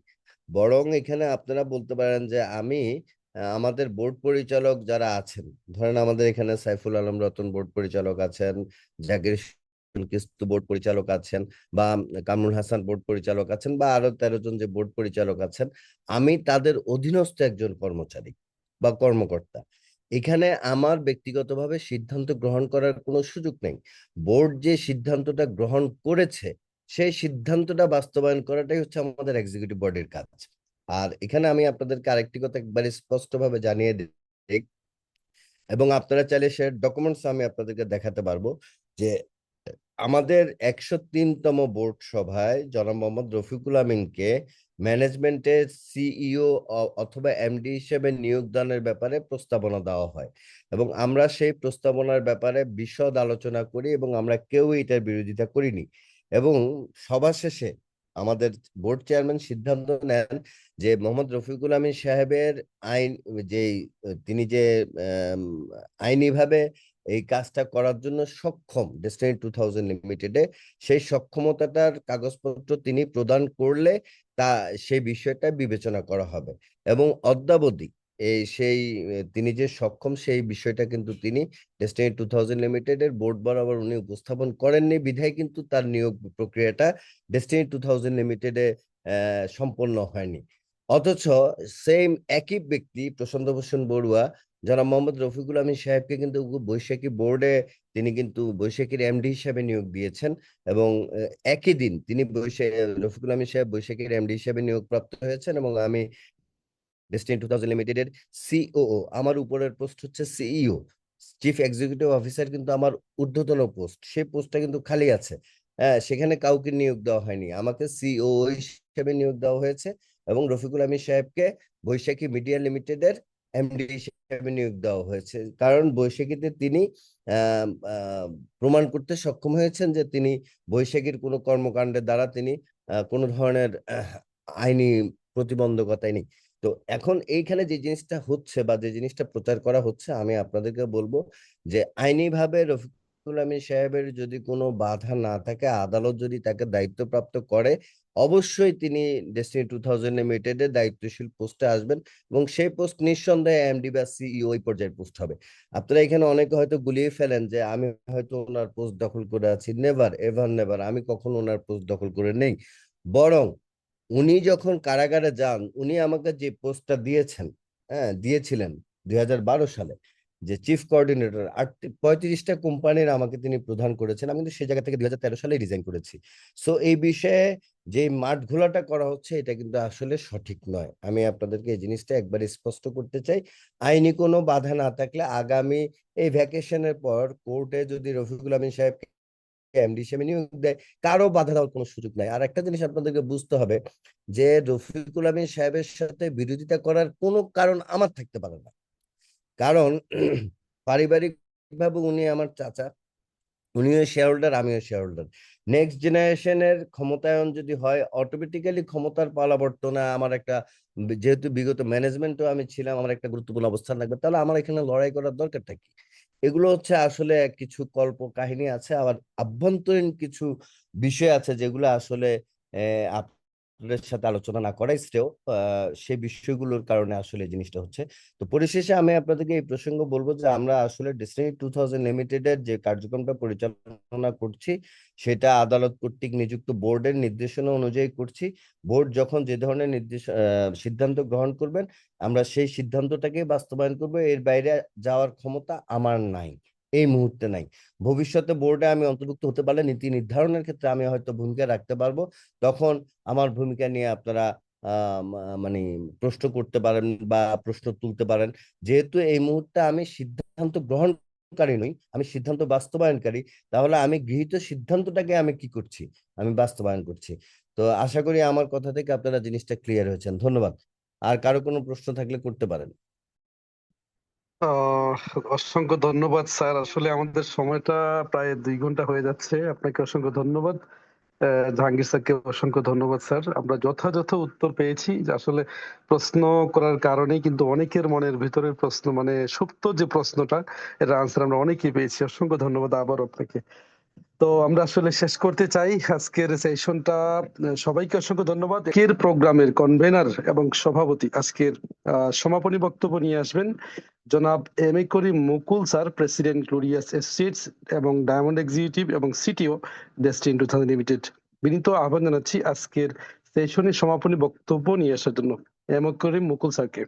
বরং এখানে আপনারা বলতে পারেন যে আমি আমাদের বোর্ড পরিচালক যারা আছেন, ধরেন আমাদের এখানে সাইফুল আলম রতন বোর্ড পরিচালক আছেন, জাকির কিস্তু বোর্ড পরিচালক আছেন, বা কামরুল হাসান বোর্ড পরিচালক আছেন, বা আরো 13 জন যে বোর্ড পরিচালক আছেন, আমি তাদের অধীনস্থ একজন কর্মচারী বা কর্মকর্তা। এখানে আমার ব্যক্তিগতভাবে সিদ্ধান্ত গ্রহণ করার কোনো সুযোগ নেই। বোর্ড যে সিদ্ধান্তটা গ্রহণ করেছে সেই সিদ্ধান্তটা বাস্তবায়ন করাটাই হচ্ছে আমাদের এক্সিকিউটিভ বডির কাজ। আর এখানে আমি আপনাদেরকে আরেকটি কথা একবারে স্পষ্টভাবে জানিয়ে দিই, এবং আপনারা চাইলে সে ডকুমেন্টস আমি আপনাদেরকে দেখাতে পারবো, যে আমাদের 103তম বোর্ড সভায় জনাব মোহাম্মদ রফিকুল আমিনকে ম্যানেজমেন্টের সিইও অথবা এমডি হিসেবে নিয়োগদানের ব্যাপারে প্রস্তাবনা দেওয়া হয়, এবং আমরা সেই প্রস্তাবনার ব্যাপারে বিশদ আলোচনা করি, এবং আমরা কেউ এটার বিরোধিতা করিনি। এবং সভা শেষে আমাদের বোর্ড চেয়ারম্যান সিদ্ধান্ত নেন যে মোহাম্মদ রফিকুল আমিন সাহেবের আইন যে তিনি যে আইনিভাবে এই কাজটা করার জন্য সক্ষম ডেস্টিনি 2000 লিমিটেডে, সেই সক্ষমতাটার কাগজপত্র তিনি প্রদান করলে তা সেই বিষয়টা বিবেচনা করা হবে। এবং অদ্যাবধি তিনি যে সক্ষম সেই বিষয়টা কিন্তু তিনি ডেস্টিনি 2000 লিমিটেডের বোর্ড বরাবর উনি উপস্থাপন করেননি বিধায় কিন্তু তার নিয়োগ প্রক্রিয়াটা ডেস্টিনি 2000 লিমিটেডে সম্পন্ন হয়নি। অথচ সেম একই ব্যক্তি প্রশান্ত ভূষণ বড়ুয়া জনাব মোহাম্মদ রফিকুল আমিন সাহেবকে কিন্তু বৈশাখী বোর্ডে তিনি কিন্তু বৈশাখীর এমডি হিসাবে নিয়োগ দিয়েছেন এবং একই দিন তিনি রফিকুল আমিন সাহেব বৈশাখীর এমডি হিসাবে নিয়োগপ্রাপ্ত হয়েছেন এবং আমি ডেস্টিনি 2000 লিমিটেডের সিওও, আমার উপরের পোস্ট হচ্ছে সিইও, চিফ এক্সিকিউটিভ অফিসার কিন্তু আমার ঊর্ধ্বতন পোস্ট, সেই পোস্টটা কিন্তু খালি আছে। হ্যাঁ, সেখানে কাউকে নিয়োগ দেওয়া হয়নি, আমাকে সিও হিসেবে নিয়োগ দেওয়া হয়েছে এবং রফিকুল আমিন সাহেবকে বৈশাখী মিডিয়া লিমিটেডের এমডি হিসেবে নিয়োগ দেওয়া হয়েছে। কারণ বৈশাখীতে তিনি প্রমাণ করতে সক্ষম হয়েছেন যে তিনি বৈশাখীর কোনো কর্মকাণ্ডের দ্বারা তিনি কোনো ধরনের আইনি প্রতিবন্ধকতায় নেই। তো এখন এইখানে যে জিনিসটা হচ্ছে বা যে জিনিসটা প্রচার করা হচ্ছে, আমি আপনাদেরকে বলবো যে আইনিভাবে রফিকুল আমিন সাহেবের যদি কোনো বাধা না থাকে, আদালত যদি তাকে দায়িত্বপ্রাপ্ত করে, অবশ্যই তিনি ডেস্টিনি 2000 লিমিটেডের দায়িত্বশীল পোস্টে আসবেন এবং সেই পোস্ট নিঃসন্দেহে এমডি বা সিইও ওই পর্যায়ের পোস্ট হবে। আপনারা এখানে অনেকে হয়তো গুলিয়ে ফেলেন যে আমি হয়তো ওনার পোস্ট দখল করে আছি। নেভার এভার নেভার, আমি কখনো ওনার পোস্ট দখল করে নেই। বরং উনি যখন কারাগারে যান, উনি আমাকে যে পোস্টটা দিয়েছিলেন 2012 সালে, যে চিফ কোঅর্ডিনেটর 35টা কোম্পানির আমাকে তিনি প্রদান করেছেন। আমি কিন্তু সেই জায়গা থেকে 2013 সালে রিজাইন করেছি। সো এই বিষয়ে যে মাঠ ঘোলাটা করা হচ্ছে এটা কিন্তু আসলে সঠিক নয়। আমি আপনাদেরকে এই জিনিসটা একবার স্পষ্ট করতে চাই। আইনি কোনো বাধা না থাকলে আগামী এই ভ্যাকেশনের পর কোর্টে যদি রফিকুল আমিন সাহেবকে এমডি হিসেবে নিয়োগ দেয়, কারো বাধা দেওয়ার কোনো সুযোগ নাই। আর একটা জিনিস আপনাদেরকে বুঝতে হবে যে রফিকুল আমিন সাহেবের সাথে বিরোধিতা করার কোনো কারণ আমার থাকতে পারে না। কারণ পারিবারিক ভাবে উনি আমার চাচা, উনিও শেয়ার হোল্ডার, আমিও শেয়ার হোল্ডার। নেক্সট জেনারেশনের ক্ষমতায়ন যদি হয়, অটোমেটিক্যালি ক্ষমতার পালাবর্তনে আমার একটা, যেহেতু বিগত ম্যানেজমেন্টও আমি ছিলাম, আমার একটা গুরুত্বপূর্ণ অবস্থান লাগবে, তাহলে আমার এখানে লড়াই করার দরকারটা কি? এগুলো হচ্ছে আসলে কিছু কল্প কাহিনী আছে, আবার আভ্যন্তরীণ কিছু বিষয় আছে যেগুলো আসলে আপনাদের সাথে আলোচনা না করাই শ্রেয়। সেই বিষয়গুলোর কারণে আসলে জিনিসটা হচ্ছে। তো পরিশেষে আমি আপনাদেরকে এই প্রসঙ্গ বলবো যে আমরা আসলে ডেস্টিনি 2000 লিমিটেডের যে কার্যক্রমটা পরিচালনা করছি সেটা আদালত কর্তৃক নিযুক্ত বোর্ডের নির্দেশনা অনুযায়ী করছি। বোর্ড যখন যে ধরনের সিদ্ধান্ত গ্রহণ করবেন, আমরা সেই সিদ্ধান্তটাকে বাস্তবায়ন করব। এর বাইরে যাওয়ার ক্ষমতা আমার নাই, এই মুহূর্তে নাই। ভবিষ্যতে বোর্ডে আমি অন্তর্ভুক্ত হতে পারলে নীতি নির্ধারণের ক্ষেত্রে আমি হয়তো ভূমিকা রাখতে পারবো। তখন আমার ভূমিকা নিয়ে আপনারা মানে প্রশ্ন করতে পারেন বা প্রশ্ন তুলতে পারেন। যেহেতু এই মুহূর্তে আমি সিদ্ধান্ত গ্রহণকারী নই, আমি সিদ্ধান্ত বাস্তবায়নকারী, তাহলে আমি গৃহীত সিদ্ধান্তটাকে আমি কি করছি, আমি বাস্তবায়ন করছি। তো আশা করি আমার কথা থেকে আপনারা জিনিসটা ক্লিয়ার হয়েছেন। ধন্যবাদ। আর কারো কোনো প্রশ্ন থাকলে করতে পারেন। আহ অসংখ্য ধন্যবাদ স্যার। আসলে আমাদের সময়টা প্রায় 2 ঘন্টা হয়ে যাচ্ছে। আপনাকে অসংখ্য ধন্যবাদ। জাহাঙ্গীর স্যারকে অসংখ্য ধন্যবাদ স্যার। আমরা যথাযথ উত্তর পেয়েছি। যে আসলে প্রশ্ন করার কারণেই কিন্তু অনেকের মনের ভিতরের প্রশ্ন, মানে সুপ্ত যে প্রশ্নটা, এর আনসার আমরা অনেকেই পেয়েছি। অসংখ্য ধন্যবাদ আবার আপনাকে। তো আমরা আসলে শেষ করতে চাই আজকের সেশনটা। সবাইকে অসংখ্য ধন্যবাদ। আজকের প্রোগ্রামের কনভেনার এবং সভাপতি আজকের সমাপনী বক্তব্য নিয়ে আসবেন জনাব M A Karim Mukul sir, president glorious estates এবং ডায়মন্ড এক্সিকিউটিভ এবং সিটিও ডেস্টিনি 2000 লিমিটেড। বিনীত আহ্বান জানাচ্ছি আজকের সেশনের সমাপনী বক্তব্য নিয়ে আসার জন্য এম এ করিম মুকুল স্যারকে।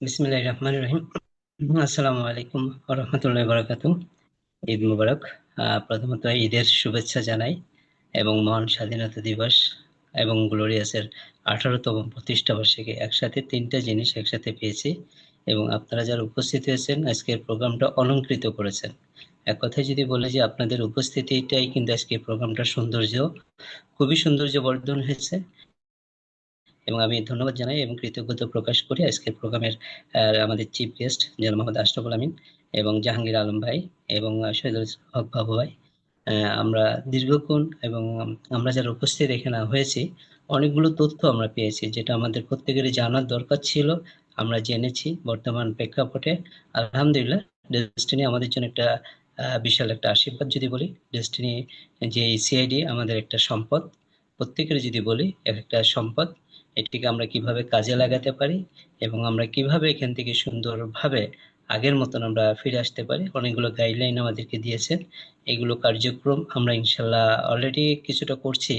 বিসমিল্লাহির রহমানির রহিম। আসসালামু আলাইকুম ওয়া রাহমাতুল্লাহি ওয়া বারাকাতুহু। ঈদ মুবারক। প্রথমত ঈদের শুভেচ্ছা জানাই এবং মহান স্বাধীনতা দিবস এবং গ্লোরিয়াসের 18তম প্রতিষ্ঠা বার্ষিকী একসাথে 3টা জিনিস একসাথে পেয়েছি এবং আপনারা যারা উপস্থিত হয়েছেন আজকের প্রোগ্রামটা অলংকৃত করেছেন। এক কথায় যদি বলে যে আপনাদের উপস্থিতিটাই কিন্তু আজকের প্রোগ্রামটা খুবই সৌন্দর্যবর্ধন হয়েছে এবং আমি ধন্যবাদ জানাই এবং কৃতজ্ঞতা প্রকাশ করি আজকের প্রোগ্রামের আমাদের চিফ গেস্ট জনাব মোহাম্মদ আশরাফুল আমিন এবং জাহাঙ্গীর আলম ভাই এবং শহীদুল হক বাবু ভাই। আমরা দীর্ঘক্ষণ এবং আমরা যারা উপস্থিত এখানে হয়েছি অনেকগুলো তথ্য আমরা পেয়েছি যেটা আমাদের প্রত্যেকেরই জানার দরকার ছিল, আমরা জেনেছি। বর্তমান প্রেক্ষাপটে আলহামদুলিল্লাহ ডেস্টিনি আমাদের জন্য একটা বিশাল একটা আশীর্বাদ যদি বলি। ডেস্টিনি যে সিআইডি আমাদের একটা সম্পদ, প্রত্যেকের যদি বলি একটা সম্পদ এটিকে আমরা কিভাবে কাজে লাগাতে পারি এবং আমরা কিভাবে এখান থেকে সুন্দরভাবে আগের মতন আমরা ফিরে আসতে পারি, অনেকগুলো গাইডলাইন আমাদেরকে দিয়েছেন। এগুলো কার্যক্রম আমরা ইনশাল্লাহ অলরেডি কিছুটা করছি।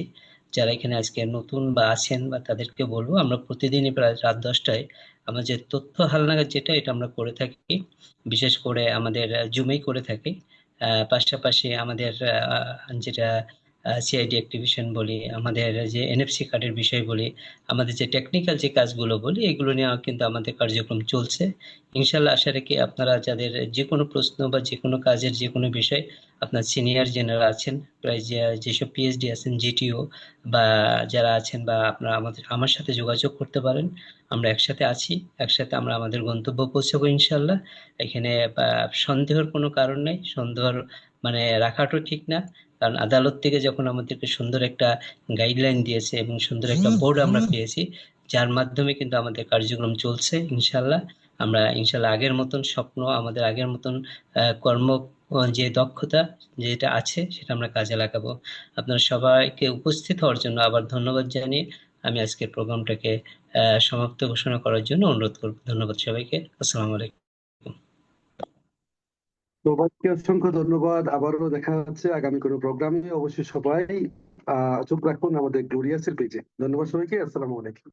যারা এখানে আজকে নতুন বা আছেন বা তাদেরকে বলবো, আমরা প্রতিদিনই প্রায় রাত 10টায় আমরা যে তথ্য হালনাগাদ যেটা এটা আমরা করে থাকি, বিশেষ করে আমাদের জুমেই করে থাকি। পাশাপাশি আমাদের যেটা সিআইডি অ্যাক্টিভেশন বলি, আমাদের যে এনএফসি কার্ডের বিষয় বলি, আমাদের যে টেকনিক্যাল যে কাজগুলো বলি, এগুলো নিয়ে কিন্তু আমাদের কার্যক্রম চলছে। ইনশাল্লাহ আশা রাখি আপনারা যাদের যে কোনো প্রশ্ন বা যে কোনো কাজের যে কোনো বিষয়, আপনার সিনিয়র জেনারেল আছেন, প্রায় যেসব পিএইচডি আছেন, জিটিও বা যারা আছেন, বা আপনারা আমার সাথে যোগাযোগ করতে পারেন। আমরা একসাথে আছি, একসাথে আমরা আমাদের গন্তব্য পৌঁছাবো ইনশাল্লাহ। এখানে সন্দেহের কোনো কারণ নেই, সন্দেহের মানে রাখাটাও ঠিক না, কারণ আদালত থেকে যখন আমাদেরকে সুন্দর একটা গাইডলাইন দিয়েছে এবং সুন্দর একটা বোর্ড আমরা পেয়েছি, যার মাধ্যমে কিন্তু আমাদের কার্যক্রম চলছে ইনশাল্লাহ। আমরা ইনশাল্লাহ আগের মতন স্বপ্ন, আমাদের আগের মতন কর্ম যে দক্ষতা যেটা আছে সেটা আমরা কাজে লাগাবো। আপনারা সবাইকে উপস্থিত হওয়ার জন্য আবার ধন্যবাদ জানিয়ে আমি আজকের প্রোগ্রামটাকে সমাপ্ত ঘোষণা করার জন্য অনুরোধ করব। ধন্যবাদ সবাইকে। আসসালামু আলাইকুম। সবাইকে অসংখ্য ধন্যবাদ। আবারও দেখা হচ্ছে আগামী কোনো প্রোগ্রামে। অবশ্যই সবাই চোখ রাখুন আমাদের গ্লোরিয়াসের পেজে। ধন্যবাদ সবাইকে। আসসালামু আলাইকুম।